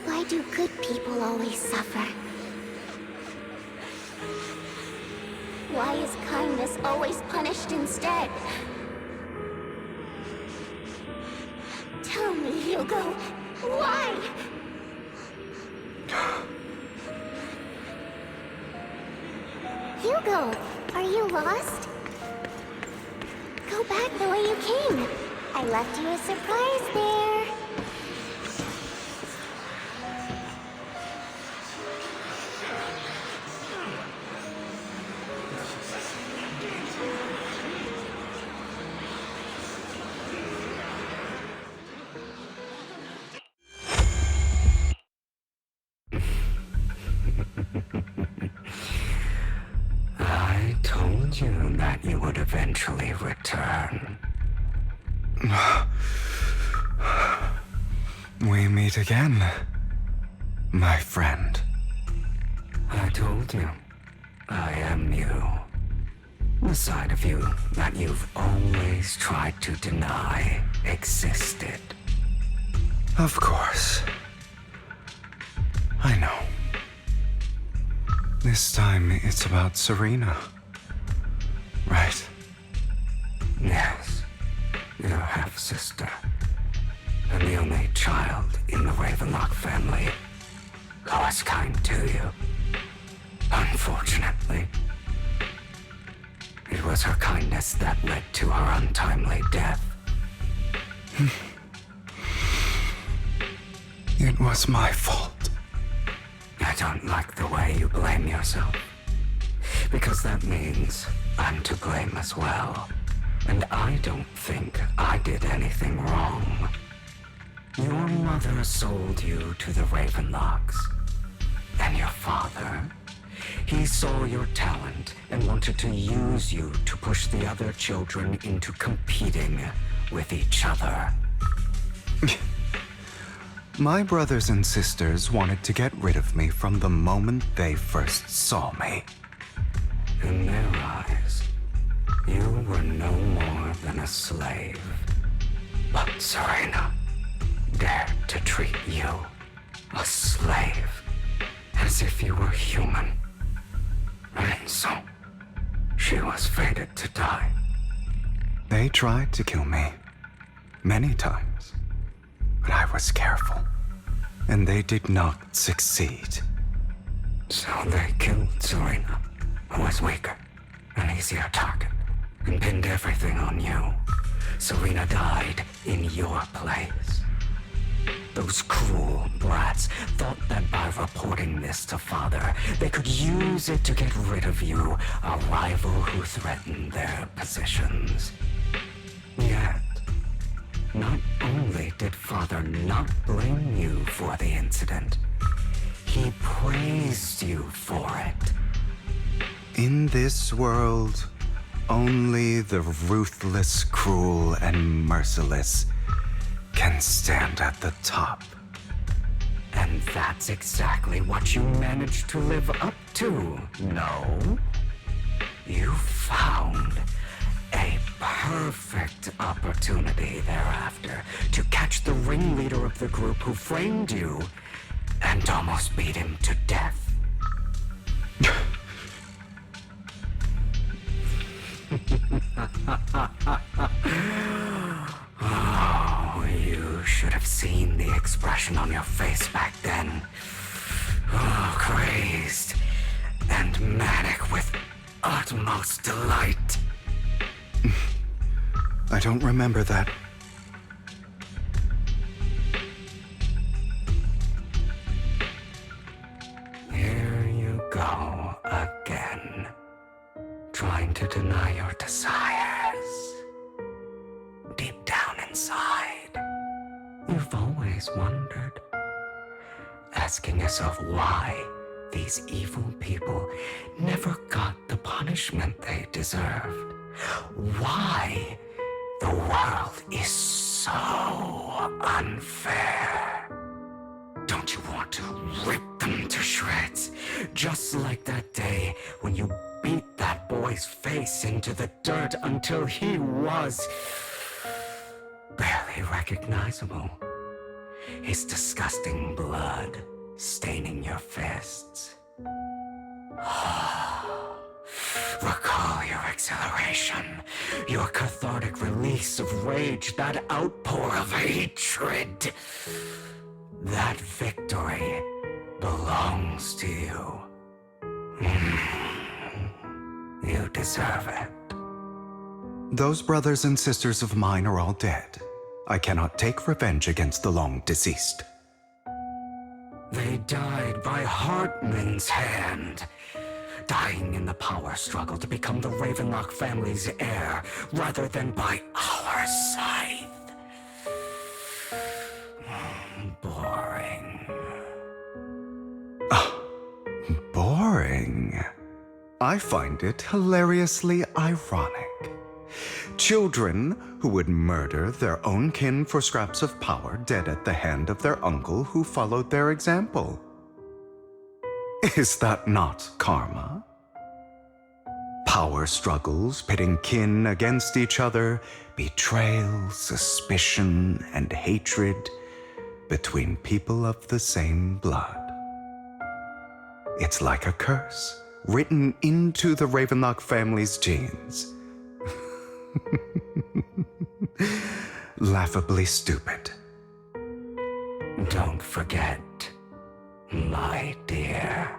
why do good people always suffer? Why is kindness always punished instead? Tell me, Hugo, why? Hugo, are you lost? Go back the way you came. I left you a surprise there. I told you that you would eventually return. We meet again, my friend. I told you, I am you. The side of you that you've always tried to deny existed. Of course. I know. This time it's about Serena. Right? Yes, your half-sister. And the only child in the Ravenlock family who was kind to you. Unfortunately, it was her kindness that led to her untimely death. It was my fault. I don't like the way you blame yourself. Because that means I'm to blame as well. And I don't think I did anything wrong. Your mother sold you to the Ravenlocks. And your father, he saw your talent and wanted to use you to push the other children into competing with each other. My brothers and sisters wanted to get rid of me from the moment they first saw me. In their eyes, you were no more than a slave. But Serena dared to treat you, a slave, as if you were human. And so, she was fated to die. They tried to kill me many times, but I was careful, and they did not succeed. So they killed Serena, who was weaker, an easier target, and pinned everything on you. Serena died in your place. Those cruel brats thought that by reporting this to Father, they could use it to get rid of you, a rival who threatened their positions. Yet, not only did Father not blame you for the incident, he praised you for it. In this world, Only the ruthless, cruel, and merciless can stand at the top. And that's exactly what you managed to live up to, no? You found a perfect opportunity thereafter to catch the ringleader of the group who framed you and almost beat him to death. Oh, you should have seen the expression on your face back then. Oh, crazed and manic with utmost delight. I don't remember that. Here you go again, trying to deny your desires. Deep down inside, you've always wondered, asking yourself why these evil people never got the punishment they deserved. Why the world is so unfair. Don't you want to rip them to shreds? Just like that day when you beat that boy's face into the dirt until he was barely recognizable. His disgusting blood staining your fists. Recall your exhilaration, your cathartic release of rage, that outpour of hatred. That victory belongs to you. You deserve it. Those brothers and sisters of mine are all dead. I cannot take revenge against the long deceased. They died by Hartman's hand, dying in the power struggle to become the Ravenlock family's heir, rather than by our scythe. Boring. Boring? I find it hilariously ironic. Children who would murder their own kin for scraps of power dead at the hand of their uncle who followed their example. Is that not karma? Power struggles pitting kin against each other, betrayal, suspicion, and hatred between people of the same blood. It's like a curse written into the Ravenlock family's genes. Laughably stupid. Don't forget, my dear,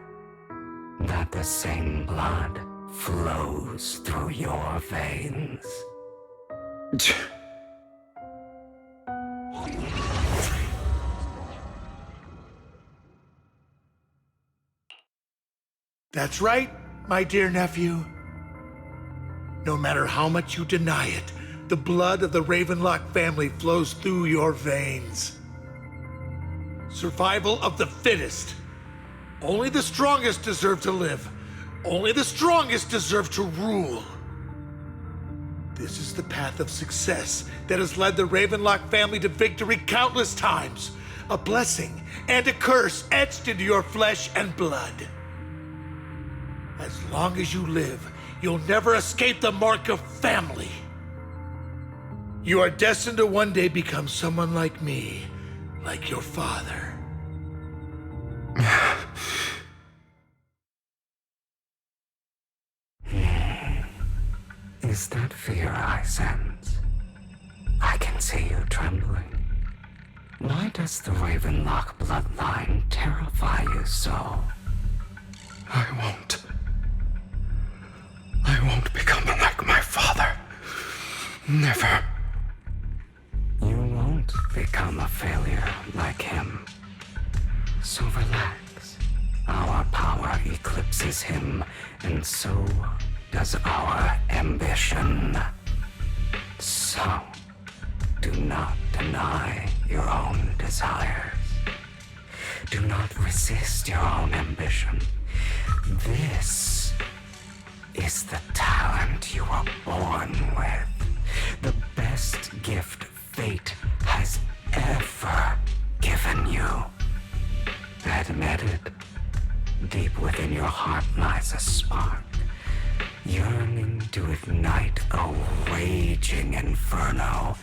that the same blood flows through your veins. That's right, my dear nephew. No matter how much you deny it, the blood of the Ravenlock family flows through your veins. Survival of the fittest. Only the strongest deserve to live. Only the strongest deserve to rule. This is the path of success that has led the Ravenlock family to victory countless times. A blessing and a curse etched into your flesh and blood. As long as you live, you'll never escape the mark of family. You are destined to one day become someone like me, like your father. Is that fear I sense? I can see you trembling. Why does the Ravenlock bloodline terrify you so? I won't become like my father. Never. You won't become a failure like him. So relax. Our power eclipses him, and so does our ambition. So, do not deny your own desires. Do not resist your own ambition. This is the talent you were born with. The best gift fate has ever given you. Admit it. Deep within your heart lies a spark, yearning to ignite a raging inferno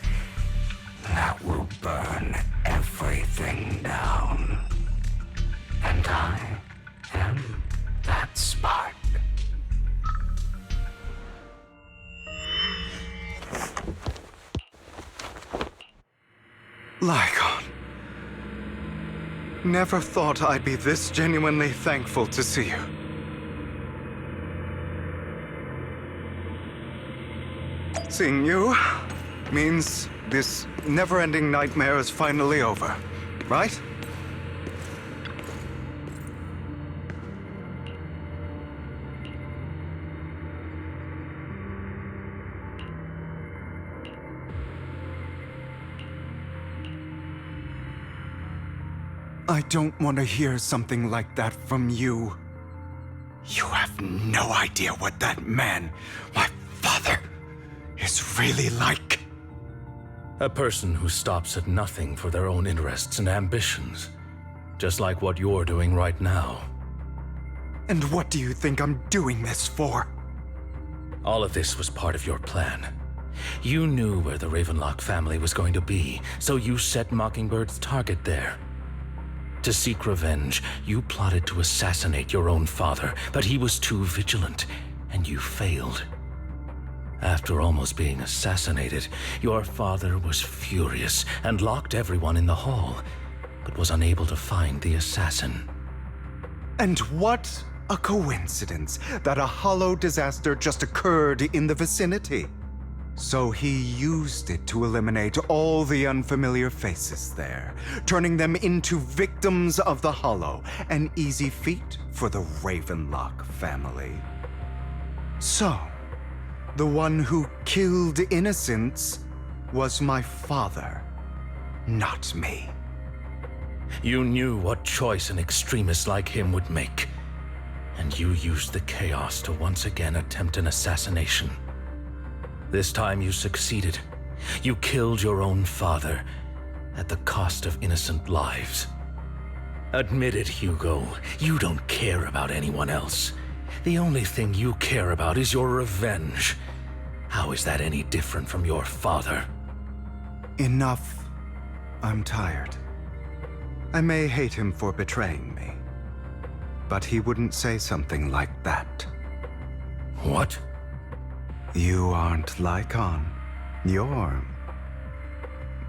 that will burn everything down. And I am that spark. Lycon. Never thought I'd be this genuinely thankful to see you. Seeing you means this never-ending nightmare is finally over, right? I don't want to hear something like that from you. You have no idea what that man, my father, is really like. A person who stops at nothing for their own interests and ambitions. Just like what you're doing right now. And what do you think I'm doing this for? All of this was part of your plan. You knew where the Ravenlock family was going to be, so you set Mockingbird's target there. To seek revenge, you plotted to assassinate your own father, but he was too vigilant, and you failed. After almost being assassinated, your father was furious and locked everyone in the hall, but was unable to find the assassin. And what a coincidence that a hollow disaster just occurred in the vicinity. So he used it to eliminate all the unfamiliar faces there, turning them into victims of the Hollow, an easy feat for the Ravenlock family. So, the one who killed innocents was my father, not me. You knew what choice an extremist like him would make, and you used the chaos to once again attempt an assassination. This time you succeeded. You killed your own father at the cost of innocent lives. Admit it, Hugo. You don't care about anyone else. The only thing you care about is your revenge. How is that any different from your father? Enough. I'm tired. I may hate him for betraying me, but he wouldn't say something like that. What? You aren't Lycon. You're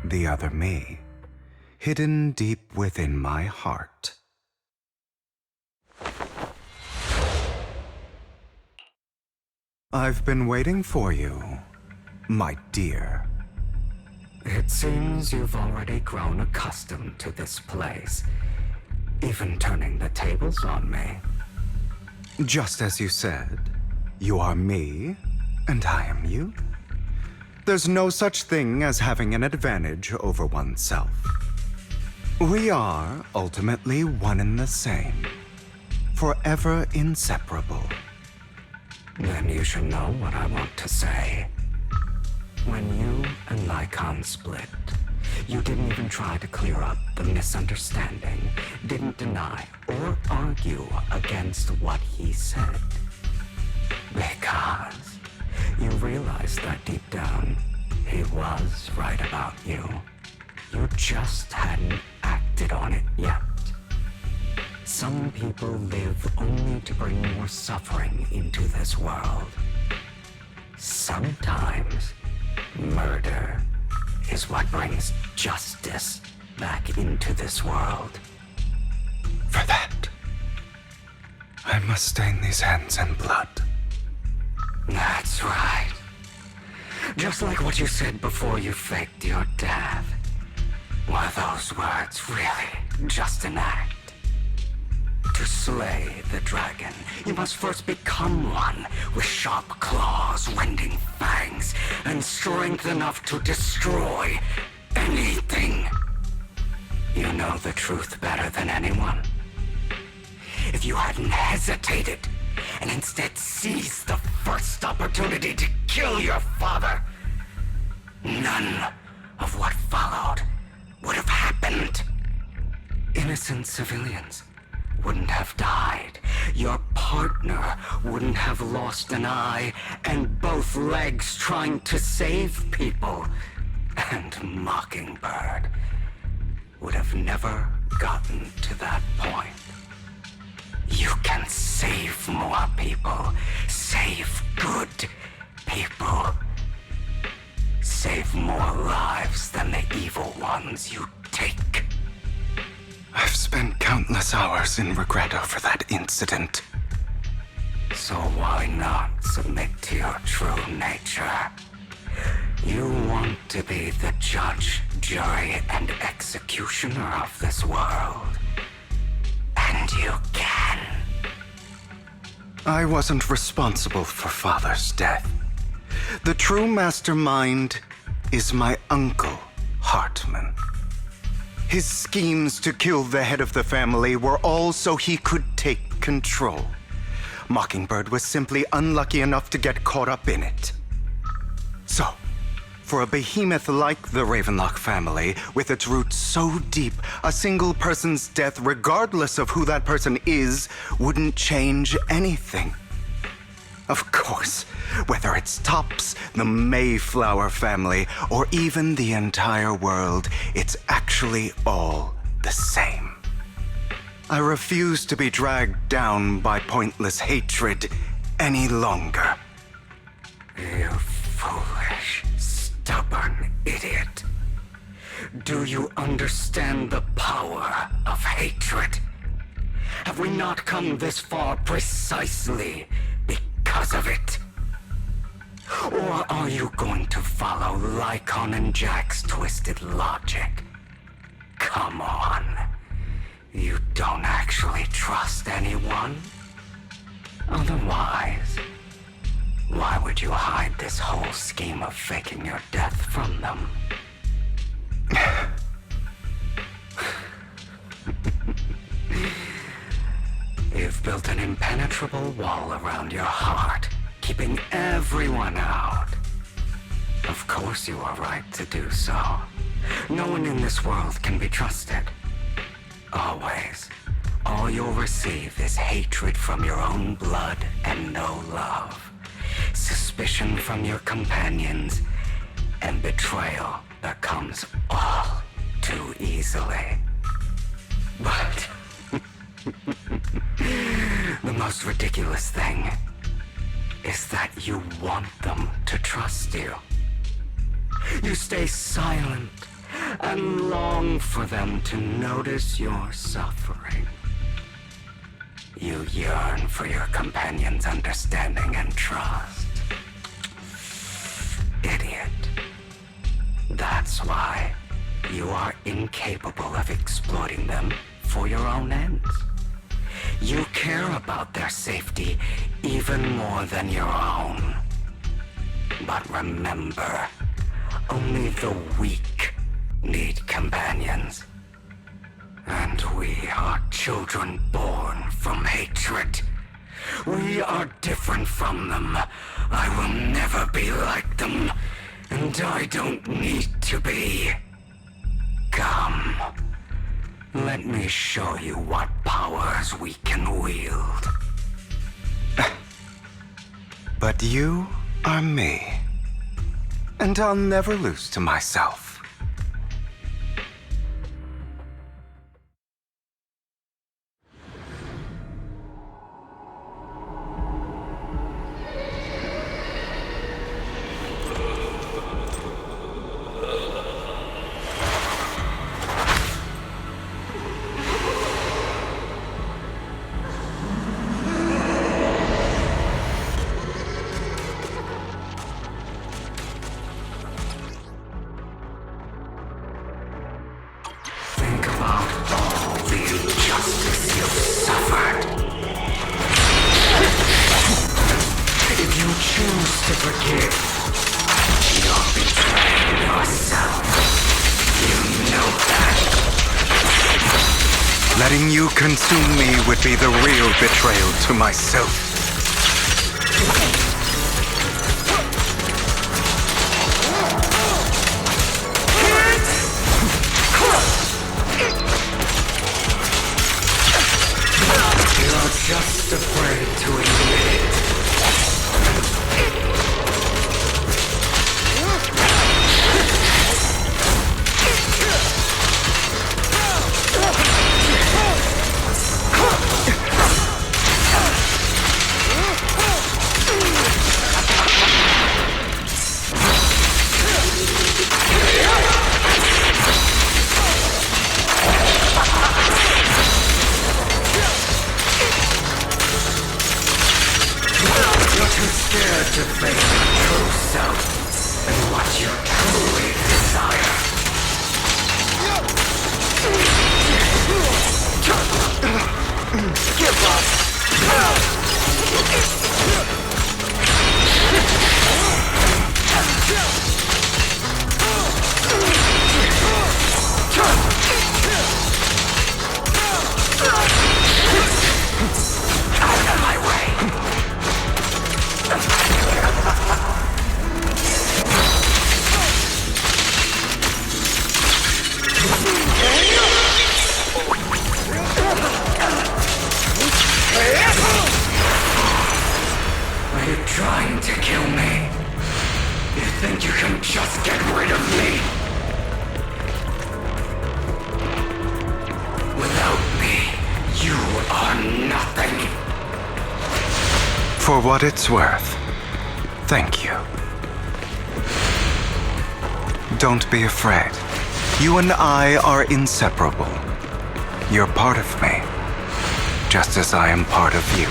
the other me, hidden deep within my heart. I've been waiting for you, my dear. It seems you've already grown accustomed to this place, even turning the tables on me. Just as you said, you are me, and I am you. There's no such thing as having an advantage over oneself. We are ultimately one and the same, forever inseparable. Then you should know what I want to say. When you and Lycon split, you didn't even try to clear up the misunderstanding, didn't deny or argue against what he said. Because you realized that deep down, he was right about you. You just hadn't acted on it yet. Some people live only to bring more suffering into this world. Sometimes, murder is what brings justice back into this world. For that, I must stain these hands in blood. That's right. Just like what you said before you faked your death. Were those words really just an act? To slay the dragon, you must first become one with sharp claws, rending fangs, and strength enough to destroy anything. You know the truth better than anyone. If you hadn't hesitated and instead seized the first opportunity to kill your father, none of what followed would have happened. Innocent civilians wouldn't have died. Your partner wouldn't have lost an eye and both legs trying to save people. And Mockingbird would have never gotten to that point. You can save more people. Save good people. Save more lives than the evil ones you take. I've spent countless hours in regret over that incident. So why not submit to your true nature? You want to be the judge, jury, and executioner of this world. And you can. I wasn't responsible for Father's death. The true mastermind is my uncle, Hartman. His schemes to kill the head of the family were all so he could take control. Mockingbird was simply unlucky enough to get caught up in it. So, for a behemoth like the Ravenlock family, with its roots so deep, a single person's death, regardless of who that person is, wouldn't change anything. Of course, whether it's Tops, the Mayflower family, or even the entire world, it's actually all the same. I refuse to be dragged down by pointless hatred any longer. You foolish, stubborn idiot. Do you understand the power of hatred? Have we not come this far precisely because of it? Or are you going to follow Lycon and Jack's twisted logic? Come on. You don't actually trust anyone? Otherwise, why would you hide this whole scheme of faking your death from them? You've built an impenetrable wall around your heart, keeping everyone out. Of course you are right to do so. No one in this world can be trusted. Always. All you'll receive is hatred from your own blood and no love. Suspicion from your companions, and betrayal that comes all too easily. But the most ridiculous thing is that you want them to trust you. You stay silent and long for them to notice your suffering. You yearn for your companion's understanding and trust. Idiot. That's why you are incapable of exploiting them for your own ends. You care about their safety even more than your own. But remember, only the weak need companions. And we are children born from hatred. We are different from them. I will never be like them, and I don't need to be. Come. Let me show you what powers we can wield. But you are me. And I'll never lose to myself. Letting you consume me would be the real betrayal to myself. For what it's worth, thank you. Don't be afraid. You and I are inseparable. You're part of me, just as I am part of you.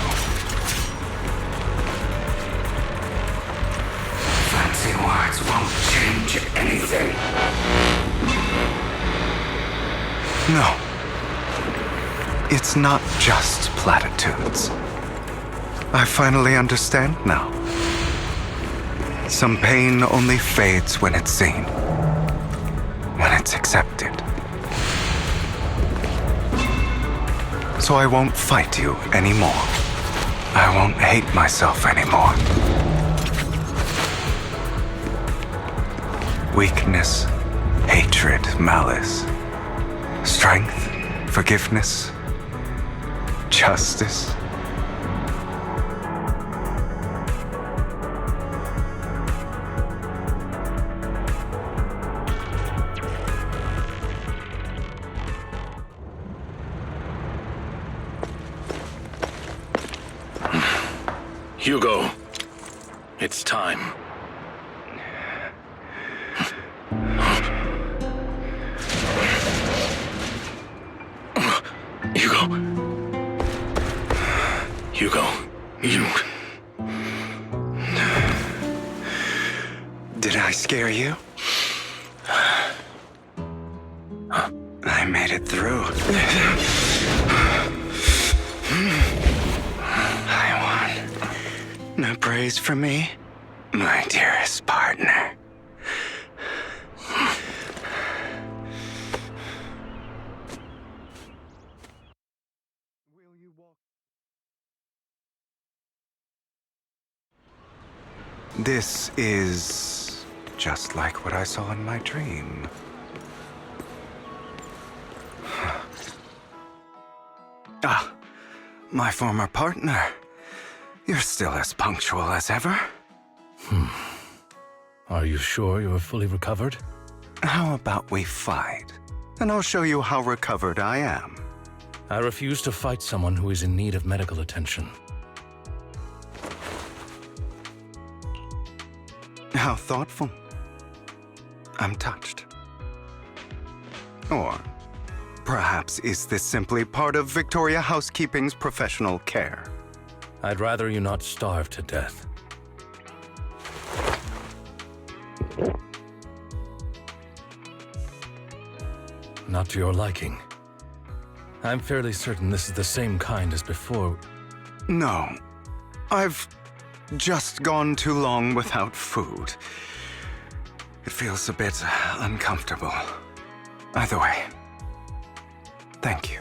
Fancy words won't change anything. No. It's not just platitudes. I finally understand now. Some pain only fades when it's seen, when it's accepted. So I won't fight you anymore. I won't hate myself anymore. Weakness, hatred, malice, strength, forgiveness, justice. Hugo, it's time. Hugo, you... Did I scare you? I made it through. I won. No praise for me, my dearest partner. This is just like what I saw in my dream. Ah, my former partner. You're still as punctual as ever. Are you sure you're fully recovered? How about we fight, and I'll show you how recovered I am. I refuse to fight someone who is in need of medical attention. How thoughtful. I'm touched. Or perhaps is this simply part of Victoria Housekeeping's professional care? I'd rather you not starve to death. Not to your liking. I'm fairly certain this is the same kind as before. No. I've just gone too long without food. It feels a bit uncomfortable. Either way, thank you.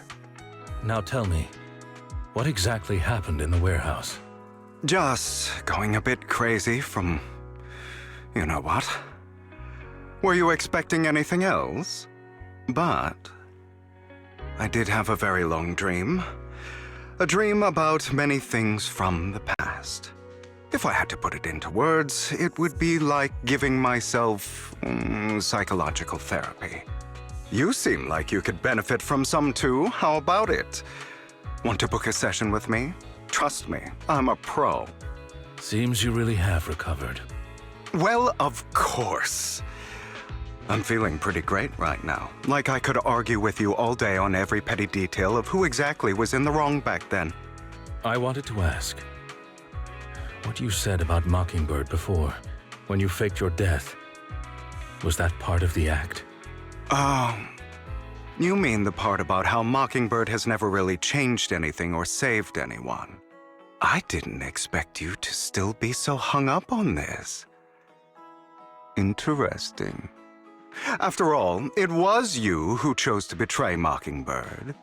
Now tell me, what exactly happened in the warehouse? Just going a bit crazy from... you know what? Were you expecting anything else? But I did have a very long dream. A dream about many things from the past. If I had to put it into words, it would be like giving myself psychological therapy. You seem like you could benefit from some too. How about it? Want to book a session with me? Trust me, I'm a pro. Seems you really have recovered. Well, of course. I'm feeling pretty great right now. Like I could argue with you all day on every petty detail of who exactly was in the wrong back then. I wanted to ask, what you said about Mockingbird before, when you faked your death, was that part of the act? You mean the part about how Mockingbird has never really changed anything or saved anyone. I didn't expect you to still be so hung up on this. Interesting. After all, it was you who chose to betray Mockingbird.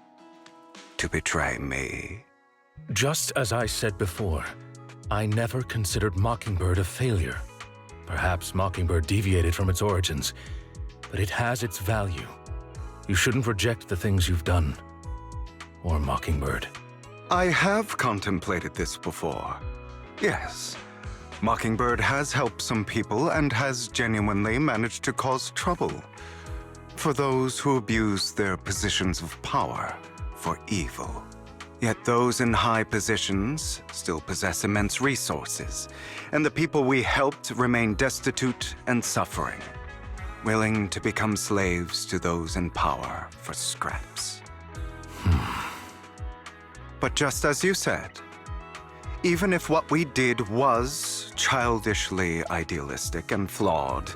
To betray me. Just as I said before, I never considered Mockingbird a failure. Perhaps Mockingbird deviated from its origins, but it has its value. You shouldn't reject the things you've done. Or Mockingbird. I have contemplated this before. Yes. Mockingbird has helped some people and has genuinely managed to cause trouble for those who abuse their positions of power for evil. Yet those in high positions still possess immense resources, and the people we helped remain destitute and suffering, willing to become slaves to those in power for scraps. But just as you said, even if what we did was childishly idealistic and flawed,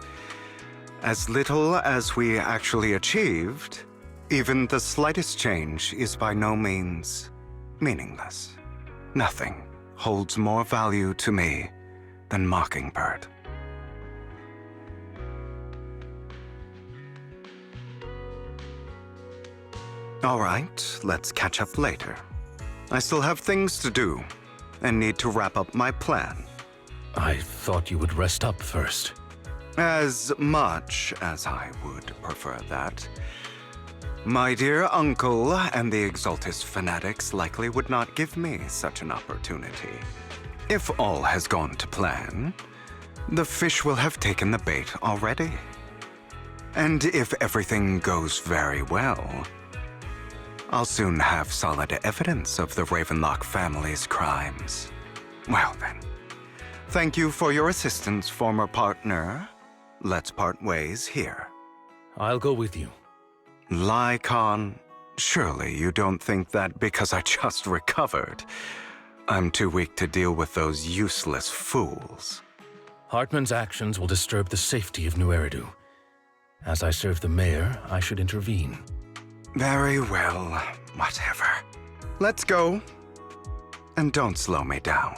as little as we actually achieved, even the slightest change is by no means meaningless. Nothing holds more value to me than Mockingbird. All right, let's catch up later. I still have things to do and need to wrap up my plan. I thought you would rest up first. As much as I would prefer that. My dear uncle and the Exaltis fanatics likely would not give me such an opportunity. If all has gone to plan, the fish will have taken the bait already. And if everything goes very well, I'll soon have solid evidence of the Ravenlock family's crimes. Well then, thank you for your assistance, former partner. Let's part ways here. I'll go with you. Lycon, surely you don't think that because I just recovered, I'm too weak to deal with those useless fools. Hartman's actions will disturb the safety of New Eridu. As I serve the mayor, I should intervene. Very well, whatever. Let's go. And don't slow me down.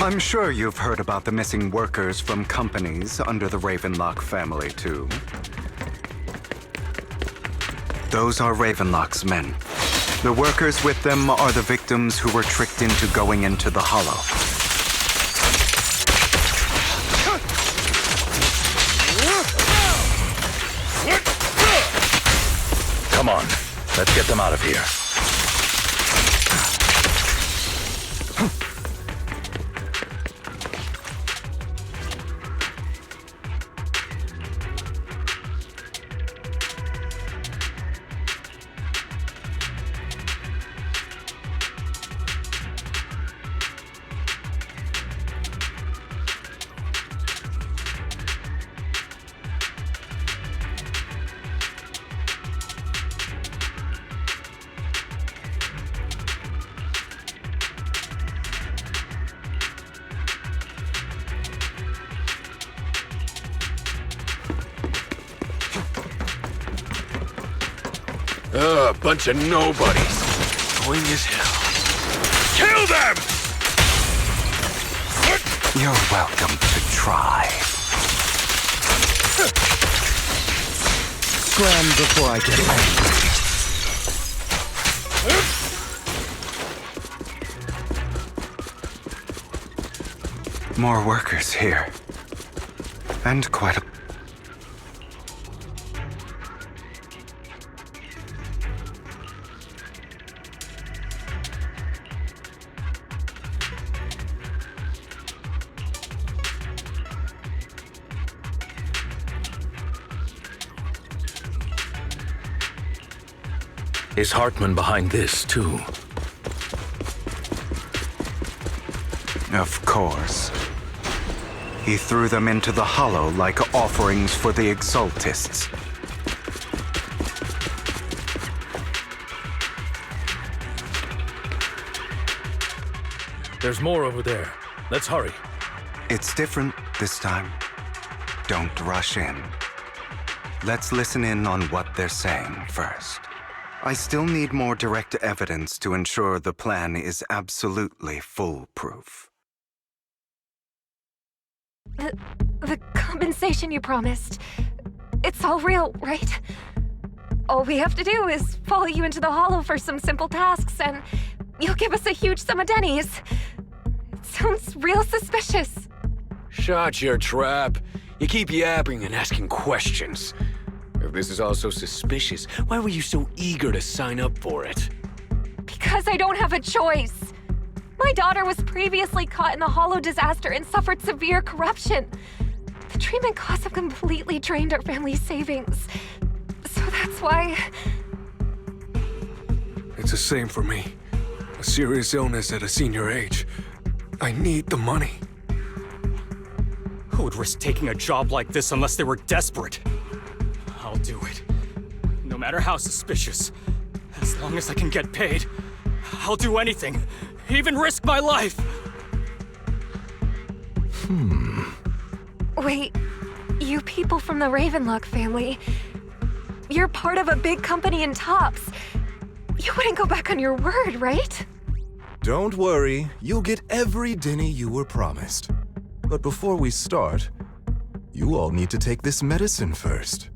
I'm sure you've heard about the missing workers from companies under the Ravenlock family, too. Those are Ravenlock's men. The workers with them are the victims who were tricked into going into the Hollow. Come on, let's get them out of here. Bunch of nobodies. Annoying as hell. Kill them! You're welcome to try. Scram before I get angry. More workers here. And quite a... Is Hartman behind this, too? Of course. He threw them into the hollow like offerings for the Exaltists. There's more over there. Let's hurry. It's different this time. Don't rush in. Let's listen in on what they're saying first. I still need more direct evidence to ensure the plan is absolutely foolproof. The compensation you promised, it's all real, right? All we have to do is follow you into the hollow for some simple tasks, and you'll give us a huge sum of dennies. It sounds real suspicious. Shut your trap. You keep yapping and asking questions. If this is all so suspicious, why were you so eager to sign up for it? Because I don't have a choice. My daughter was previously caught in the hollow disaster and suffered severe corruption. The treatment costs have completely drained our family's savings. So that's why... It's the same for me. A serious illness at a senior age. I need the money. Who would risk taking a job like this unless they were desperate? I'll do it. No matter how suspicious. As long as I can get paid, I'll do anything. Even risk my life! Wait, you people from the Ravenlock family, you're part of a big company in Tops. You wouldn't go back on your word, right? Don't worry, you'll get every denny you were promised. But before we start, you all need to take this medicine first.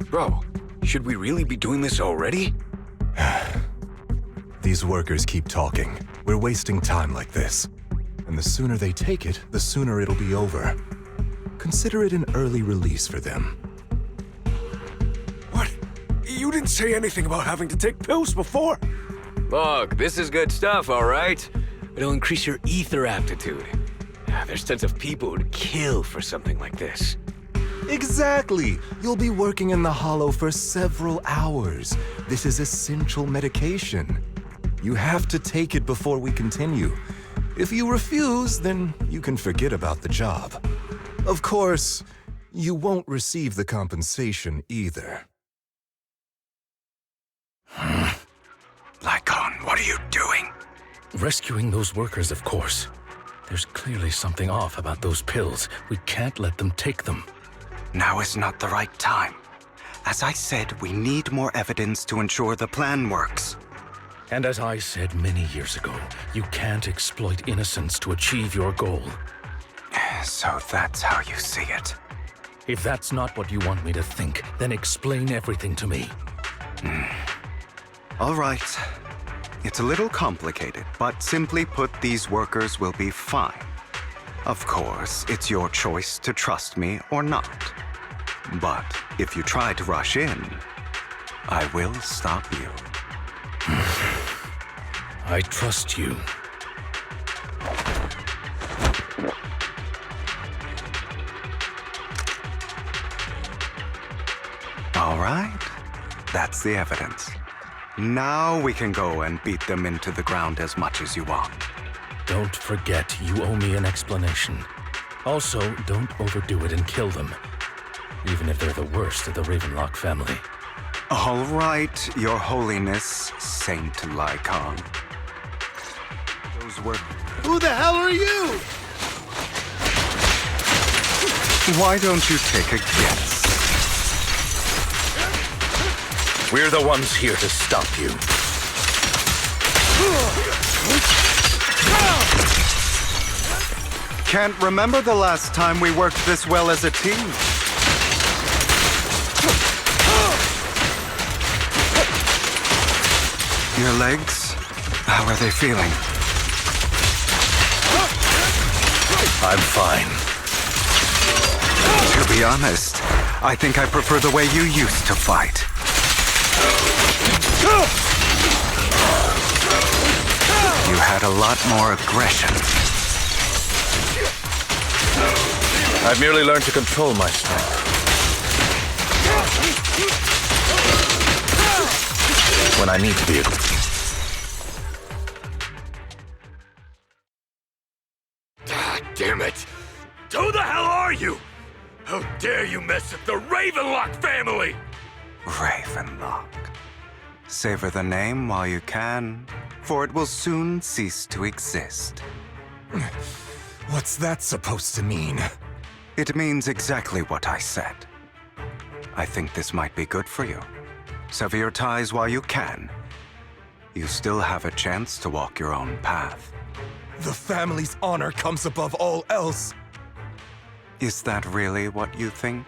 Bro, should we really be doing this already? These workers keep talking. We're wasting time like this. And the sooner they take it, the sooner it'll be over. Consider it an early release for them. What? You didn't say anything about having to take pills before. Look, this is good stuff, all right? It'll increase your ether aptitude. There's tons of people who'd kill for something like this. Exactly! You'll be working in the hollow for several hours. This is essential medication. You have to take it before we continue. If you refuse, then you can forget about the job. Of course, you won't receive the compensation either. Lycon, what are you doing? Rescuing those workers, of course. There's clearly something off about those pills. We can't let them take them. Now is not the right time. As I said, we need more evidence to ensure the plan works. And as I said many years ago, you can't exploit innocence to achieve your goal. So that's how you see it. If that's not what you want me to think, then explain everything to me. All right. It's a little complicated, but simply put, these workers will be fine. Of course, it's your choice to trust me or not. But if you try to rush in, I will stop you. I trust you. All right. That's the evidence. Now we can go and beat them into the ground as much as you want. Don't forget, you owe me an explanation. Also, don't overdo it and kill them. Even if they're the worst of the Ravenlock family. All right, Your Holiness, Saint Lycon. Those were... Who the hell are you? Why don't you take a guess? We're the ones here to stop you. Can't remember the last time we worked this well as a team. Your legs? How are they feeling? I'm fine. To be honest, I think I prefer the way you used to fight. a lot more aggression. I've merely learned to control my strength. When I need to be. Ah, damn it! Who the hell are you? How dare you mess with the Ravenlock family? Ravenlock. Savor the name while you can, for it will soon cease to exist. What's that supposed to mean? It means exactly what I said. I think this might be good for you. Sever your ties while you can. You still have a chance to walk your own path. The family's honor comes above all else. Is that really what you think?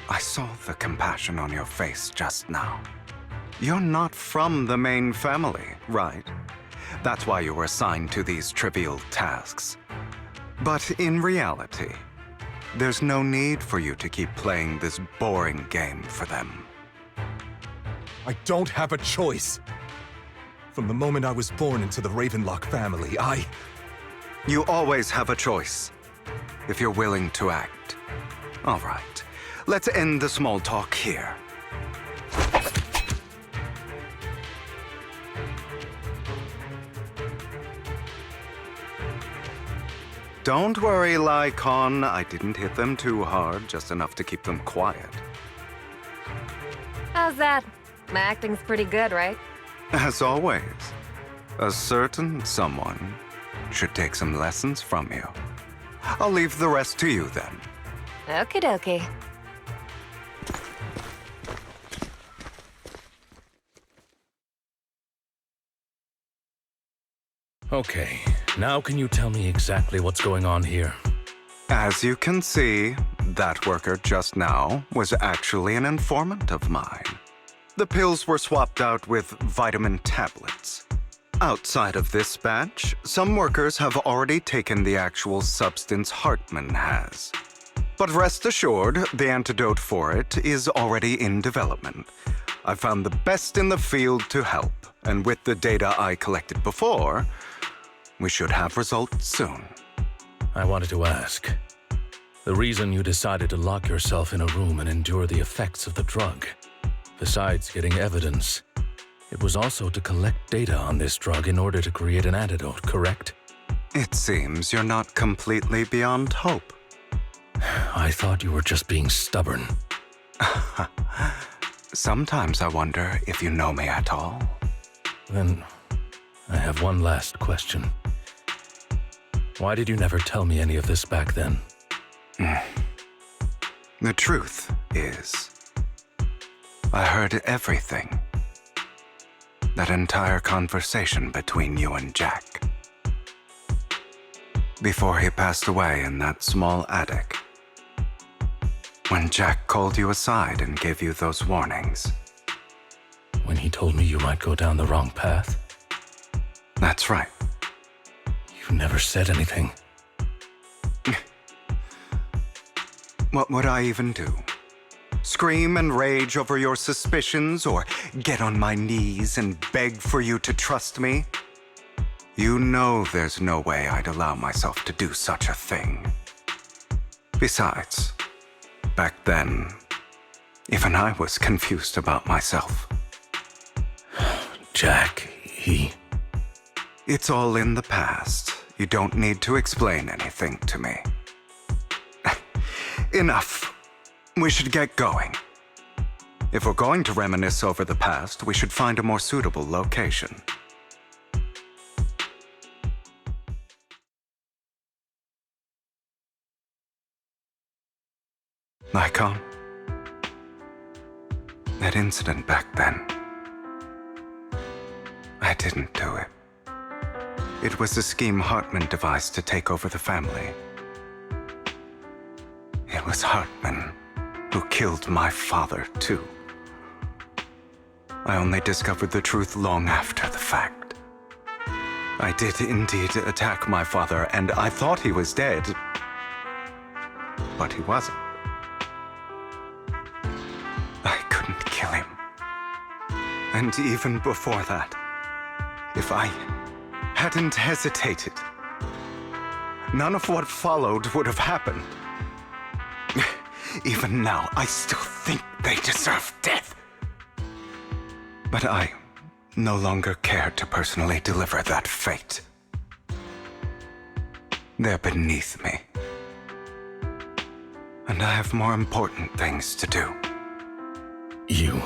I saw the compassion on your face just now. You're not from the main family, right? That's why you were assigned to these trivial tasks. But in reality, there's no need for you to keep playing this boring game for them. I don't have a choice. From the moment I was born into the Ravenlock family, You always have a choice, if you're willing to act. All right, let's end the small talk here. Don't worry, Lycon. I didn't hit them too hard, just enough to keep them quiet. How's that? My acting's pretty good, right? As always, a certain someone should take some lessons from you. I'll leave the rest to you then. Okie dokie. Okay, now can you tell me exactly what's going on here? As you can see, that worker just now was actually an informant of mine. The pills were swapped out with vitamin tablets. Outside of this batch, some workers have already taken the actual substance Hartman has. But rest assured, the antidote for it is already in development. I found the best in the field to help, and with the data I collected before, we should have results soon. I wanted to ask. The reason you decided to lock yourself in a room and endure the effects of the drug, besides getting evidence, it was also to collect data on this drug in order to create an antidote, correct? It seems you're not completely beyond hope. I thought you were just being stubborn. Sometimes I wonder if you know me at all. Then, I have one last question. Why did you never tell me any of this back then? The truth is, I heard everything. That entire conversation between you and Jack. Before he passed away in that small attic. When Jack called you aside and gave you those warnings. When he told me you might go down the wrong path? That's right. You never said anything. What would I even do? Scream and rage over your suspicions, or get on my knees and beg for you to trust me? You know there's no way I'd allow myself to do such a thing. Besides, back then, even I was confused about myself. Jack, It's all in the past. You don't need to explain anything to me. Enough. We should get going. If we're going to reminisce over the past, we should find a more suitable location. Nikon? That incident back then. I didn't do it. It was a scheme Hartman devised to take over the family. It was Hartman who killed my father, too. I only discovered the truth long after the fact. I did indeed attack my father, and I thought he was dead. But he wasn't. I couldn't kill him. And even before that, if I hadn't hesitated, none of what followed would have happened. Even now, I still think they deserve death. But I no longer care to personally deliver that fate. They're beneath me. And I have more important things to do. You?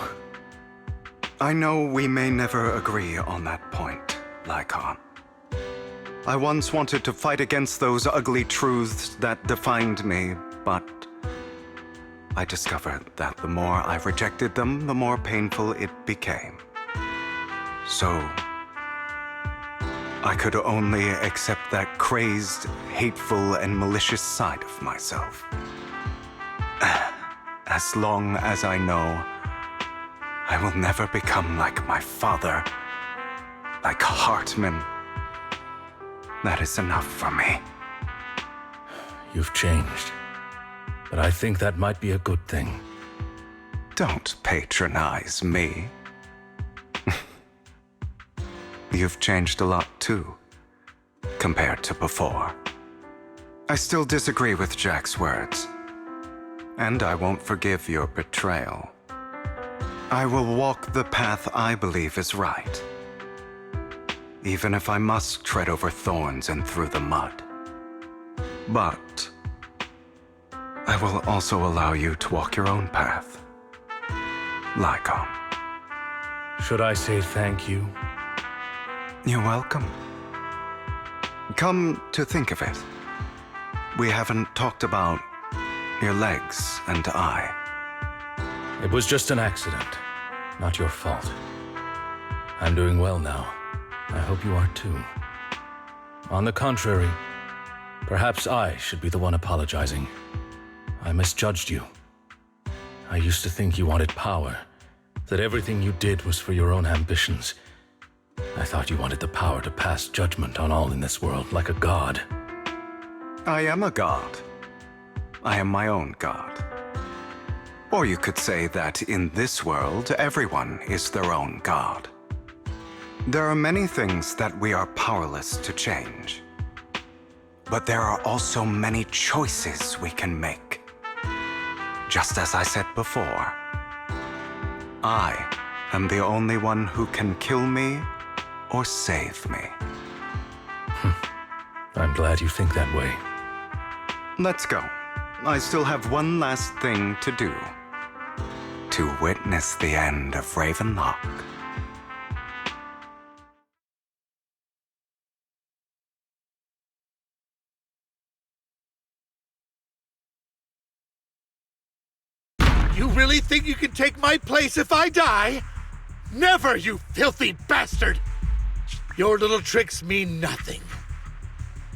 I know we may never agree on that point, Lycon. I once wanted to fight against those ugly truths that defined me, but I discovered that the more I rejected them, the more painful it became. So, I could only accept that crazed, hateful, and malicious side of myself. As long as I know I will never become like my father, like Hartman, that is enough for me. You've changed. But I think that might be a good thing. Don't patronize me. You've changed a lot too, compared to before. I still disagree with Jack's words, and I won't forgive your betrayal. I will walk the path I believe is right, even if I must tread over thorns and through the mud. But I will also allow you to walk your own path, Lycon. Should I say thank you? You're welcome. Come to think of it, we haven't talked about your legs and eye. It was just an accident, not your fault. I'm doing well now. I hope you are too. On the contrary, perhaps I should be the one apologizing. I misjudged you. I used to think you wanted power, that everything you did was for your own ambitions. I thought you wanted the power to pass judgment on all in this world like a god. I am a god. I am my own god. Or you could say that in this world, everyone is their own god. There are many things that we are powerless to change. But there are also many choices we can make. Just as I said before, I am the only one who can kill me or save me. I'm glad you think that way. Let's go. I still have one last thing to do. To witness the end of Ravenlock. You really think you can take my place if I die? Never, you filthy bastard! Your little tricks mean nothing.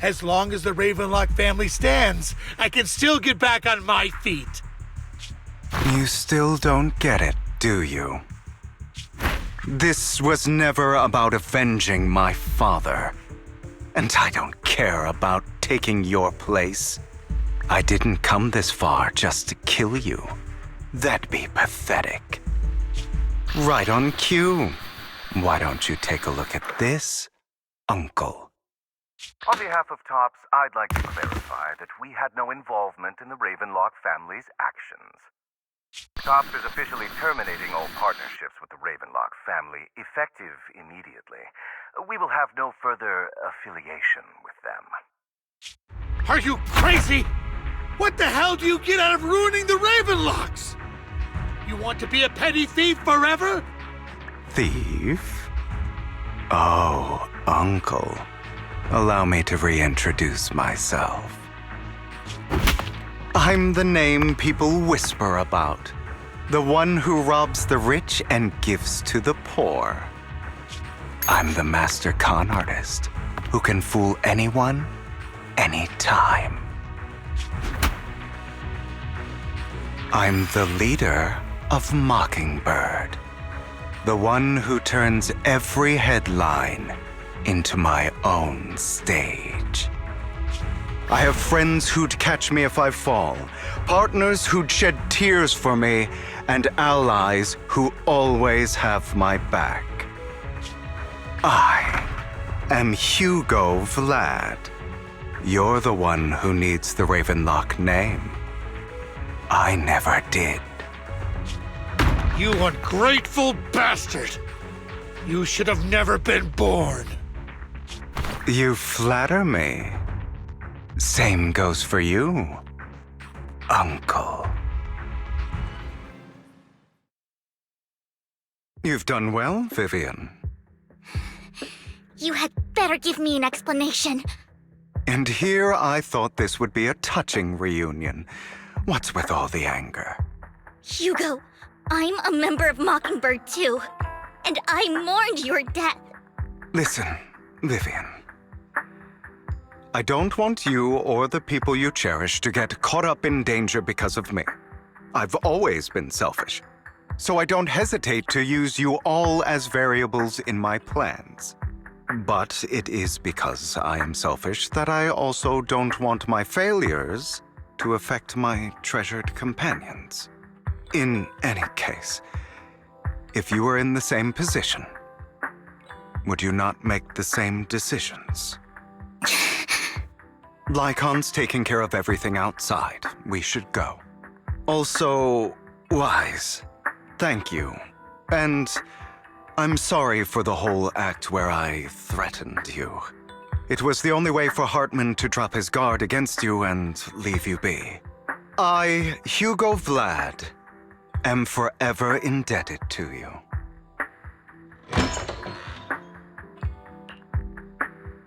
As long as the Ravenlock family stands, I can still get back on my feet. You still don't get it, do you? This was never about avenging my father. And I don't care about taking your place. I didn't come this far just to kill you. That'd be pathetic. Right on cue. Why don't you take a look at this, Uncle? On behalf of TOPS, I'd like to clarify that we had no involvement in the Ravenlock family's actions. TOPS is officially terminating all partnerships with the Ravenlock family, effective immediately. We will have no further affiliation with them. Are you crazy? What the hell do you get out of ruining the Ravenlocks? You want to be a petty thief forever? Thief? Oh, Uncle. Allow me to reintroduce myself. I'm the name people whisper about. The one who robs the rich and gives to the poor. I'm the master con artist who can fool anyone, anytime. I'm the leader of Mockingbird. The one who turns every headline into my own stage. I have friends who'd catch me if I fall, partners who'd shed tears for me, and allies who always have my back. I am Hugo Vlad. You're the one who needs the Ravenlock name. I never did. You ungrateful bastard! You should have never been born. You flatter me. Same goes for you, Uncle. You've done well, Vivian. You had better give me an explanation. And here I thought this would be a touching reunion. What's with all the anger? Hugo, I'm a member of Mockingbird too, and I mourned your death. Listen, Vivian. I don't want you or the people you cherish to get caught up in danger because of me. I've always been selfish, so I don't hesitate to use you all as variables in my plans. But it is because I am selfish that I also don't want my failures to affect my treasured companions. In any case, if you were in the same position, would you not make the same decisions? Lycon's taking care of everything outside. We should go. Also, Wise, thank you. And I'm sorry for the whole act where I threatened you. It was the only way for Hartman to drop his guard against you and leave you be. I, Hugo Vlad, am forever indebted to you.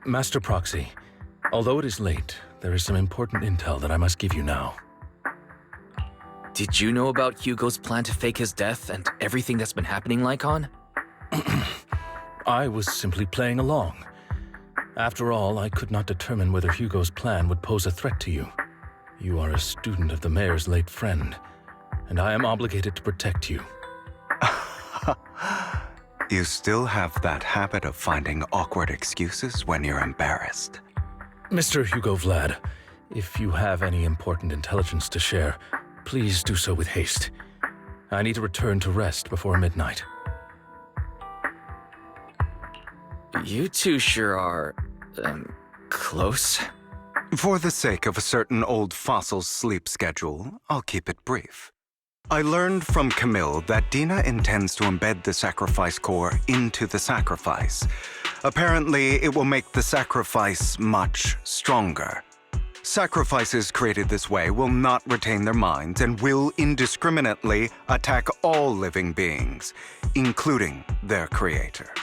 Master Proxy, although it is late, there is some important intel that I must give you now. Did you know about Hugo's plan to fake his death and everything that's been happening, Lycon? I was simply playing along. After all, I could not determine whether Hugo's plan would pose a threat to you. You are a student of the mayor's late friend, and I am obligated to protect you. You still have that habit of finding awkward excuses when you're embarrassed. Mr. Hugo Vlad, if you have any important intelligence to share, please do so with haste. I need to return to rest before midnight. You two sure are, close? For the sake of a certain old fossil's sleep schedule, I'll keep it brief. I learned from Camille that Dina intends to embed the sacrifice core into the sacrifice. Apparently, it will make the sacrifice much stronger. Sacrifices created this way will not retain their minds and will indiscriminately attack all living beings, including their creator.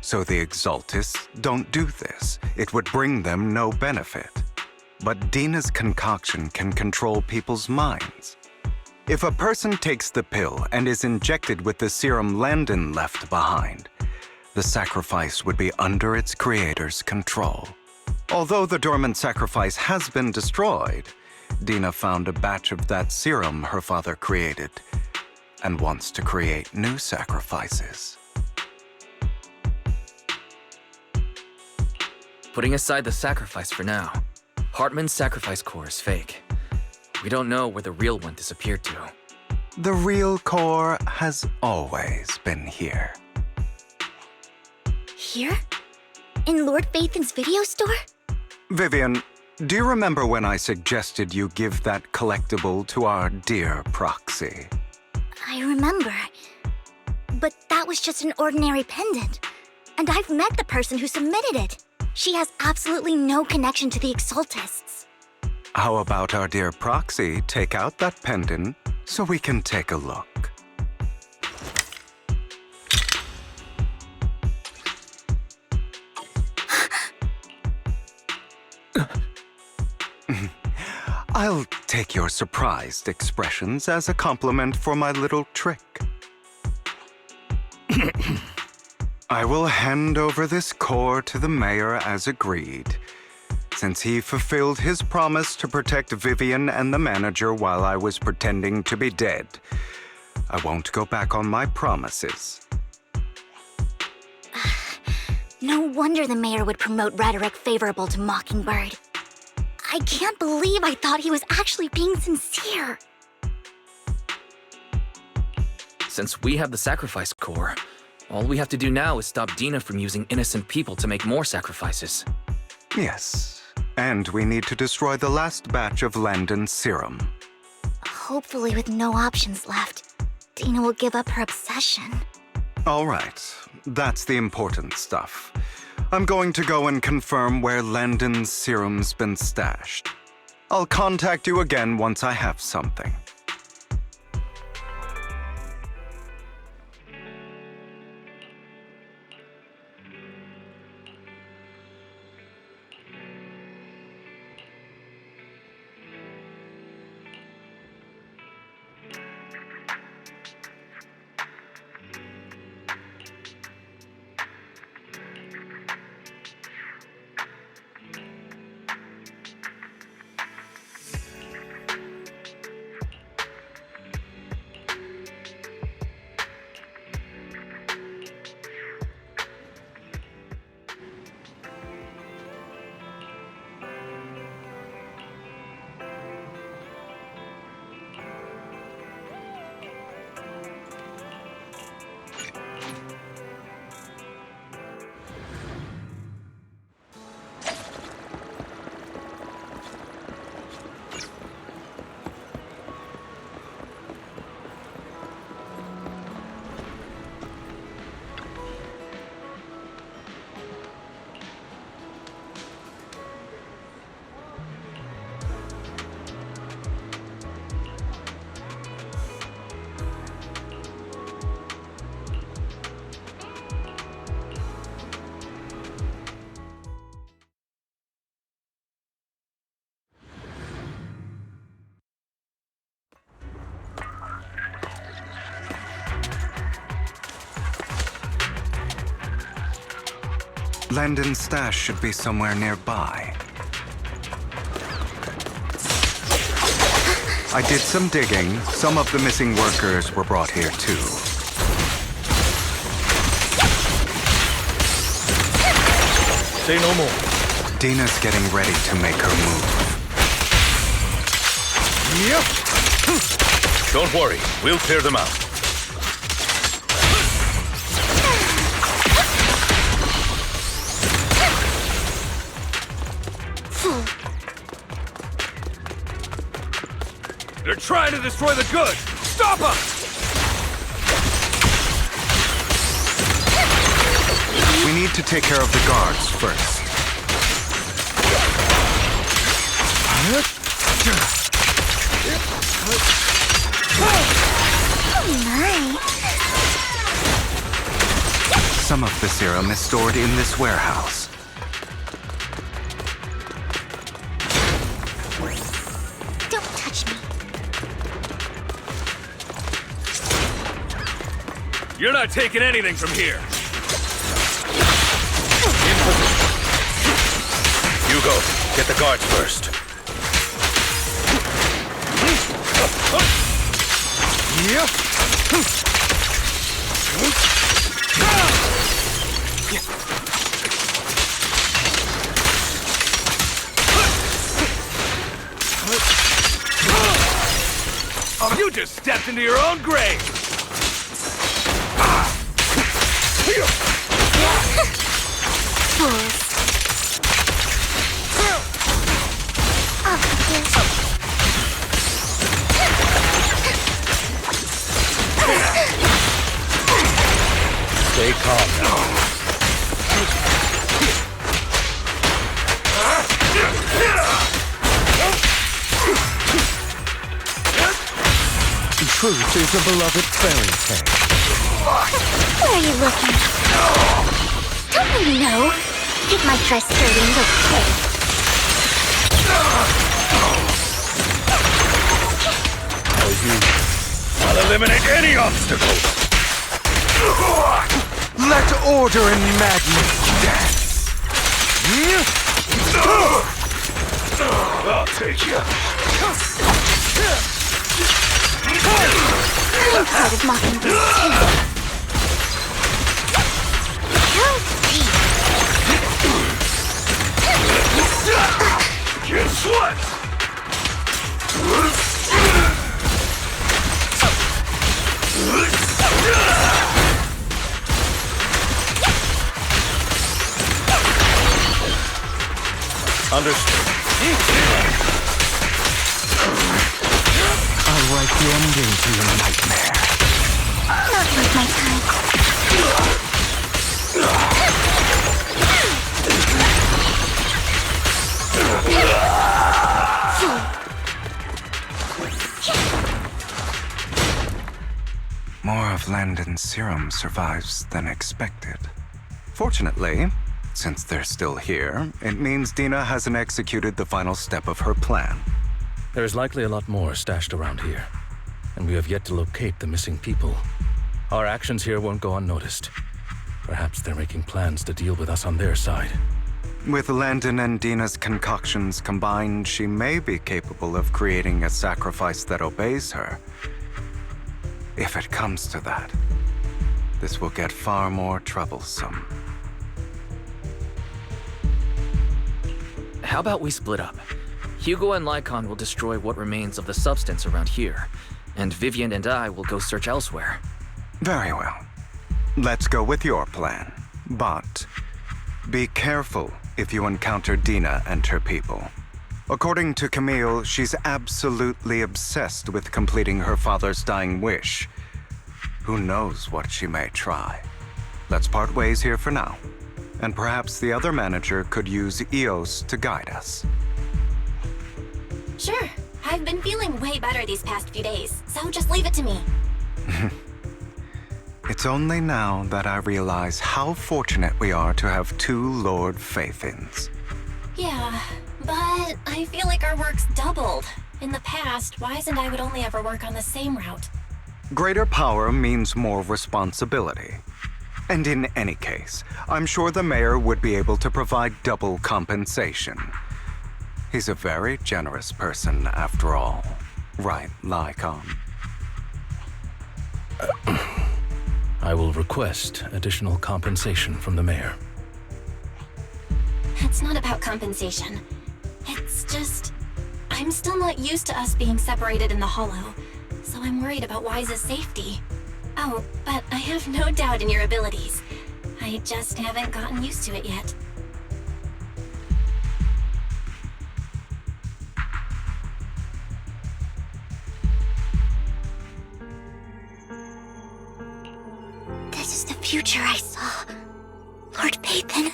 So the Exaltis don't do this. It would bring them no benefit. But Dina's concoction can control people's minds. If a person takes the pill and is injected with the serum Landon left behind, the sacrifice would be under its creator's control. Although the dormant sacrifice has been destroyed, Dina found a batch of that serum her father created and wants to create new sacrifices. Putting aside the sacrifice for now, Hartman's sacrifice core is fake. We don't know where the real one disappeared to. The real core has always been here. Here? In Lord Phaethon's video store? Vivian, do you remember when I suggested you give that collectible to our dear Proxy? I remember. But that was just an ordinary pendant. And I've met the person who submitted it. She has absolutely no connection to the Exaltists. How about our dear Proxy take out that pendant so we can take a look? I'll take your surprised expressions as a compliment for my little trick. I will hand over this core to the mayor as agreed, since he fulfilled his promise to protect Vivian and the manager while I was pretending to be dead. I won't go back on my promises. No wonder the mayor would promote rhetoric favorable to Mockingbird. I can't believe I thought he was actually being sincere. Since we have the sacrifice core, All we have to do now is stop Dina from using innocent people to make more sacrifices. Yes. And we need to destroy the last batch of Landon's serum. Hopefully with no options left, Dina will give up her obsession. All right. That's the important stuff. I'm going to go and confirm where Landon's serum's been stashed. I'll contact you again once I have something. Landon's stash should be somewhere nearby. I did some digging. Some of the missing workers were brought here too. Say no more. Dina's getting ready to make her move. Yep. Don't worry, we'll clear them out. They're trying to destroy the goods! Stop them! We need to take care of the guards first. Some of the serum is stored in this warehouse. Don't touch me. You're not taking anything from here. You go. Get the guards first. You just stepped into your own grave! Stay calm now. Truth is a beloved fairy tale. Where are you looking? Don't you know? Get my dress dirty and look pretty. I'll eliminate any obstacles. Let order and madness dance. I'll take you. I'm tired of mocking this too. Guess what? Understood. I'll write the ending to your nightmare. Not worth my time. More of Landon's serum survives than expected. Fortunately, since they're still here, it means Dina hasn't executed the final step of her plan. There's likely a lot more stashed around here, and we have yet to locate the missing people. Our actions here won't go unnoticed. Perhaps they're making plans to deal with us on their side. With Landon and Dina's concoctions combined, she may be capable of creating a sacrifice that obeys her. If it comes to that, this will get far more troublesome. How about we split up? Hugo and Lycon will destroy what remains of the substance around here, and Vivian and I will go search elsewhere. Very well. Let's go with your plan. But be careful if you encounter Dina and her people. According to Camille, she's absolutely obsessed with completing her father's dying wish. Who knows what she may try? Let's part ways here for now. And perhaps the other manager could use EOS to guide us. Sure. I've been feeling way better these past few days, so just leave it to me. It's only now that I realize how fortunate we are to have two Lord Faithins. Yeah, but I feel like our work's doubled. In the past, Wise and I would only ever work on the same route. Greater power means more responsibility. And in any case, I'm sure the mayor would be able to provide double compensation. He's a very generous person, after all. Right, Lycon? I will request additional compensation from the mayor. It's not about compensation. It's just... I'm still not used to us being separated in the Hollow, so I'm worried about Wise's safety. Oh, but I have no doubt in your abilities. I just haven't gotten used to it yet. This is the future I saw. Lord Pathan.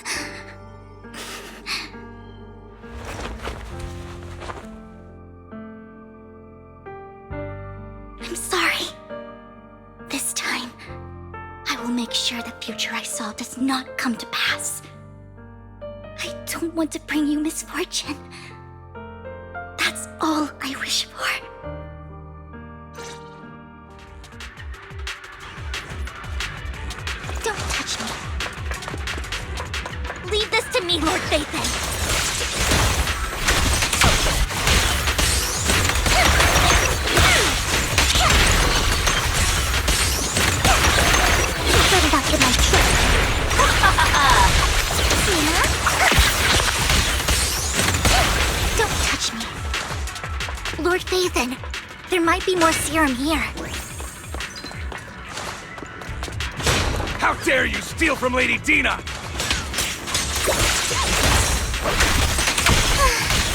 I'm sorry. This time, I will make sure the future I saw does not come to pass. I don't want to bring you misfortune. That's all I wish for. Don't touch me. Leave this to me, Lord Bathan. You better not get my trick. Lima? Don't touch me. Lord Bathan, there might be more serum here. How dare you steal from Lady Dina!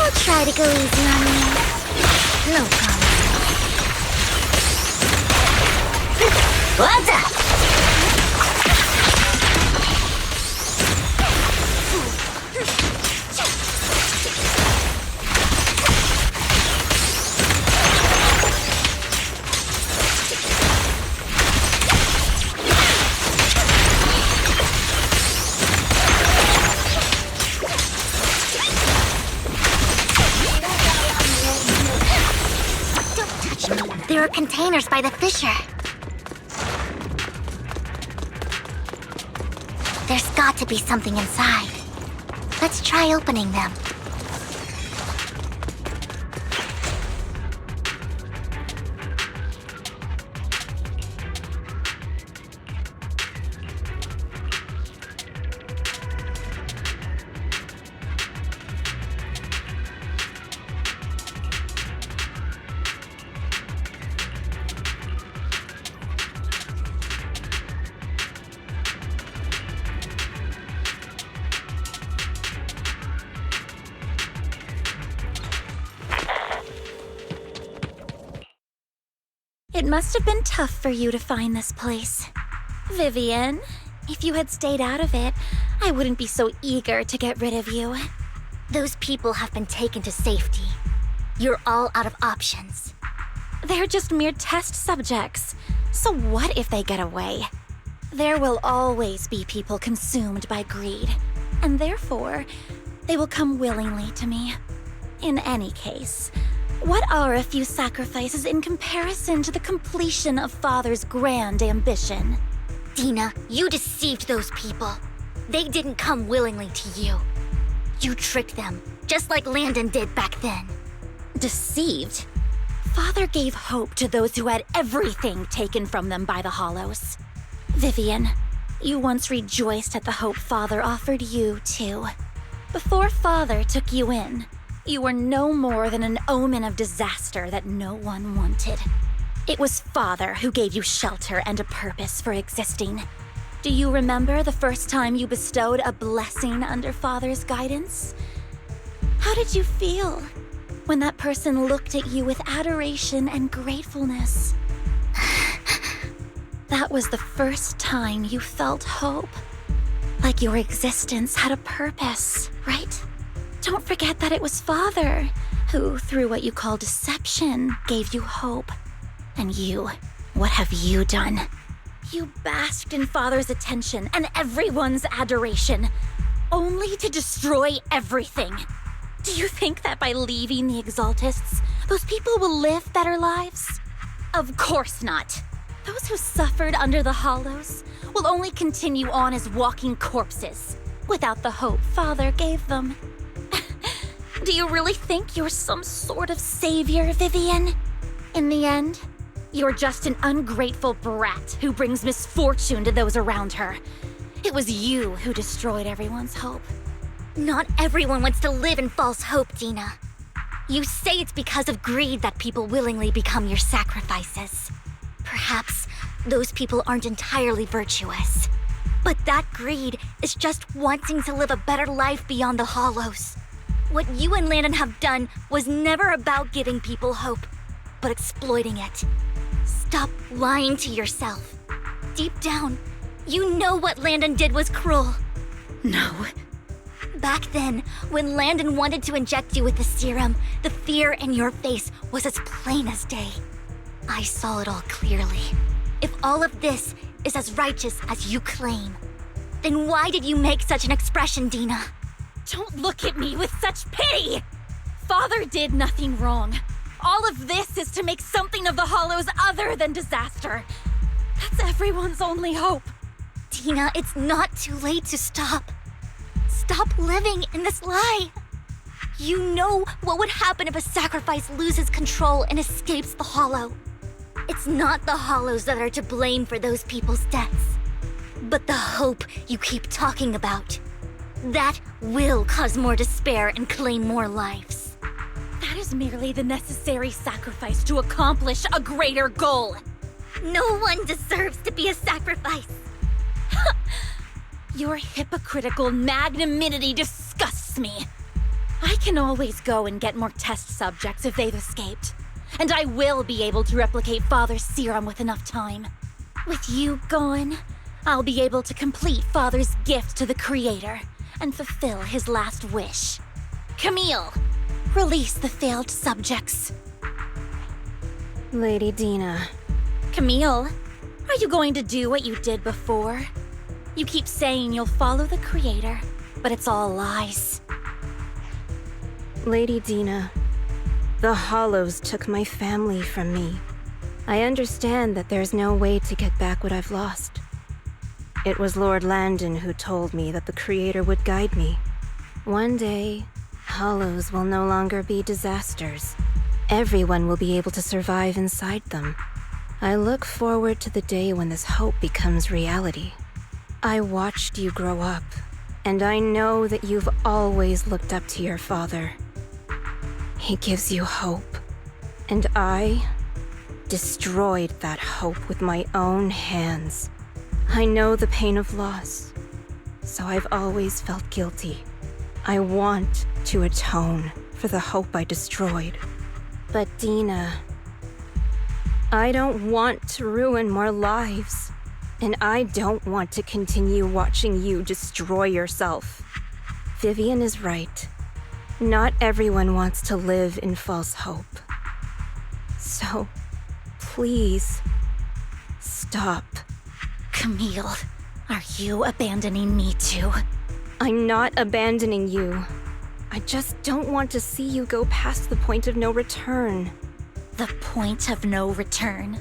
I'll try to go easy on you. No promise. What's up? There are containers by the fissure. There's got to be something inside. Let's try opening them. It must have been tough for you to find this place. Vivian, if you had stayed out of it, I wouldn't be so eager to get rid of you. Those people have been taken to safety. You're all out of options. They're just mere test subjects. So what if they get away? There will always be people consumed by greed, and therefore, they will come willingly to me. In any case, what are a few sacrifices in comparison to the completion of Father's grand ambition? Dina, you deceived those people. They didn't come willingly to you. You tricked them, just like Landon did back then. Deceived? Father gave hope to those who had everything taken from them by the Hollows. Vivian, you once rejoiced at the hope Father offered you, too. Before Father took you in, you were no more than an omen of disaster that no one wanted. It was Father who gave you shelter and a purpose for existing. Do you remember the first time you bestowed a blessing under Father's guidance? How did you feel when that person looked at you with adoration and gratefulness? That was the first time you felt hope. Like your existence had a purpose, right? Don't forget that it was Father who, through what you call deception, gave you hope. And you, what have you done? You basked in Father's attention and everyone's adoration, only to destroy everything. Do you think that by leaving the Exaltists, those people will live better lives? Of course not. Those who suffered under the Hollows will only continue on as walking corpses, without the hope Father gave them. Do you really think you're some sort of savior, Vivian? In the end, you're just an ungrateful brat who brings misfortune to those around her. It was you who destroyed everyone's hope. Not everyone wants to live in false hope, Dina. You say it's because of greed that people willingly become your sacrifices. Perhaps those people aren't entirely virtuous. But that greed is just wanting to live a better life beyond the Hollows. What you and Landon have done was never about giving people hope, but exploiting it. Stop lying to yourself. Deep down, you know what Landon did was cruel. No. Back then, when Landon wanted to inject you with the serum, the fear in your face was as plain as day. I saw it all clearly. If all of this is as righteous as you claim, then why did you make such an expression, Dina? Don't look at me with such pity! Father did nothing wrong. All of this is to make something of the Hollows other than disaster. That's everyone's only hope. Dina, it's not too late to stop. Stop living in this lie. You know what would happen if a sacrifice loses control and escapes the Hollow. It's not the Hollows that are to blame for those people's deaths, but the hope you keep talking about. That will cause more despair and claim more lives. That is merely the necessary sacrifice to accomplish a greater goal. No one deserves to be a sacrifice. Your hypocritical magnanimity disgusts me. I can always go and get more test subjects if they've escaped. And I will be able to replicate Father's serum with enough time. With you gone, I'll be able to complete Father's gift to the Creator and fulfill his last wish. Camille, release the failed subjects. Lady Dina. Camille, are you going to do what you did before? You keep saying you'll follow the Creator, but it's all lies. Lady Dina, the Hollows took my family from me. I understand that there's no way to get back what I've lost. It was Lord Landon who told me that the Creator would guide me. One day, Hollows will no longer be disasters. Everyone will be able to survive inside them. I look forward to the day when this hope becomes reality. I watched you grow up, and I know that you've always looked up to your father. He gives you hope, and I destroyed that hope with my own hands. I know the pain of loss, so I've always felt guilty. I want to atone for the hope I destroyed. But Dina, I don't want to ruin more lives. And I don't want to continue watching you destroy yourself. Vivian is right. Not everyone wants to live in false hope. So, please, stop. Camille, are you abandoning me too? I'm not abandoning you. I just don't want to see you go past the point of no return. The point of no return?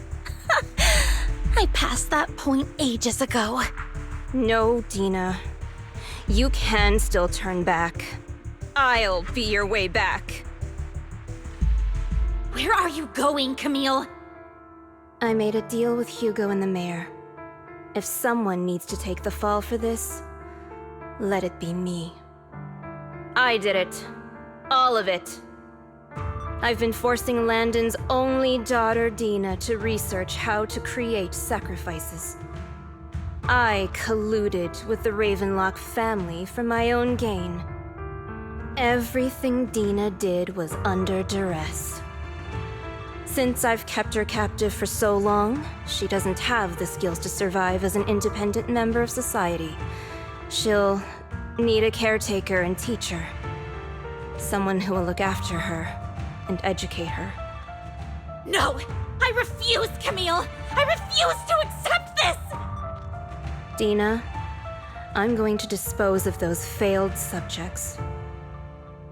I passed that point ages ago. No, Dina. You can still turn back. I'll be your way back. Where are you going, Camille? I made a deal with Hugo and the mayor. If someone needs to take the fall for this, let it be me. I did it. All of it. I've been forcing Landon's only daughter, Dina, to research how to create sacrifices. I colluded with the Ravenlock family for my own gain. Everything Dina did was under duress. Since I've kept her captive for so long, she doesn't have the skills to survive as an independent member of society. She'll need a caretaker and teacher. Someone who will look after her and educate her. No! I refuse, Camille! I refuse to accept this! Dina, I'm going to dispose of those failed subjects.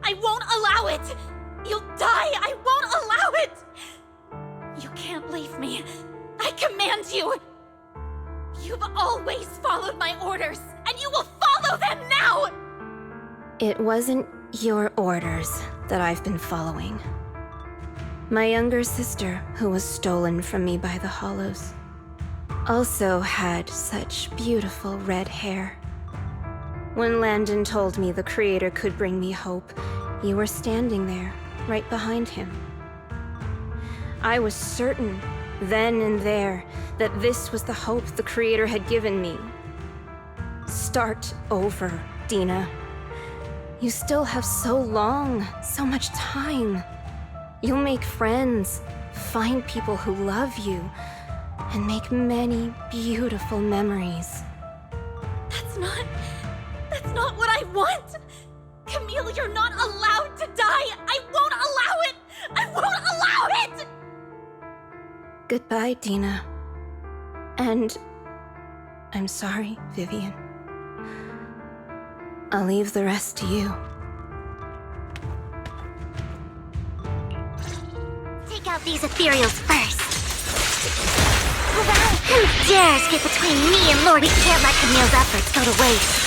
I won't allow it! You'll die! I won't allow it! You can't leave me. I command you! You've always followed my orders, and you will follow them now! It wasn't your orders that I've been following. My younger sister, who was stolen from me by the Hollows, also had such beautiful red hair. When Landon told me the Creator could bring me hope, you were standing there, right behind him. I was certain, then and there, that this was the hope the Creator had given me. Start over, Dina. You still have so long, so much time. You'll make friends, find people who love you, and make many beautiful memories. That's not what I want! Camille, you're not allowed to die! I won't allow it! I won't allow it! Goodbye, Dina. And I'm sorry, Vivian. I'll leave the rest to you. Take out these ethereals first. Who dares get between me and Lord? We can't let Camille's efforts go to waste.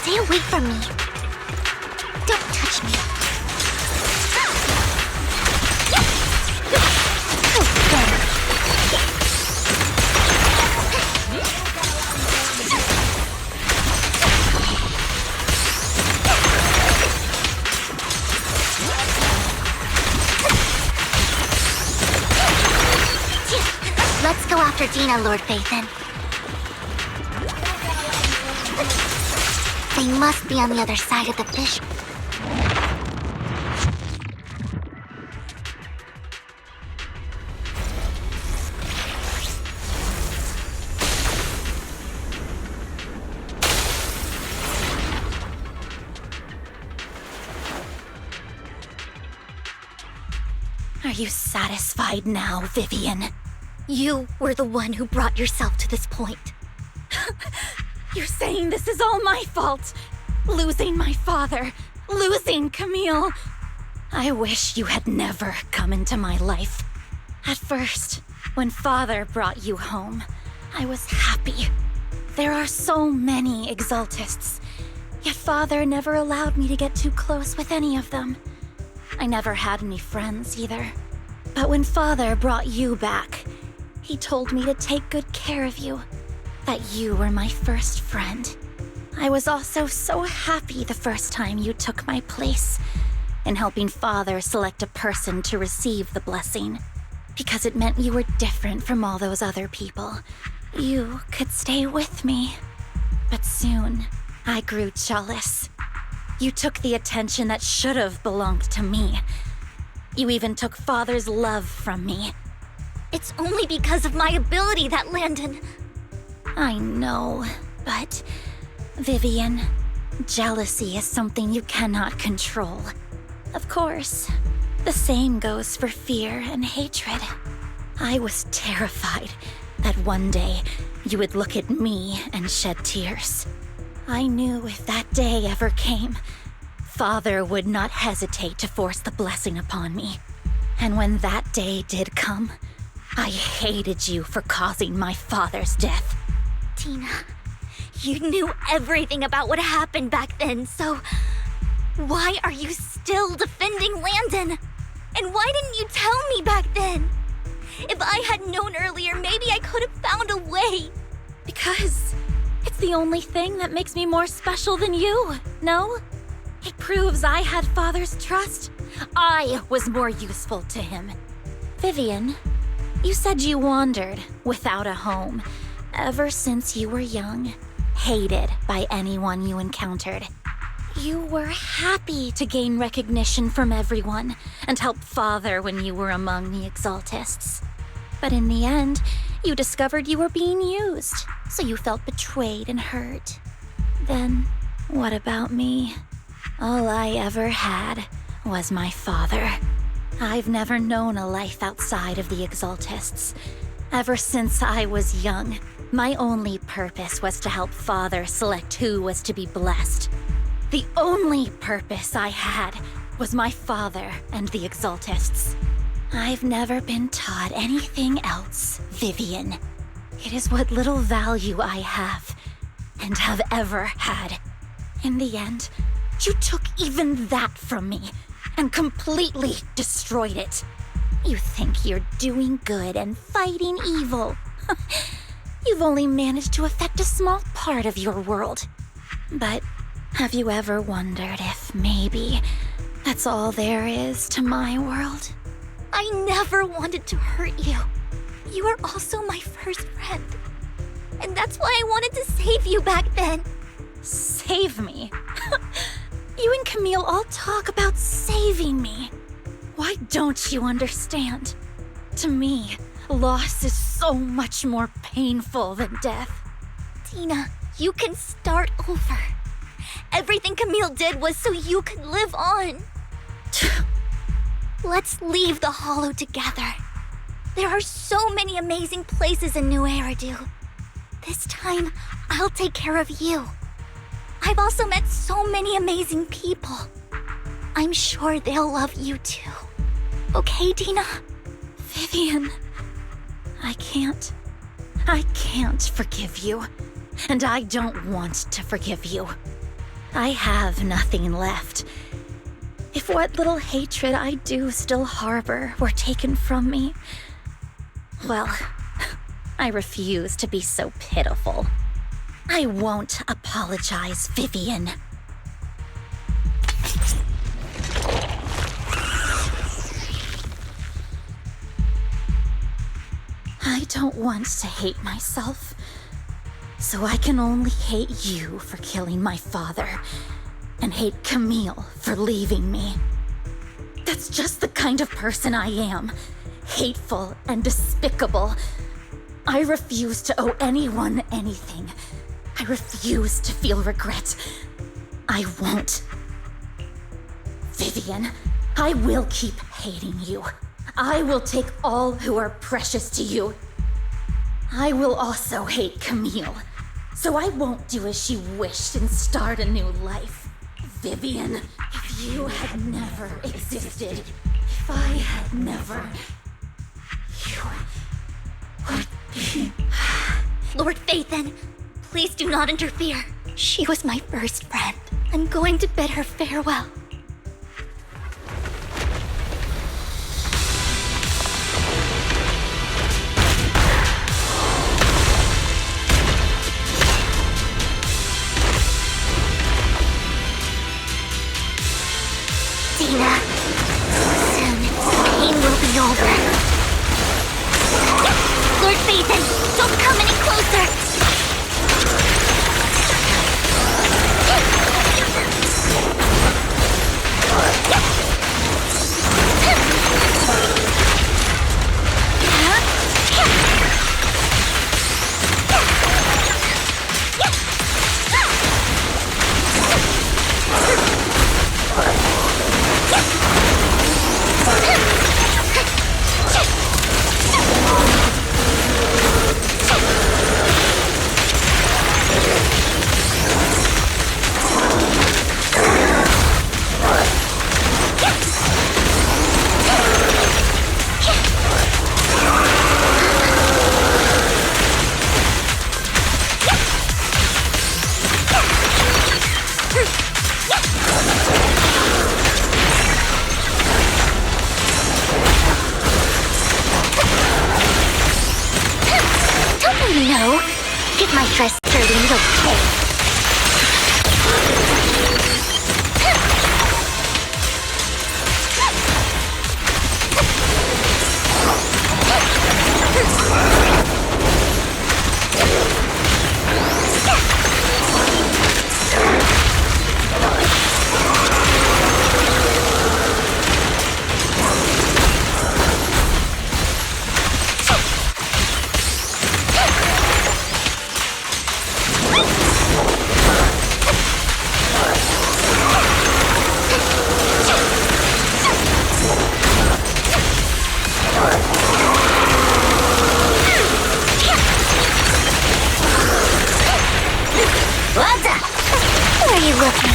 Stay away from me. Don't touch me. Let's go after Dina, Lord Phaethon. They must be on the other side of the fish. Are you satisfied now, Vivian? You were the one who brought yourself to this point. You're saying this is all my fault. Losing my father, losing Camille. I wish you had never come into my life. At first, when Father brought you home, I was happy. There are so many Exaltists, yet Father never allowed me to get too close with any of them. I never had any friends either. But when Father brought you back, he told me to take good care of you, that you were my first friend. I was also so happy the first time you took my place in helping Father select a person to receive the blessing, because it meant you were different from all those other people. You could stay with me. But soon, I grew jealous. You took the attention that should have belonged to me. You even took Father's love from me. It's only because of my ability that Landon... I know, but... Vivian, jealousy is something you cannot control. Of course, the same goes for fear and hatred. I was terrified that one day you would look at me and shed tears. I knew if that day ever came, Father would not hesitate to force the blessing upon me. And when that day did come, I hated you for causing my father's death. Tina, you knew everything about what happened back then, so... why are you still defending Landon? And why didn't you tell me back then? If I had known earlier, maybe I could have found a way. Because it's the only thing that makes me more special than you, no? It proves I had Father's trust. I was more useful to him. Vivian, you said you wandered without a home ever since you were young, hated by anyone you encountered. You were happy to gain recognition from everyone and help Father when you were among the Exaltists. But in the end, you discovered you were being used, so you felt betrayed and hurt. Then, what about me? All I ever had was my father. I've never known a life outside of the Exaltists. Ever since I was young, my only purpose was to help Father select who was to be blessed. The only purpose I had was my father and the Exaltists. I've never been taught anything else, Vivian. It is what little value I have, and have ever had. In the end, you took even that from me, and completely destroyed it. You think you're doing good and fighting evil. You've only managed to affect a small part of your world. But have you ever wondered if maybe that's all there is to my world? I never wanted to hurt you. You were also my first friend. And that's why I wanted to save you back then. Save me? You and Camille all talk about saving me. Why don't you understand? To me, loss is so much more painful than death. Tina, you can start over. Everything Camille did was so you could live on. Let's leave the Hollow together. There are so many amazing places in New Eridu. This time, I'll take care of you. I've also met so many amazing people. I'm sure they'll love you too. Okay, Tina? Vivian, I can't forgive you. And I don't want to forgive you. I have nothing left. If what little hatred I do still harbor were taken from me, well, I refuse to be so pitiful. I won't apologize, Vivian. I don't want to hate myself, so I can only hate you for killing my father, and hate Camille for leaving me. That's just the kind of person I am. Hateful and despicable. I refuse to owe anyone anything. I refuse to feel regret. I won't. Vivian, I will keep hating you. I will take all who are precious to you. I will also hate Camille, so I won't do as she wished and start a new life. Vivian, if you had never existed, if I had never, you would be... Lord Phaethon, please do not interfere. She was my first friend. I'm going to bid her farewell. are you looking?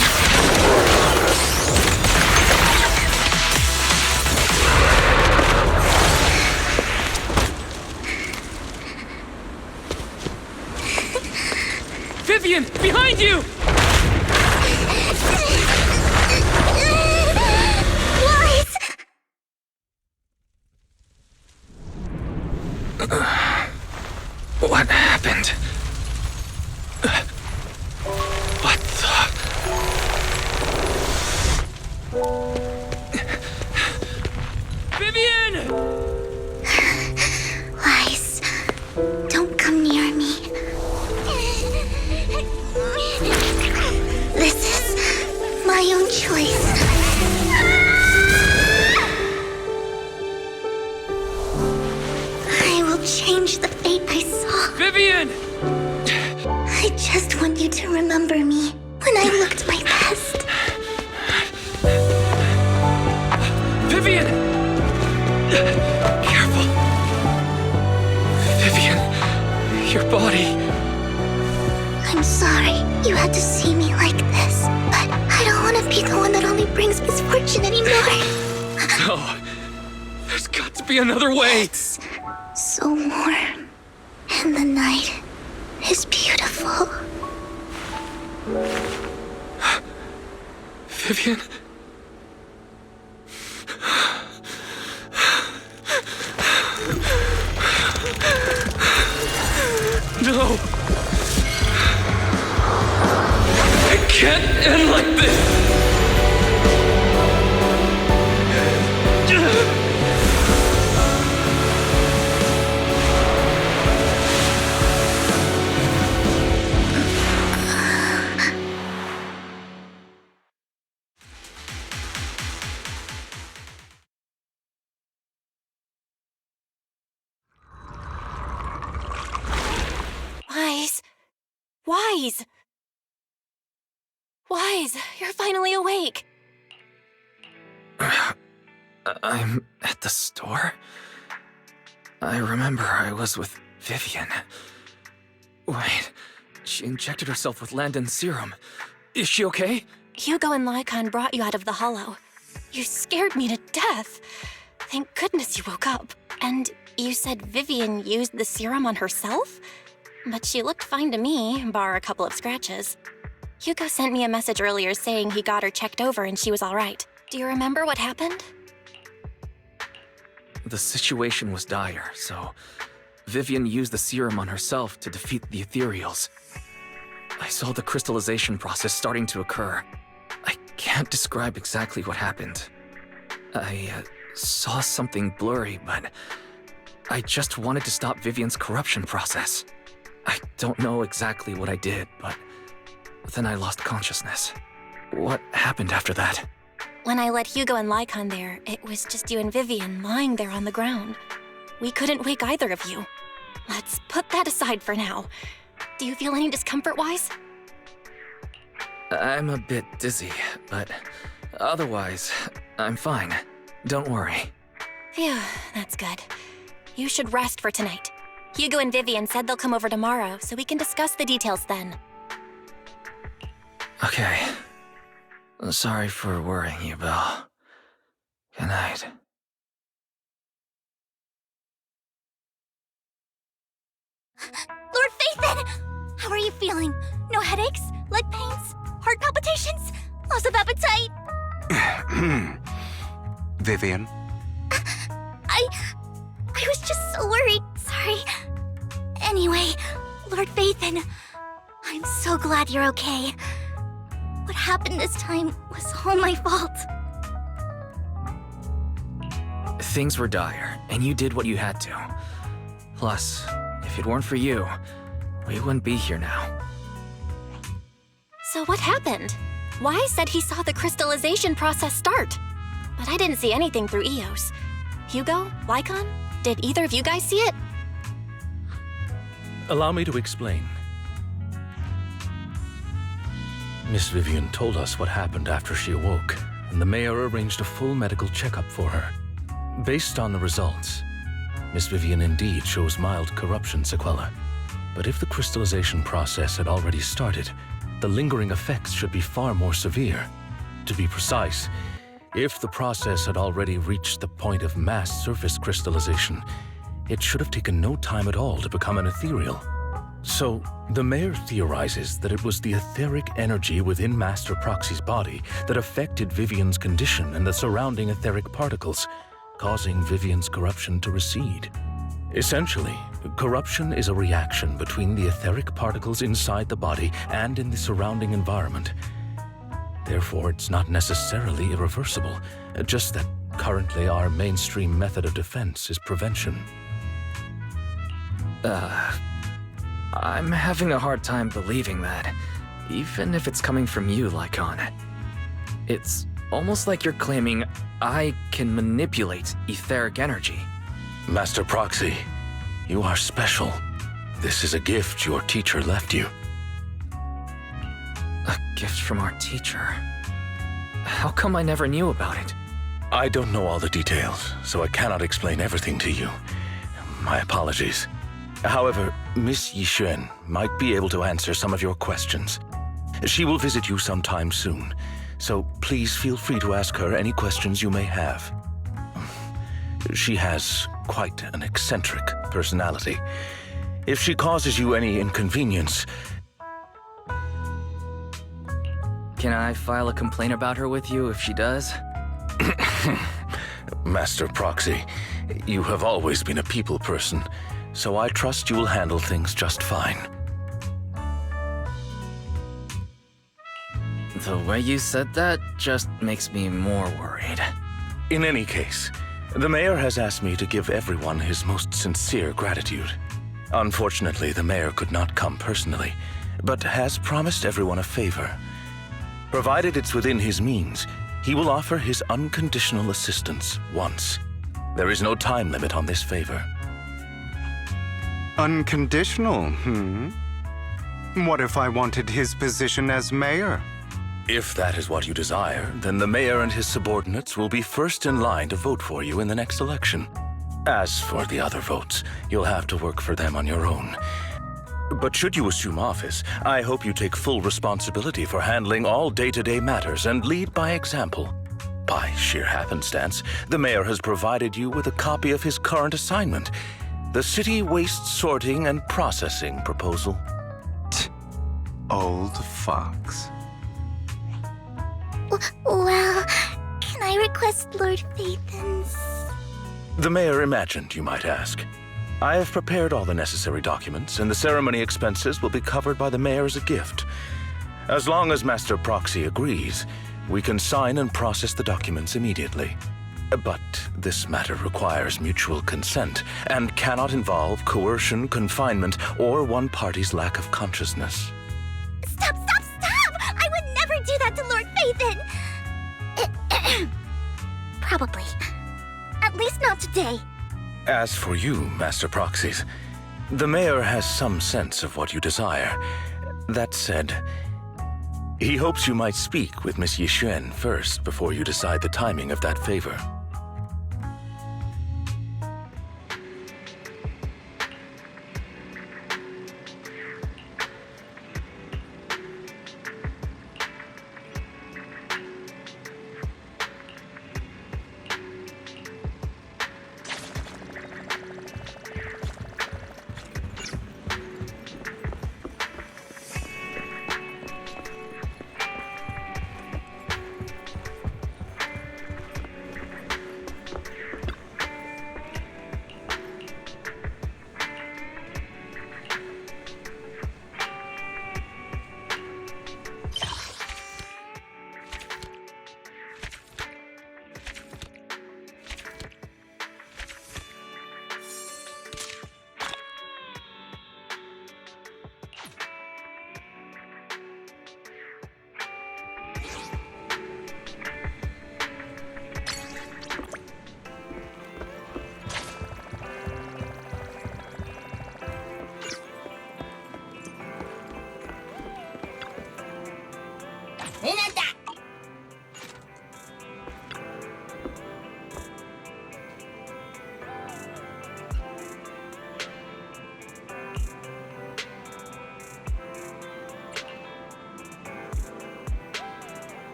Vivian, behind you! Wise! What happened? What the... Vivian! Wise, don't come near me. This is my own choice. I will change the fate I saw. Vivian! I just want you to remember me when I looked my best. Vivian! Careful. Vivian, your body. I'm sorry you had to see me like this, but I don't want to be the one that only brings misfortune anymore. No. There's got to be another way. It's so warm, and the night is beautiful. Vivian? No! It can't end like this! Wise, you're finally awake. I'm at the store? I remember I was with Vivian. Wait, she injected herself with Landon's serum. Is she okay? Hugo and Lycon brought you out of the hollow. You scared me to death. Thank goodness you woke up. And you said Vivian used the serum on herself? But she looked fine to me, bar a couple of scratches. Hugo sent me a message earlier saying he got her checked over and she was all right. Do you remember what happened? The situation was dire, so Vivian used the serum on herself to defeat the ethereals. I saw the crystallization process starting to occur. I can't describe exactly what happened. I saw something blurry, but I just wanted to stop Vivian's corruption process. I don't know exactly what I did, but then I lost consciousness. What happened after that? When I let Hugo and Lycon there, it was just you and Vivian lying there on the ground. We couldn't wake either of you. Let's put that aside for now. Do you feel any discomfort-wise? I'm a bit dizzy, but otherwise, I'm fine. Don't worry. Phew, that's good. You should rest for tonight. Hugo and Vivian said they'll come over tomorrow, so we can discuss the details then. Okay. Sorry for worrying you, Belle. Good night. Lord Phaethon! How are you feeling? No headaches? Leg pains? Heart palpitations? Loss of appetite? Vivian? I was just so worried. Sorry. Anyway, Lord Phaethon, I'm so glad you're okay. What happened this time was all my fault. Things were dire, and you did what you had to. Plus, if it weren't for you, we wouldn't be here now. So what happened? Wise said he saw the crystallization process start. But I didn't see anything through EOS. Hugo? Lycon? Did either of you guys see it? Allow me to explain. Miss Vivian told us what happened after she awoke, and the mayor arranged a full medical checkup for her. Based on the results, Miss Vivian indeed shows mild corruption sequela. But if the crystallization process had already started, the lingering effects should be far more severe. To be precise, if the process had already reached the point of mass surface crystallization, it should have taken no time at all to become an ethereal. So, the mayor theorizes that it was the etheric energy within Master Proxy's body that affected Vivian's condition and the surrounding etheric particles, causing Vivian's corruption to recede. Essentially, corruption is a reaction between the etheric particles inside the body and in the surrounding environment. Therefore, it's not necessarily irreversible, just that currently our mainstream method of defense is prevention. I'm having a hard time believing that, even if it's coming from you, Lycon. It's almost like you're claiming I can manipulate etheric energy. Master Proxy, you are special. This is a gift your teacher left you. A gift from our teacher? How come I never knew about it? I don't know all the details, so I cannot explain everything to you. My apologies. However, Miss Yixuan might be able to answer some of your questions. She will visit you sometime soon, so please feel free to ask her any questions you may have. She has quite an eccentric personality. If she causes you any inconvenience... Can I file a complaint about her with you if she does? Master Proxy, you have always been a people person, so I trust you will handle things just fine. The way you said that just makes me more worried. In any case, the mayor has asked me to give everyone his most sincere gratitude. Unfortunately, the mayor could not come personally, but has promised everyone a favor. Provided it's within his means, he will offer his unconditional assistance once. There is no time limit on this favor. Unconditional, What if I wanted his position as mayor? If that is what you desire, then the mayor and his subordinates will be first in line to vote for you in the next election. As for the other votes, you'll have to work for them on your own. But should you assume office, I hope you take full responsibility for handling all day-to-day matters and lead by example. By sheer happenstance, the mayor has provided you with a copy of his current assignment, the City Waste Sorting and Processing proposal. Old fox. Well, can I request Lord Phaethon's? The mayor imagined you might ask. I have prepared all the necessary documents, and the ceremony expenses will be covered by the mayor as a gift. As long as Master Proxy agrees, we can sign and process the documents immediately. But this matter requires mutual consent and cannot involve coercion, confinement, or one party's lack of consciousness. Stop! I would never do that to Lord Phaethon! Probably. At least not today. As for you, Master Proxies, the mayor has some sense of what you desire. That said, he hopes you might speak with Miss Yixuan first before you decide the timing of that favor.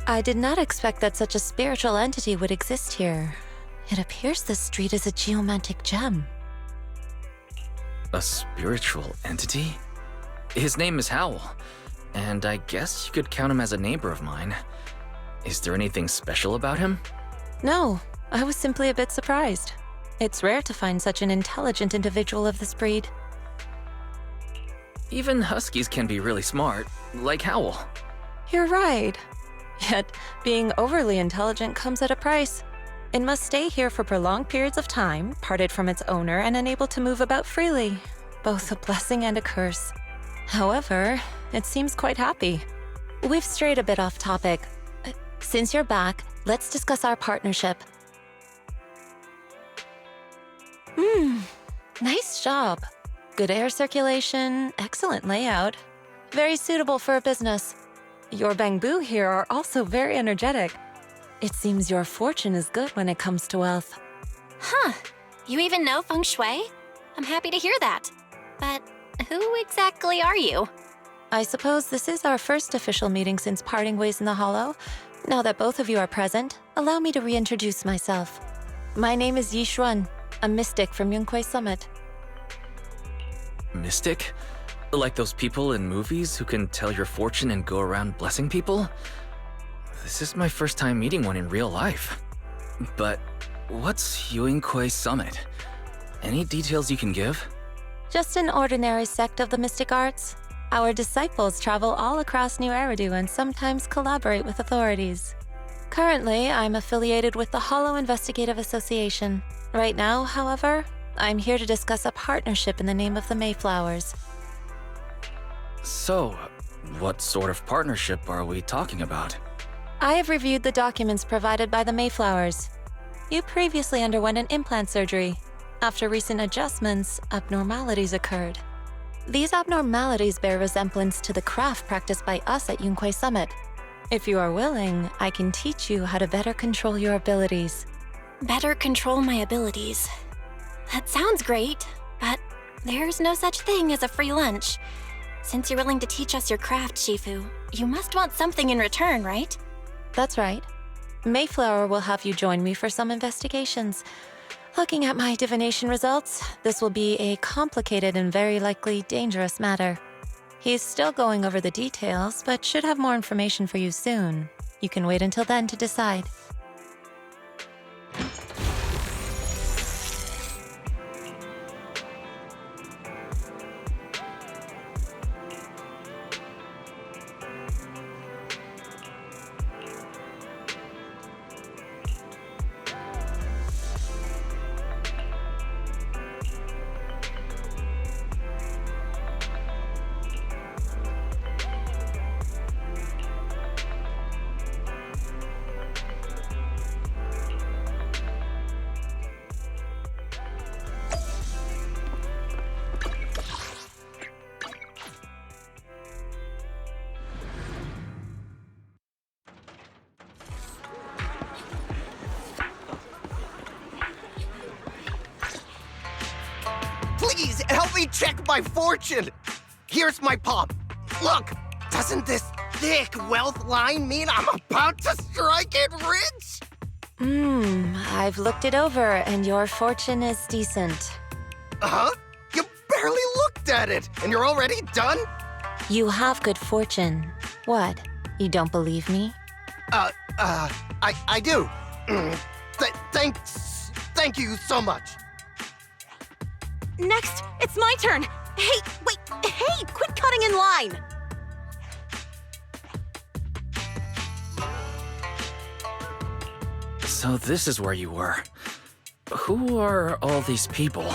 I did not expect that such a spiritual entity would exist here. It appears this street is a geomantic gem. A spiritual entity? His name is Howl, and I guess you could count him as a neighbor of mine. Is there anything special about him? No, I was simply a bit surprised. It's rare to find such an intelligent individual of this breed. Even huskies can be really smart, like Howl. You're right. Yet, being overly intelligent comes at a price. It must stay here for prolonged periods of time, parted from its owner and unable to move about freely. Both a blessing and a curse. However, it seems quite happy. We've strayed a bit off topic. Since you're back, let's discuss our partnership. Nice job. Good air circulation, excellent layout. Very suitable for a business. Your bamboo here are also very energetic. It seems your fortune is good when it comes to wealth. Huh. You even know feng shui? I'm happy to hear that. But who exactly are you? I suppose this is our first official meeting since parting ways in the Hollow. Now that both of you are present, allow me to reintroduce myself. My name is Yi Xuan, a mystic from Yunquei Summit. Mystic? Like those people in movies who can tell your fortune and go around blessing people? This is my first time meeting one in real life. But what's Yunquei Summit? Any details you can give? Just an ordinary sect of the mystic arts. Our disciples travel all across New Eridu and sometimes collaborate with authorities. Currently, I'm affiliated with the Hollow Investigative Association. Right now, however, I'm here to discuss a partnership in the name of the Mayflowers. So, what sort of partnership are we talking about? I have reviewed the documents provided by the Mayflowers. You previously underwent an implant surgery. After recent adjustments, abnormalities occurred. These abnormalities bear resemblance to the craft practiced by us at Yunquei Summit. If you are willing, I can teach you how to better control your abilities. Better control my abilities. That sounds great, but there's no such thing as a free lunch. Since you're willing to teach us your craft, Shifu, you must want something in return, right? That's right. Mayflower will have you join me for some investigations. Looking at my divination results, this will be a complicated and very likely dangerous matter. He's still going over the details, but should have more information for you soon. You can wait until then to decide. Please, help me check my fortune! Here's my palm. Look, doesn't this thick wealth line mean I'm about to strike it rich? I've looked it over, and your fortune is decent. Huh? You barely looked at it, and you're already done? You have good fortune. What? You don't believe me? I do. Thank you so much. Next, it's my turn. Hey, wait, hey, quit cutting in line. So this is where you were. Who are all these people?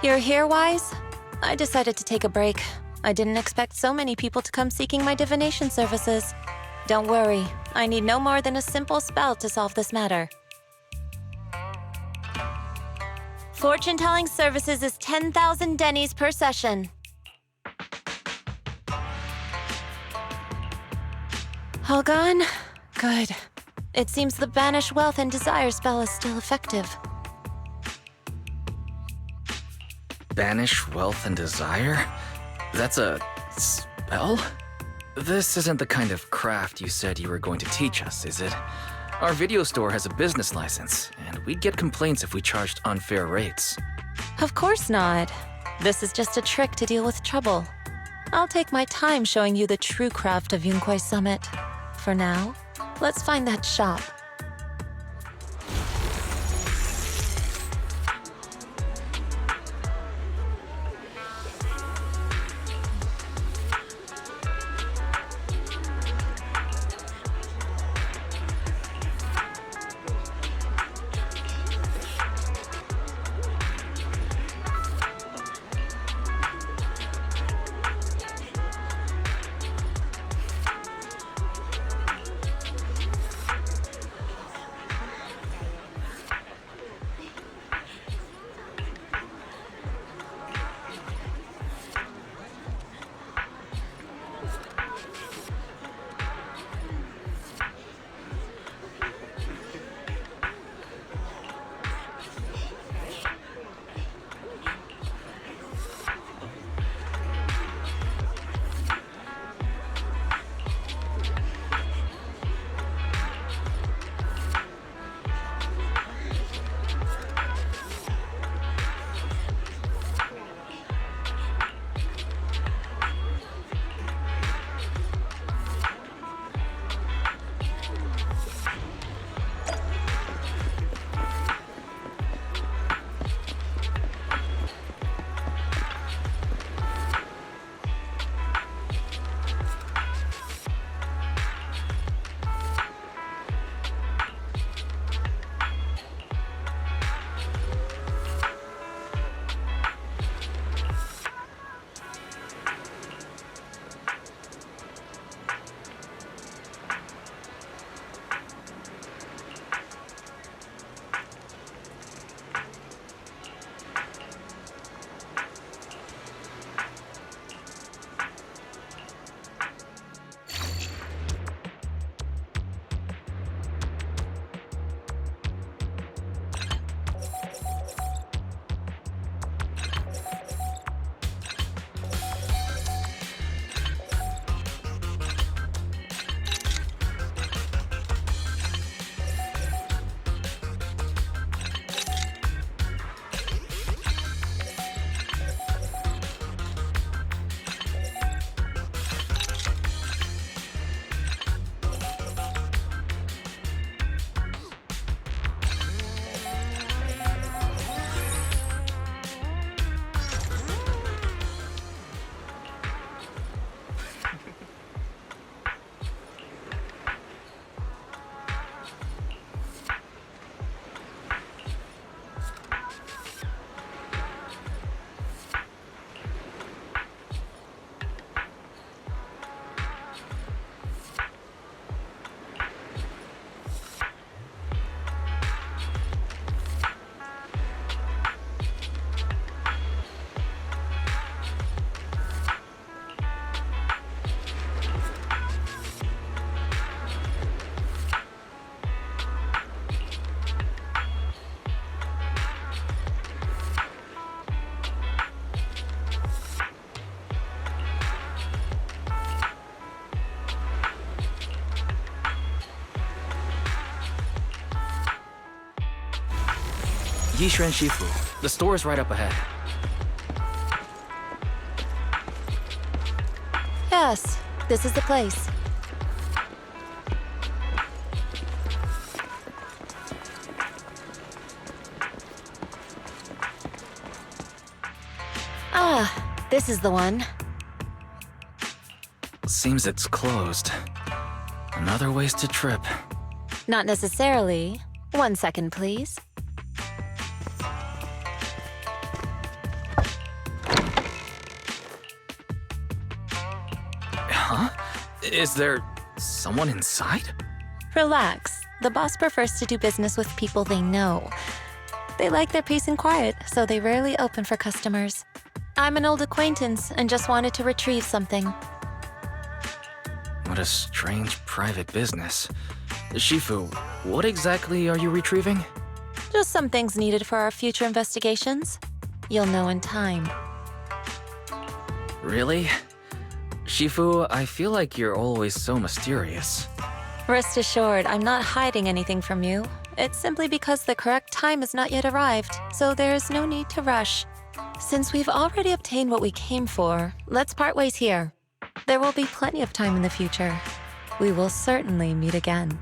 You're here, Wise? I decided to take a break. I didn't expect so many people to come seeking my divination services. Don't worry, I need no more than a simple spell to solve this matter. Fortune-telling services is 10,000 dennies per session. All gone? Good. It seems the Banish Wealth and Desire spell is still effective. Banish Wealth and Desire? That's a spell? This isn't the kind of craft you said you were going to teach us, is it? Our video store has a business license, and we'd get complaints if we charged unfair rates. Of course not. This is just a trick to deal with trouble. I'll take my time showing you the true craft of Yunkwai Summit. For now, let's find that shop. Yishuan Shifu. The store is right up ahead. Yes, this is the place. Ah, this is the one. Seems it's closed. Another wasted trip. Not necessarily. 1 second, please. Huh? Is there someone inside? Relax. The boss prefers to do business with people they know. They like their peace and quiet, so they rarely open for customers. I'm an old acquaintance and just wanted to retrieve something. What a strange private business. Shifu, what exactly are you retrieving? Just some things needed for our future investigations. You'll know in time. Really? Shifu, I feel like you're always so mysterious. Rest assured, I'm not hiding anything from you. It's simply because the correct time has not yet arrived, so there is no need to rush. Since we've already obtained what we came for, let's part ways here. There will be plenty of time in the future. We will certainly meet again.